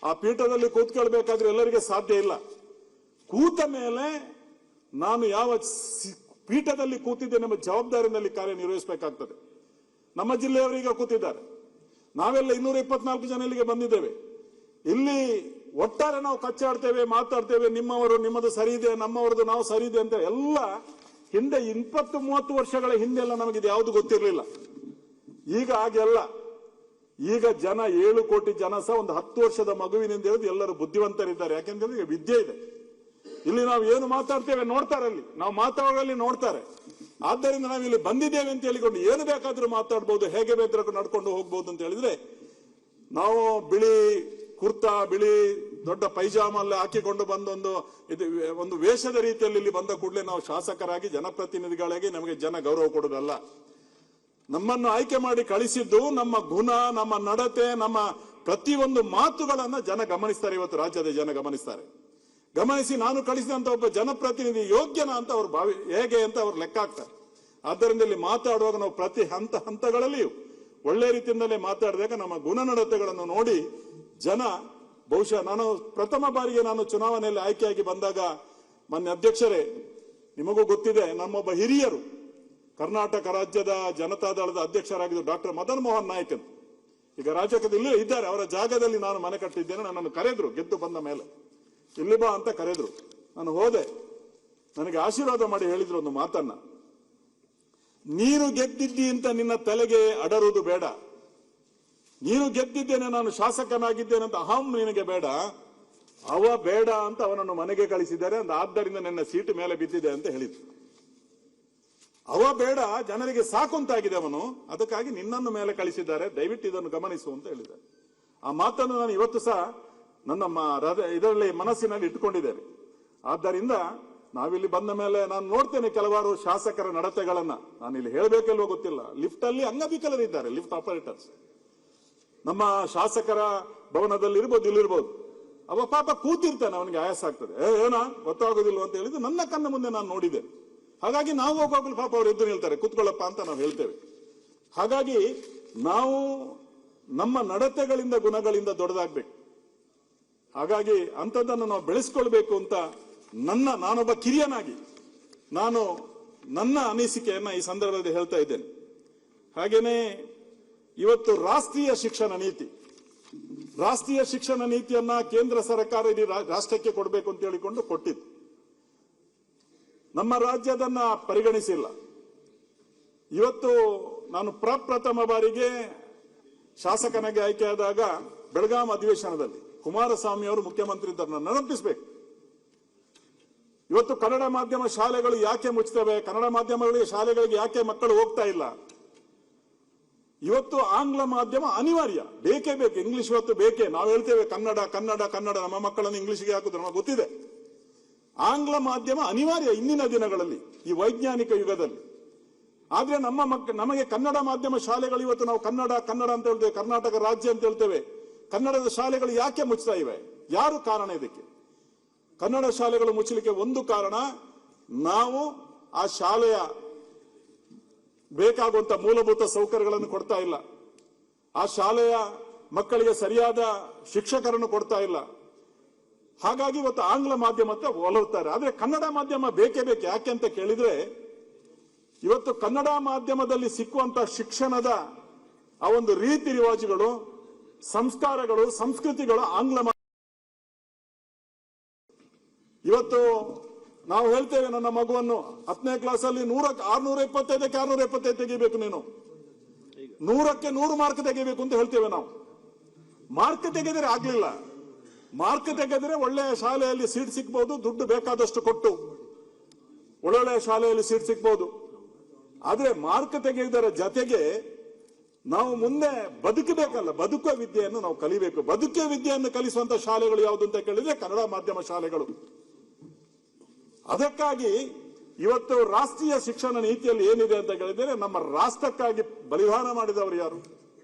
Speaker 8: ಆ ಪೀಠದಲ್ಲಿ ಕೂತ್ಕೊಳ್ಬೇಕಾದ್ರೆ ಎಲ್ಲರಿಗೆ ಸಾಧ್ಯ ಇಲ್ಲ. ಕೂತ ಮೇಲೆ ನಾನು ಯಾವ ಪೀಠದಲ್ಲಿ ಕೂತಿದ್ದೇನೆ ಎಂಬ ಜವಾಬ್ದಾರಿನಲ್ಲಿ ಕಾರ್ಯನಿರ್ವಹಿಸಬೇಕಾಗ್ತದೆ. ನಮ್ಮ ಜಿಲ್ಲೆಯವರೀಗ ಕೂತಿದ್ದಾರೆ, ನಾವೆಲ್ಲ 224 ಜನ ಇಲ್ಲಿಗೆ ಬಂದಿದ್ದೇವೆ. ಇಲ್ಲಿ ಒಟ್ಟಾರೆ ನಾವು ಕಚ್ಚಾಡ್ತೇವೆ, ಮಾತಾಡ್ತೇವೆ, ನಿಮ್ಮದು ಸರಿ ಇದೆ, ನಮ್ಮವರದು ನಾವು ಸರಿ ಇದೆ ಅಂತ ಎಲ್ಲ. ಹಿಂದೆ 20-30 ವರ್ಷಗಳ ಹಿಂದೆಲ್ಲ ನಮಗಿದು ಯಾವುದು ಗೊತ್ತಿರಲಿಲ್ಲ. ಈಗ ಹಾಗೆಲ್ಲ. ಈಗ ಜನ 7 ಕೋಟಿ ಜನ ಸಹ ಒಂದು 10 ವರ್ಷದ ಮಗುವಿನಿಂದ ಹೇಳಿದು ಎಲ್ಲರೂ ಬುದ್ಧಿವಂತರಿದ್ದಾರೆ. ಯಾಕೆಂದ್ರೆ ಈಗ ವಿದ್ಯೆ ಇದೆ. ಇಲ್ಲಿ ನಾವು ಏನು ಮಾತಾಡ್ತೇವೆ ನೋಡ್ತಾರೆ, ಅಲ್ಲಿ ನಾವು ಮಾತಾಡೋಲ್ಲಿ ನೋಡ್ತಾರೆ. ಆದ್ದರಿಂದ ನಾವು ಇಲ್ಲಿ ಬಂದಿದ್ದೇವೆ ಅಂತ ಹೇಳಿಕೊಂಡು ಏನು ಬೇಕಾದ್ರೂ ಮಾತಾಡ್ಬೋದು, ಹೇಗೆ ಬೇಕಾದ್ರೂ ನಡ್ಕೊಂಡು ಹೋಗ್ಬೋದು ಅಂತ ಹೇಳಿದ್ರೆ, ನಾವು ಬಿಳಿ ಕುರ್ತಾ, ಬಿಳಿ ದೊಡ್ಡ ಪೈಜಾಮಲ್ಲಿ ಹಾಕಿಕೊಂಡು ಬಂದೊಂದು ಒಂದು ವೇಷದ ರೀತಿಯಲ್ಲಿ ಇಲ್ಲಿ ಬಂದ ಕೂಡಲೇ ನಾವು ಶಾಸಕರಾಗಿ ಜನಪ್ರತಿನಿಧಿಗಳಾಗಿ ನಮಗೆ ಜನ ಗೌರವ ಕೊಡುವುದಲ್ಲ. ನಮ್ಮನ್ನು ಆಯ್ಕೆ ಮಾಡಿ ಕಳಿಸಿದ್ದು ನಮ್ಮ ಗುಣ, ನಮ್ಮ ನಡತೆ, ನಮ್ಮ ಪ್ರತಿಯೊಂದು ಮಾತುಗಳನ್ನ ಜನ ಗಮನಿಸ್ತಾರೆ. ಇವತ್ತು ರಾಜ್ಯದ ಜನ ಗಮನಿಸಿ ನಾನು ಕಳಿಸಿದಂತ ಒಬ್ಬ ಜನಪ್ರತಿನಿಧಿ ಯೋಗ್ಯನ ಅಂತ ಅವ್ರು ಹೇಗೆ ಅಂತ ಅವ್ರು ಲೆಕ್ಕ ಹಾಕ್ತಾರೆ. ಆದ್ದರಿಂದ ಇಲ್ಲಿ ಮಾತಾಡುವಾಗ ನಾವು ಪ್ರತಿ ಹಂತಗಳಲ್ಲಿಯೂ ಒಳ್ಳೆ ರೀತಿಯಿಂದಲೇ ಮಾತಾಡಿದಾಗ ನಮ್ಮ ಗುಣನಡತೆಗಳನ್ನು ನೋಡಿ ಜನ, ಬಹುಶಃ ನಾನು ಪ್ರಥಮ ಬಾರಿಗೆ ನಾನು ಚುನಾವಣೆಯಲ್ಲಿ ಆಯ್ಕೆಯಾಗಿ ಬಂದಾಗ, ಮಾನ್ಯ ಅಧ್ಯಕ್ಷರೇ ನಿಮಗೂ ಗೊತ್ತಿದೆ, ನಮ್ಮೊಬ್ಬ ಹಿರಿಯರು ಕರ್ನಾಟಕ ರಾಜ್ಯದ ಜನತಾದಳದ ಅಧ್ಯಕ್ಷರಾಗಿದ್ದು ಡಾಕ್ಟರ್ ಮದನ್ ಮೋಹನ್ ನಾಯ್ಕ್ ಅಂತ, ಈಗ ರಾಜ್ಯದಲ್ಲಿ ಇದ್ದಾರೆ. ಅವರ ಜಾಗದಲ್ಲಿ ನಾನು ಮನೆ ಕಟ್ಟಿದ್ದೇನೆ. ನನ್ನನ್ನು ಕರೆದ್ರು, ಗೆದ್ದು ಬಂದ ಮೇಲೆ ಇಲ್ಲಿ ಬಾ ಅಂತ ಕರೆದ್ರು. ನಾನು ಹೋದೆ. ನನಗೆ ಆಶೀರ್ವಾದ ಮಾಡಿ ಹೇಳಿದ್ರು ಒಂದು ಮಾತನ್ನ, ನೀನು ಗೆದ್ದಿದ್ದಿ ಅಂತ ನಿನ್ನ ತಲೆಗೆ ಅಡರುವುದು ಬೇಡ. ನೀನು ಗೆದ್ದಿದ್ದೇನೆ, ನಾನು ಶಾಸಕನಾಗಿದ್ದೇನೆ ಅಂತ ಅಹಂ ನಿನಗೆ ಬೇಡ. ಅವ ಬೇಡ ಅಂತ ಅವನನ್ನು ಮನೆಗೆ ಕಳಿಸಿದ್ದಾರೆ. ಆದ್ದರಿಂದ ನನ್ನ ಸೀಟು ಮೇಲೆ ಬಿದ್ದಿದೆ ಅಂತ ಹೇಳಿದ್ರು. ಅವ ಬೇಡ, ಜನರಿಗೆ ಸಾಕು ಅಂತಾಗಿದೆ ಅವನು, ಅದಕ್ಕಾಗಿ ನಿನ್ನನ್ನು ಮೇಲೆ ಕಳಿಸಿದ್ದಾರೆ, ದಯವಿಟ್ಟು ಇದನ್ನು ಗಮನಿಸು ಅಂತ ಹೇಳಿದ್ದಾರೆ. ಆ ಮಾತನ್ನು ನಾನು ಇವತ್ತು ಸಹ ನನ್ನ ಇದರಲ್ಲಿ ಮನಸ್ಸಿನಲ್ಲಿ ಇಟ್ಟುಕೊಂಡಿದ್ದೇನೆ. ಆದ್ದರಿಂದ ನಾವಿಲ್ಲಿ ಬಂದ ಮೇಲೆ ನಾನು ನೋಡ್ತೇನೆ ಕೆಲವಾರು ಶಾಸಕರ ನಡತೆಗಳನ್ನ. ನಾನು ಇಲ್ಲಿ ಹೇಳಬೇಕೆಲ್ವೋ ಗೊತ್ತಿಲ್ಲ. ಲಿಫ್ಟ್ ಅಲ್ಲಿ ಅಂಗವಿಕಲರಿದ್ದಾರೆ, ಲಿಫ್ಟ್ ಆಪರೇಟರ್ಸ್. ನಮ್ಮ ಶಾಸಕರ ಭವನದಲ್ಲಿ ಇರ್ಬೋದು, ಇಲ್ಲಿರ್ಬೋದು. ಅವ ಪಾಪ ಕೂತಿರ್ತಾನೆ, ಅವನಿಗೆ ಆಯಾಸ ಆಗ್ತದೆ. ಏನ ಗೊತ್ತಾಗೋದಿಲ್ಲ ಅಂತ ಹೇಳಿದ್ದು ನನ್ನ ಕಣ್ಣ ಮುಂದೆ ನಾನು ನೋಡಿದೆ. ಹಾಗಾಗಿ ನಾವು ಹೋಗುವಾಗಲೂ ಪಾಪ ಅವ್ರು ಎದ್ದು ನಿಲ್ತಾರೆ, ಕೂತ್ಕೊಳ್ಳಪ್ಪ ಅಂತ ನಾವು ಹೇಳ್ತೇವೆ. ಹಾಗಾಗಿ ನಾವು ನಮ್ಮ ನಡತೆಗಳಿಂದ, ಗುಣಗಳಿಂದ ದೊಡ್ಡದಾಗ್ಬೇಕು. ಹಾಗಾಗಿ ಅಂಥದ್ದನ್ನು ನಾವು ಬೆಳೆಸ್ಕೊಳ್ಬೇಕು ಅಂತ ನಾನೊಬ್ಬ ಕಿರಿಯನಾಗಿ ನಾನು ನನ್ನ ಅನಿಸಿಕೆಯನ್ನ ಈ ಸಂದರ್ಭದಲ್ಲಿ ಹೇಳ್ತಾ ಇದ್ದೇನೆ. ಹಾಗೇನೆ ಇವತ್ತು ರಾಷ್ಟ್ರೀಯ ಶಿಕ್ಷಣ ನೀತಿಯನ್ನ ಕೇಂದ್ರ ಸರ್ಕಾರ ಇಡೀ ರಾಷ್ಟ್ರಕ್ಕೆ ಕೊಡಬೇಕು ಅಂತ ಹೇಳಿಕೊಂಡು ಕೊಟ್ಟಿತ್ತು. ನಮ್ಮ ರಾಜ್ಯದನ್ನ ಪರಿಗಣಿಸಿಲ್ಲ. ಇವತ್ತು ನಾನು ಪ್ರಪ್ರಥಮ ಬಾರಿಗೆ ಶಾಸಕನಾಗಿ ಆಯ್ಕೆಯಾದಾಗ ಬೆಳಗಾಂ ಅಧಿವೇಶನದಲ್ಲಿ ಕುಮಾರಸ್ವಾಮಿ ಅವರು ಮುಖ್ಯಮಂತ್ರಿ ಅಂತ ನೆನಪಿಸಬೇಕು. ಇವತ್ತು ಕನ್ನಡ ಮಾಧ್ಯಮ ಶಾಲೆಗಳು ಯಾಕೆ ಮುಚ್ಚುತ್ತವೆ, ಕನ್ನಡ ಮಾಧ್ಯಮಗಳಿಗೆ ಶಾಲೆಗಳಿಗೆ ಯಾಕೆ ಮಕ್ಕಳು ಹೋಗ್ತಾ ಇಲ್ಲ? ಇವತ್ತು ಆಂಗ್ಲ ಮಾಧ್ಯಮ ಅನಿವಾರ್ಯ, ಬೇಕೇ ಬೇಕು. ಇಂಗ್ಲಿಷ್ ಇವತ್ತು ಬೇಕೇ. ನಾವು ಹೇಳ್ತೇವೆ ಕನ್ನಡ ಕನ್ನಡ ಕನ್ನಡ, ನಮ್ಮ ಮಕ್ಕಳನ್ನು ಇಂಗ್ಲಿಷ್ಗೆ ಹಾಕುದು ನಮಗೆ ಗೊತ್ತಿದೆ. ಆಂಗ್ಲ ಮಾಧ್ಯಮ ಅನಿವಾರ್ಯ ಇಂದಿನ ದಿನಗಳಲ್ಲಿ, ಈ ವೈಜ್ಞಾನಿಕ ಯುಗದಲ್ಲಿ. ಆದ್ರೆ ನಮಗೆ ಕನ್ನಡ ಮಾಧ್ಯಮ ಶಾಲೆಗಳು ಇವತ್ತು ನಾವು ಕನ್ನಡ ಕನ್ನಡ ಅಂತ ಹೇಳ್ತೇವೆ, ಕರ್ನಾಟಕ ರಾಜ್ಯ ಅಂತ ಹೇಳ್ತೇವೆ. ಕನ್ನಡದ ಶಾಲೆಗಳು ಯಾಕೆ ಮುಚ್ತಾ ಇವೆ? ಯಾರು ಕಾರಣ ಇದಕ್ಕೆ? ಕನ್ನಡ ಶಾಲೆಗಳು ಮುಚ್ಚಲಿಕ್ಕೆ ಒಂದು ಕಾರಣ, ನಾವು ಆ ಶಾಲೆಯ ಬೇಕಾಗುವಂತ ಮೂಲಭೂತ ಸೌಕರ್ಯಗಳನ್ನು ಕೊಡ್ತಾ ಇಲ್ಲ. ಆ ಶಾಲೆಯ ಮಕ್ಕಳಿಗೆ ಸರಿಯಾದ ಶಿಕ್ಷಕರನ್ನು ಕೊಡ್ತಾ ಇಲ್ಲ. ಹಾಗಾಗಿ ಇವತ್ತು ಆಂಗ್ಲ ಮಾಧ್ಯಮಕ್ಕೆ ಒಲವುತ್ತಾರೆ. ಆದ್ರೆ ಕನ್ನಡ ಮಾಧ್ಯಮ ಬೇಕೇ ಬೇಕು. ಯಾಕೆ ಅಂತ ಕೇಳಿದ್ರೆ, ಇವತ್ತು ಕನ್ನಡ ಮಾಧ್ಯಮದಲ್ಲಿ ಸಿಕ್ಕುವಂತ ಶಿಕ್ಷಣದ ಆ ಒಂದು ರೀತಿ ರಿವಾಜುಗಳು, ಸಂಸ್ಕಾರಗಳು, ಸಂಸ್ಕೃತಿಗಳು ಆಂಗ್ಲ ಇವತ್ತು ನಾವು ಹೇಳ್ತೇವೆ ನನ್ನ ಮಗುವನ್ನು 10ನೇ ಕ್ಲಾಸಲ್ಲಿ 675ಕ್ಕೆ 675 ತೆಗಿಬೇಕು, ನೀನು 100ಕ್ಕೆ 100 ಮಾರ್ಕ್ ತೆಗಿಬೇಕು ಅಂತ ಹೇಳ್ತೇವೆ ನಾವು. ಮಾರ್ಕ್ ತೆಗೆದರೆ ಆಗ್ಲಿಲ್ಲ, ಮಾರ್ಕ್ ತೆಗೆದ್ರೆ ಒಳ್ಳೆಯ ಶಾಲೆಯಲ್ಲಿ ಸೀಟ್ ಸಿಗ್ಬಹುದು, ದುಡ್ಡು ಬೇಕಾದಷ್ಟು ಕೊಟ್ಟು ಒಳ್ಳೊಳ್ಳೆಯ ಶಾಲೆಯಲ್ಲಿ ಸೀಟ್ ಸಿಗ್ಬಹುದು. ಆದ್ರೆ ಮಾರ್ಕ್ ತೆಗೆಯುವುದರ ಜೊತೆಗೆ ನಾವು ಮುಂದೆ ಬದುಕಬೇಕಲ್ಲ, ಬದುಕುವ ವಿದ್ಯೆಯನ್ನು ನಾವು ಕಲಿಬೇಕು. ಬದುಕುವ ವಿದ್ಯೆಯನ್ನು ಕಲಿಸುವಂತ ಶಾಲೆಗಳು ಯಾವುದು ಅಂತ ಕೇಳಿದ್ರೆ ಕನ್ನಡ ಮಾಧ್ಯಮ ಶಾಲೆಗಳು. ಅದಕ್ಕಾಗಿ ಇವತ್ತು ರಾಷ್ಟ್ರೀಯ ಶಿಕ್ಷಣ ನೀತಿಯಲ್ಲಿ ಏನಿದೆ ಅಂತ ಕೇಳಿದರೆ, ನಮ್ಮ ರಾಷ್ಟ್ರಕ್ಕಾಗಿ ಬಲಿದಾನ ಮಾಡಿದವರು ಯಾರು?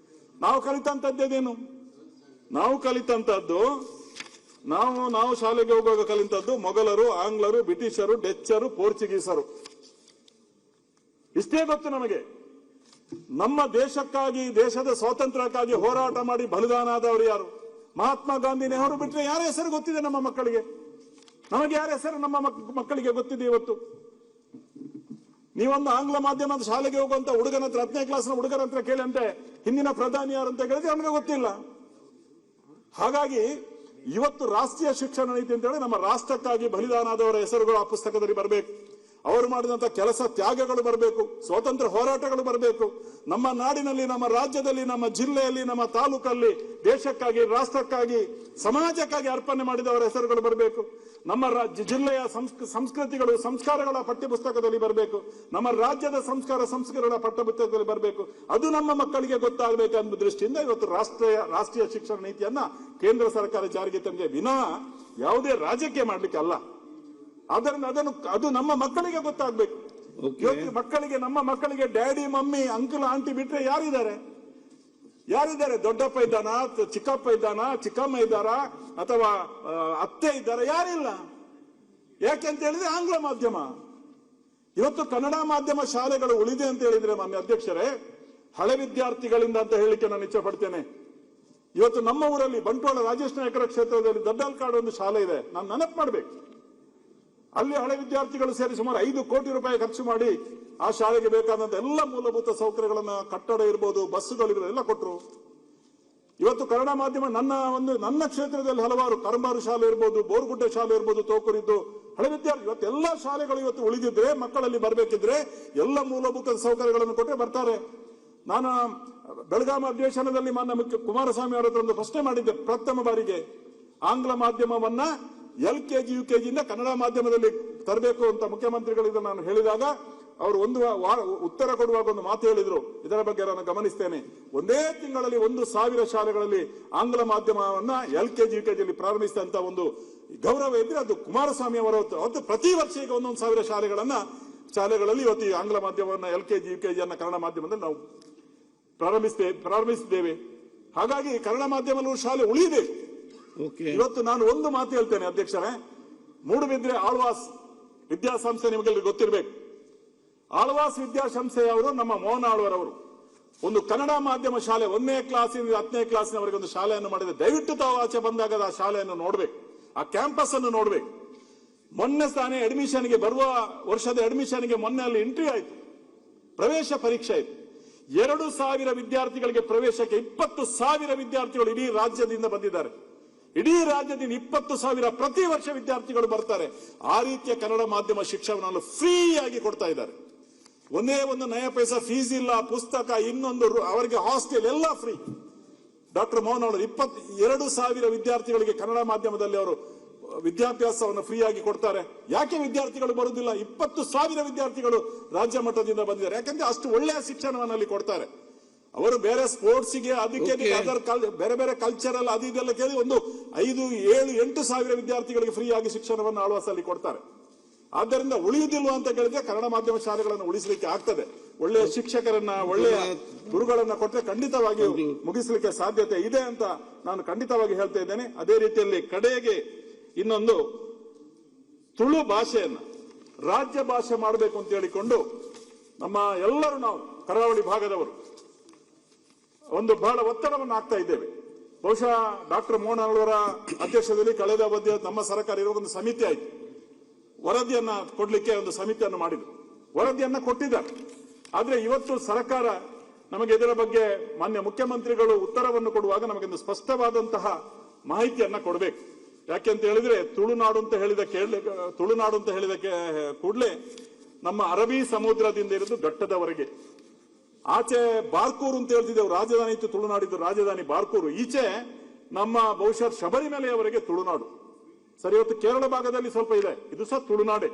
Speaker 8: ನಾವು ಕಲಿತಂತದ್ದೇನು? ನಾವು ಕಲಿತಂತದ್ದು, ನಾವು ಶಾಲೆಗೆ ಹೋಗುವಾಗ ಕಲಿತದ್ದು ಮೊಘಲರು, ಆಂಗ್ಲರು, ಬ್ರಿಟಿಷರು, ಡಚ್ಚರು, ಪೋರ್ಚುಗೀಸರು. ಇಷ್ಟೇ ಗೊತ್ತು ನಮಗೆ. ನಮ್ಮ ದೇಶಕ್ಕಾಗಿ, ದೇಶದ ಸ್ವಾತಂತ್ರ್ಯಕ್ಕಾಗಿ ಹೋರಾಟ ಮಾಡಿ ಬಲಿದಾನ ಆದವರು ಯಾರು? ಮಹಾತ್ಮ ಗಾಂಧಿ, ನೆಹರು ಬಿಟ್ಟರೆ ಯಾರ ಹೆಸರು ಗೊತ್ತಿದೆ ನಮ್ಮ ಮಕ್ಕಳಿಗೆ? ನಮಗೆ ಯಾರ ಹೆಸರು ನಮ್ಮ ಮಕ್ಕಳಿಗೆ ಗೊತ್ತಿದೆ ಇವತ್ತು? ನೀವೊಂದು ಆಂಗ್ಲ ಮಾಧ್ಯಮದ ಶಾಲೆಗೆ ಹೋಗುವಂತ ಹುಡುಗನ ಹತ್ರ, 10ನೇ ಕ್ಲಾಸ್ನ ಹುಡುಗರ ಹತ್ರ ಕೇಳಂತೆ ಹಿಂದಿನ ಪ್ರಧಾನಿ ಯಾರು ಅಂತ ಕೇಳಿದ್ರೆ ನಮಗೆ ಗೊತ್ತಿಲ್ಲ. ಹಾಗಾಗಿ ಇವತ್ತು ರಾಷ್ಟ್ರೀಯ ಶಿಕ್ಷಣ ನೀತಿ ಅಂತ ಹೇಳಿ ನಮ್ಮ ರಾಷ್ಟ್ರಕ್ಕಾಗಿ ಬಲಿದಾನ ಆದವರ ಹೆಸರುಗಳು ಆ ಪುಸ್ತಕದಲ್ಲಿ ಬರಬೇಕು. ಅವರು ಮಾಡಿದಂತ ಕೆಲಸ ತ್ಯಾಗಗಳು ಬರಬೇಕು, ಸ್ವಾತಂತ್ರ್ಯ ಹೋರಾಟಗಳು ಬರಬೇಕು. ನಮ್ಮ ನಾಡಿನಲ್ಲಿ, ನಮ್ಮ ರಾಜ್ಯದಲ್ಲಿ, ನಮ್ಮ ಜಿಲ್ಲೆಯಲ್ಲಿ, ನಮ್ಮ ತಾಲೂಕಲ್ಲಿ ದೇಶಕ್ಕಾಗಿ, ರಾಷ್ಟ್ರಕ್ಕಾಗಿ, ಸಮಾಜಕ್ಕಾಗಿ ಅರ್ಪಣೆ ಮಾಡಿದವರ ಹೆಸರುಗಳು ಬರಬೇಕು. ನಮ್ಮ ಜಿಲ್ಲೆಯ ಸಂಸ್ಕೃತಿಗಳು, ಸಂಸ್ಕಾರಗಳ ಪಠ್ಯಪುಸ್ತಕದಲ್ಲಿ ಬರಬೇಕು. ನಮ್ಮ ರಾಜ್ಯದ ಸಂಸ್ಕಾರಗಳ ಪಠ್ಯಪುಸ್ತಕದಲ್ಲಿ ಬರಬೇಕು. ಅದು ನಮ್ಮ ಮಕ್ಕಳಿಗೆ ಗೊತ್ತಾಗಬೇಕೆಂಬ ದೃಷ್ಟಿಯಿಂದ ಇವತ್ತು ರಾಷ್ಟ್ರೀಯ ಶಿಕ್ಷಣ ನೀತಿಯನ್ನ ಕೇಂದ್ರ ಸರ್ಕಾರ ಜಾರಿಗೆ ತಂದಿದೆ, ವಿನಃ ಯಾವುದೇ ರಾಜಕೀಯ ಮಾಡ್ಲಿಕ್ಕೆ ಅಲ್ಲ. ಆದ್ದರಿಂದ ಅದು ನಮ್ಮ ಮಕ್ಕಳಿಗೆ ಗೊತ್ತಾಗಬೇಕು. ಇವತ್ತು ನಮ್ಮ ಮಕ್ಕಳಿಗೆ ಡ್ಯಾಡಿ, ಮಮ್ಮಿ, ಅಂಕಲ್, ಆಂಟಿ ಬಿಟ್ರೆ ಯಾರಿದ್ದಾರೆ? ದೊಡ್ಡಪ್ಪ ಇದ್ದಾನ, ಚಿಕ್ಕಪ್ಪ ಇದ್ದಾನ, ಚಿಕ್ಕಮ್ಮ ಇದ್ದಾರ, ಅಥವಾ ಅತ್ತೆ ಇದ್ದಾರ? ಯಾರಿಲ್ಲ. ಯಾಕೆಂತ ಹೇಳಿದ್ರೆ ಆಂಗ್ಲ ಮಾಧ್ಯಮ. ಇವತ್ತು ಕನ್ನಡ ಮಾಧ್ಯಮ ಶಾಲೆಗಳು ಉಳಿದೆ ಅಂತ ಹೇಳಿದ್ರೆ, ಮಾನ್ಯ ಅಧ್ಯಕ್ಷರೇ, ಹಳೆ ವಿದ್ಯಾರ್ಥಿಗಳಿಂದ ಅಂತ ಹೇಳಿಕೆ ನಾನು ಇಚ್ಛೆ ಪಡ್ತೇನೆ. ಇವತ್ತು ನಮ್ಮ ಊರಲ್ಲಿ ಬಂಟ್ವಾಳ ರಾಜೇಶ್ ನಾಯಕರ ಕ್ಷೇತ್ರದಲ್ಲಿ ದಡ್ಡಲ್ಕಾಡು ಒಂದು ಶಾಲೆ ಇದೆ. ನಾನು ನೆನಪು ಮಾಡ್ಬೇಕು, ಅಲ್ಲಿ ಹಳೆ ವಿದ್ಯಾರ್ಥಿಗಳು ಸೇರಿ ಸುಮಾರು 5 ಕೋಟಿ ರೂಪಾಯಿ ಖರ್ಚು ಮಾಡಿ ಆ ಶಾಲೆಗೆ ಬೇಕಾದಂತ ಎಲ್ಲ ಮೂಲಭೂತ ಸೌಕರ್ಯಗಳನ್ನ, ಕಟ್ಟಡ ಇರ್ಬೋದು, ಬಸ್ಸುಗಳು ಎಲ್ಲ ಕೊಟ್ಟರು. ಇವತ್ತು ಕನ್ನಡ ಮಾಧ್ಯಮ ನನ್ನ ಕ್ಷೇತ್ರದಲ್ಲಿ ಹಲವಾರು ಕರಂಬಾರು ಶಾಲೆ ಇರ್ಬೋದು, ಬೋರ್ಗುಡ್ಡೆ ಶಾಲೆ ಇರ್ಬೋದು, ತೋಕೂರಿದ್ದು ಹಳೆ ವಿದ್ಯಾರ್ಥಿ. ಇವತ್ತು ಎಲ್ಲಾ ಶಾಲೆಗಳು ಇವತ್ತು ಉಳಿದಿದ್ರೆ, ಮಕ್ಕಳಲ್ಲಿ ಬರಬೇಕಿದ್ರೆ ಎಲ್ಲ ಮೂಲಭೂತ ಸೌಕರ್ಯಗಳನ್ನು ಕೊಟ್ಟರೆ ಬರ್ತಾರೆ. ನಾನು ಬೆಳಗಾವಿ ಅಧಿವೇಶನದಲ್ಲಿ ಮಾನ್ಯ ಕುಮಾರಸ್ವಾಮಿ ಅವರ ಹತ್ರ ಒಂದು ಪ್ರಶ್ನೆ ಮಾಡಿದ್ದೆ. ಪ್ರಥಮ ಬಾರಿಗೆ ಆಂಗ್ಲ ಮಾಧ್ಯಮವನ್ನ LKG UKG ಇಂದ ಕನ್ನಡ ಮಾಧ್ಯಮದಲ್ಲಿ ತರಬೇಕು ಅಂತ ಮುಖ್ಯಮಂತ್ರಿಗಳಿಂದ ನಾನು ಹೇಳಿದಾಗ ಅವರು ಒಂದು ಉತ್ತರ ಕೊಡುವಾಗ ಒಂದು ಮಾತು ಹೇಳಿದ್ರು. ಇದರ ಬಗ್ಗೆ ನಾನು ಗಮನಿಸ್ತೇನೆ. ಒಂದೇ ತಿಂಗಳಲ್ಲಿ 1,000 ಶಾಲೆಗಳಲ್ಲಿ ಆಂಗ್ಲ ಮಾಧ್ಯಮವನ್ನ LKG UKG ಅಲ್ಲಿ ಪ್ರಾರಂಭಿಸಿದಂತ ಒಂದು ಗೌರವ ಇದ್ರೆ ಅದು ಕುಮಾರಸ್ವಾಮಿ ಅವರ ಹೊತ್ತು. ಪ್ರತಿ ವರ್ಷ ಈಗ 1,000 ಶಾಲೆಗಳಲ್ಲಿ ಇವತ್ತು ಈ ಆಂಗ್ಲ ಮಾಧ್ಯಮವನ್ನ LKG UKG ಅನ್ನ ಕನ್ನಡ ಮಾಧ್ಯಮದಲ್ಲಿ ನಾವು ಪ್ರಾರಂಭಿಸಿದ್ದೇವೆ. ಹಾಗಾಗಿ ಕನ್ನಡ ಮಾಧ್ಯಮ ಶಾಲೆ ಉಳಿಯಬೇಕು. ಇವತ್ತು ನಾನು ಒಂದು ಮಾತು ಹೇಳ್ತೇನೆ ಅಧ್ಯಕ್ಷರೇ, ಮೂಡುಬಿದ್ರೆ ಆಳ್ವಾಸ್ ವಿದ್ಯಾಸಂಸ್ಥೆ ನಿಮಗೆ ಗೊತ್ತಿರಬೇಕು. ಆಳ್ವಾಸ್ ವಿದ್ಯಾಸಂಸ್ಥೆಯವರು ನಮ್ಮ ಮೋಹನ್ ಆಳ್ವರವರು ಒಂದು ಕನ್ನಡ ಮಾಧ್ಯಮ ಶಾಲೆ 1ನೇ ಕ್ಲಾಸಿನಿಂದ 10ನೇ ಕ್ಲಾಸಿನವರೆಗೆ ಒಂದು ಶಾಲೆಯನ್ನು ಮಾಡಿದೆ. ದಯವಿಟ್ಟು ತಾವು ಆಚೆ ಬಂದಾಗ ಆ ಶಾಲೆಯನ್ನು ನೋಡ್ಬೇಕು, ಆ ಕ್ಯಾಂಪಸ್ ಅನ್ನು ನೋಡ್ಬೇಕು. ಮೊನ್ನೆ ತಾನೇ ಅಡ್ಮಿಷನ್ಗೆ, ಬರುವ ವರ್ಷದ ಅಡ್ಮಿಷನ್ಗೆ ಮೊನ್ನೆ ಅಲ್ಲಿ ಎಂಟ್ರಿ ಆಯ್ತು, ಪ್ರವೇಶ ಪರೀಕ್ಷೆ ಆಯ್ತು. 2,000 ವಿದ್ಯಾರ್ಥಿಗಳಿಗೆ ಪ್ರವೇಶಕ್ಕೆ 20,000 ವಿದ್ಯಾರ್ಥಿಗಳು ಇಡೀ ರಾಜ್ಯದಿಂದ ಬಂದಿದ್ದಾರೆ. ಇಡೀ ರಾಜ್ಯದಿಂದ 20,000 ಪ್ರತಿ ವರ್ಷ ವಿದ್ಯಾರ್ಥಿಗಳು ಬರ್ತಾರೆ. ಆ ರೀತಿಯ ಕನ್ನಡ ಮಾಧ್ಯಮ ಶಿಕ್ಷಣವನ್ನು ಫ್ರೀ ಆಗಿ ಕೊಡ್ತಾ ಇದ್ದಾರೆ. ಒಂದೇ ಒಂದು ನಯ ಪೈಸಾ ಫೀಸ್ ಇಲ್ಲ, ಪುಸ್ತಕ, ಇನ್ನೊಂದು ಅವರಿಗೆ ಹಾಸ್ಟೆಲ್ ಎಲ್ಲ ಫ್ರೀ. ಡಾಕ್ಟರ್ ಮೋಹನ್ ಅವರು 22,000 ವಿದ್ಯಾರ್ಥಿಗಳಿಗೆ ಕನ್ನಡ ಮಾಧ್ಯಮದಲ್ಲಿ ಅವರು ವಿದ್ಯಾಭ್ಯಾಸವನ್ನು ಫ್ರೀ ಆಗಿ ಕೊಡ್ತಾರೆ. ಯಾಕೆ ವಿದ್ಯಾರ್ಥಿಗಳು ಬರುವುದಿಲ್ಲ? 20,000 ವಿದ್ಯಾರ್ಥಿಗಳು ರಾಜ್ಯ ಮಟ್ಟದಿಂದ ಬಂದಿದ್ದಾರೆ. ಯಾಕಂದ್ರೆ ಅಷ್ಟು ಒಳ್ಳೆಯ ಶಿಕ್ಷಣವನ್ನು ಅಲ್ಲಿ ಕೊಡ್ತಾರೆ. ಅವರು ಬೇರೆ ಸ್ಪೋರ್ಟ್ಸ್ಗೆ, ಅದಕ್ಕೆ ಬೇರೆ ಬೇರೆ ಕಲ್ಚರಲ್ ಅದು ಇದೆಲ್ಲ ಕೇಳಿ ಒಂದು 5, 7, 8,000 ವಿದ್ಯಾರ್ಥಿಗಳಿಗೆ ಫ್ರೀ ಆಗಿ ಶಿಕ್ಷಣವನ್ನು ಆಳ್ವಾಸಲ್ಲಿ ಕೊಡ್ತಾರೆ. ಆದ್ದರಿಂದ ಉಳಿಯುವುದಿಲ್ಲ ಅಂತ ಕೇಳಿದ್ರೆ ಕನ್ನಡ ಮಾಧ್ಯಮ ಶಾಲೆಗಳನ್ನು ಉಳಿಸಲಿಕ್ಕೆ ಆಗ್ತದೆ. ಒಳ್ಳೆಯ ಶಿಕ್ಷಕರನ್ನ, ಒಳ್ಳೆಯ ಗುರುಗಳನ್ನ ಕೊಟ್ಟರೆ ಖಂಡಿತವಾಗಿ ಮುಗಿಸಲಿಕ್ಕೆ ಸಾಧ್ಯತೆ ಇದೆ ಅಂತ ನಾನು ಖಂಡಿತವಾಗಿ ಹೇಳ್ತಾ ಇದ್ದೇನೆ. ಅದೇ ರೀತಿಯಲ್ಲಿ ಕಡೆಗೆ ಇನ್ನೊಂದು, ತುಳು ಭಾಷೆಯನ್ನ ರಾಜ್ಯ ಭಾಷೆ ಮಾಡಬೇಕು ಅಂತ ಹೇಳಿಕೊಂಡು ನಮ್ಮ ಎಲ್ಲರೂ, ನಾವು ಕರಾವಳಿ ಭಾಗದವರು ಒಂದು ಬಹಳ ಒತ್ತಡವನ್ನು ಹಾಕ್ತಾ ಇದ್ದೇವೆ. ಬಹುಶಃ ಡಾಕ್ಟರ್ ಮೋಹನ್ ಅವರ ಅಧ್ಯಕ್ಷತೆಯಲ್ಲಿ ಕಳೆದ ಅವಧಿಯ ನಮ್ಮ ಸರ್ಕಾರ ಇರುವ ಒಂದು ಸಮಿತಿ ಆಯಿತು. ವರದಿಯನ್ನ ಕೊಡ್ಲಿಕ್ಕೆ ಒಂದು ಸಮಿತಿಯನ್ನು ಮಾಡಿದ್ರು, ವರದಿಯನ್ನ ಕೊಟ್ಟಿದ್ದಾರೆ. ಆದ್ರೆ ಇವತ್ತು ಸರ್ಕಾರ ನಮಗೆ ಇದರ ಬಗ್ಗೆ ಮಾನ್ಯ ಮುಖ್ಯಮಂತ್ರಿಗಳು ಉತ್ತರವನ್ನು ಕೊಡುವಾಗ ನಮಗೊಂದು ಸ್ಪಷ್ಟವಾದಂತಹ ಮಾಹಿತಿಯನ್ನ ಕೊಡಬೇಕು. ಯಾಕೆಂತ ಹೇಳಿದ್ರೆ ತುಳುನಾಡು ಅಂತ ಹೇಳಿದ ಕೂಡಲೇ ನಮ್ಮ ಅರಬ್ಬಿ ಸಮುದ್ರದಿಂದ ಹಿಡಿದು ಘಟ್ಟದವರೆಗೆ ಆಚೆ ಬಾರ್ಕೂರು ಅಂತ ಹೇಳ್ತಿದ್ದೆವು, ರಾಜಧಾನಿ ಇತ್ತು ತುಳುನಾಡಿದ್ದು, ರಾಜಧಾನಿ ಬಾರ್ಕೂರು. ಈಚೆ ನಮ್ಮ ಬಹುಶಃ ಶಬರಿಮಲೆಯವರೆಗೆ ತುಳುನಾಡು. ಸರಿ, ಇವತ್ತು ಕೇರಳ ಭಾಗದಲ್ಲಿ ಸ್ವಲ್ಪ ಇದೆ, ಇದು ಸಹ ತುಳುನಾಡೆ.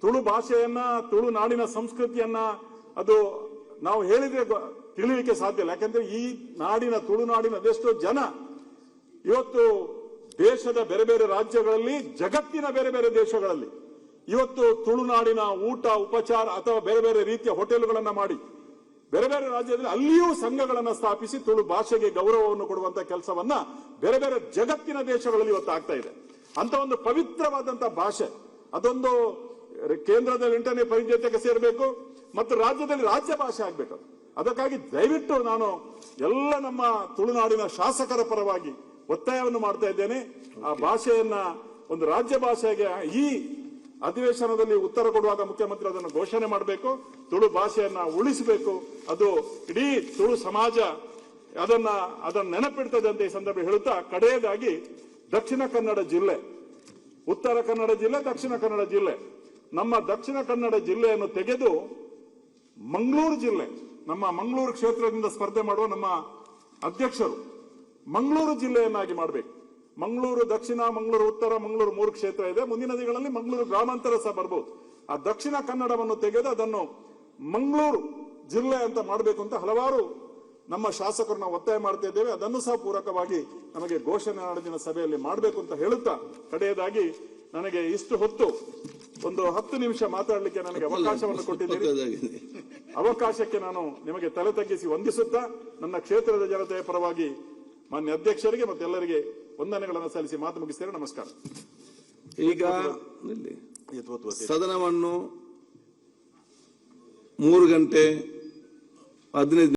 Speaker 8: ತುಳು ಭಾಷೆಯನ್ನ, ತುಳುನಾಡಿನ ಸಂಸ್ಕೃತಿಯನ್ನ ಅದು ನಾವು ಹೇಳಿದ್ರೆ ತಿಳಿಲಿಕ್ಕೆ ಸಾಧ್ಯ ಇಲ್ಲ. ಯಾಕಂದ್ರೆ ಈ ನಾಡಿನ, ತುಳುನಾಡಿನ ಅದೆಷ್ಟೋ ಜನ ಇವತ್ತು ದೇಶದ ಬೇರೆ ಬೇರೆ ರಾಜ್ಯಗಳಲ್ಲಿ, ಜಗತ್ತಿನ ಬೇರೆ ಬೇರೆ ದೇಶಗಳಲ್ಲಿ ಇವತ್ತು ತುಳುನಾಡಿನ ಊಟ ಉಪಚಾರ ಅಥವಾ ಬೇರೆ ಬೇರೆ ರೀತಿಯ ಹೋಟೆಲ್ಗಳನ್ನ ಮಾಡಿ ಬೇರೆ ಬೇರೆ ರಾಜ್ಯದಲ್ಲಿ ಅಲ್ಲಿಯೂ ಸಂಘಗಳನ್ನ ಸ್ಥಾಪಿಸಿ ತುಳು ಭಾಷೆಗೆ ಗೌರವವನ್ನು ಕೊಡುವಂತ ಕೆಲಸವನ್ನ ಬೇರೆ ಬೇರೆ ಜಗತ್ತಿನ ದೇಶಗಳಲ್ಲಿ ಇವತ್ತು ಆಗ್ತಾ ಇದೆ. ಅಂತ ಒಂದು ಪವಿತ್ರವಾದಂತಹ ಭಾಷೆ ಅದೊಂದು ಕೇಂದ್ರದಲ್ಲಿ 8ನೇ ಪರಿಚಯಕ್ಕೆ ಸೇರಬೇಕು ಮತ್ತು ರಾಜ್ಯದಲ್ಲಿ ರಾಜ್ಯ ಭಾಷೆ ಆಗ್ಬೇಕು. ಅದಕ್ಕಾಗಿ ದಯವಿಟ್ಟು ನಾನು ಎಲ್ಲ ನಮ್ಮ ತುಳುನಾಡಿನ ಶಾಸಕರ ಪರವಾಗಿ ಒತ್ತಾಯವನ್ನು ಮಾಡ್ತಾ ಇದ್ದೇನೆ. ಆ ಭಾಷೆಯನ್ನ ಒಂದು ರಾಜ್ಯ ಭಾಷೆಗೆ ಈ ಅಧಿವೇಶನದಲ್ಲಿ ಉತ್ತರ ಕೊಡುವಾಗ ಮುಖ್ಯಮಂತ್ರಿ ಅದನ್ನು ಘೋಷಣೆ ಮಾಡಬೇಕು. ತುಳು ಭಾಷೆಯನ್ನ ಉಳಿಸಬೇಕು. ಅದು ಇಡೀ ತುಳು ಸಮಾಜ ಅದನ್ನ ನೆನಪಿಡ್ತದೆ ಅಂತ ಈ ಸಂದರ್ಭ ಹೇಳುತ್ತಾ, ಕಡೆಯದಾಗಿ ದಕ್ಷಿಣ ಕನ್ನಡ ಜಿಲ್ಲೆ, ಉತ್ತರ ಕನ್ನಡ ಜಿಲ್ಲೆ, ದಕ್ಷಿಣ ಕನ್ನಡ ಜಿಲ್ಲೆ, ನಮ್ಮ ದಕ್ಷಿಣ ಕನ್ನಡ ಜಿಲ್ಲೆಯನ್ನು ತೆಗೆದು ಮಂಗಳೂರು ಜಿಲ್ಲೆ, ನಮ್ಮ ಮಂಗಳೂರು ಕ್ಷೇತ್ರದಿಂದ ಸ್ಪರ್ಧೆ ಮಾಡುವ ನಮ್ಮ ಅಧ್ಯಕ್ಷರು ಮಂಗಳೂರು ಜಿಲ್ಲೆಯನ್ನಾಗಿ ಮಾಡಬೇಕು. ಮಂಗಳೂರು ದಕ್ಷಿಣ, ಮಂಗಳೂರು ಉತ್ತರ, ಮಂಗಳೂರು 3 ಕ್ಷೇತ್ರ ಇದೆ. ಮುಂದಿನ ದಿನಗಳಲ್ಲಿ ಮಂಗಳೂರು ಗ್ರಾಮಾಂತರ ಸಹ ಬರ್ಬೋದು. ಆ ದಕ್ಷಿಣ ಕನ್ನಡವನ್ನು ತೆಗೆದು ಅದನ್ನು ಮಂಗಳೂರು ಜಿಲ್ಲೆ ಅಂತ ಮಾಡಬೇಕು ಅಂತ ಹಲವಾರು ನಮ್ಮ ಶಾಸಕರು ನಾವು ಒತ್ತಾಯ ಮಾಡ್ತಾ ಇದ್ದೇವೆ. ಅದನ್ನು ಸಹ ಪೂರಕವಾಗಿ ನಮಗೆ ಘೋಷಣೆ ನಾಡಿನ ಸಭೆಯಲ್ಲಿ ಮಾಡಬೇಕು ಅಂತ ಹೇಳುತ್ತಾ, ಕಡೆಯದಾಗಿ ನನಗೆ ಇಷ್ಟು ಹೊತ್ತು ಒಂದು 10 ನಿಮಿಷ ಮಾತಾಡಲಿಕ್ಕೆ ನನಗೆ ಅವಕಾಶವನ್ನು ಕೊಟ್ಟಿದ್ದೀರಿ. ಅವಕಾಶಕ್ಕೆ ನಾನು ನಿಮಗೆ ತಲೆ ತಗ್ಗಿಸಿ ವಂದಿಸುತ್ತಾ, ನನ್ನ ಕ್ಷೇತ್ರದ ಜನತೆಯ ಪರವಾಗಿ ಮಾನ್ಯ ಅಧ್ಯಕ್ಷರಿಗೆ ಮತ್ತು ಎಲ್ಲರಿಗೆ ವಂದನೆಗಳನ್ನು ಸಲ್ಲಿಸಿ ಮಾತು ಮುಗಿಸ್ತೇನೆ. ನಮಸ್ಕಾರ.
Speaker 3: ಈಗ ಸದನವನ್ನು 3 ಗಂಟೆ 15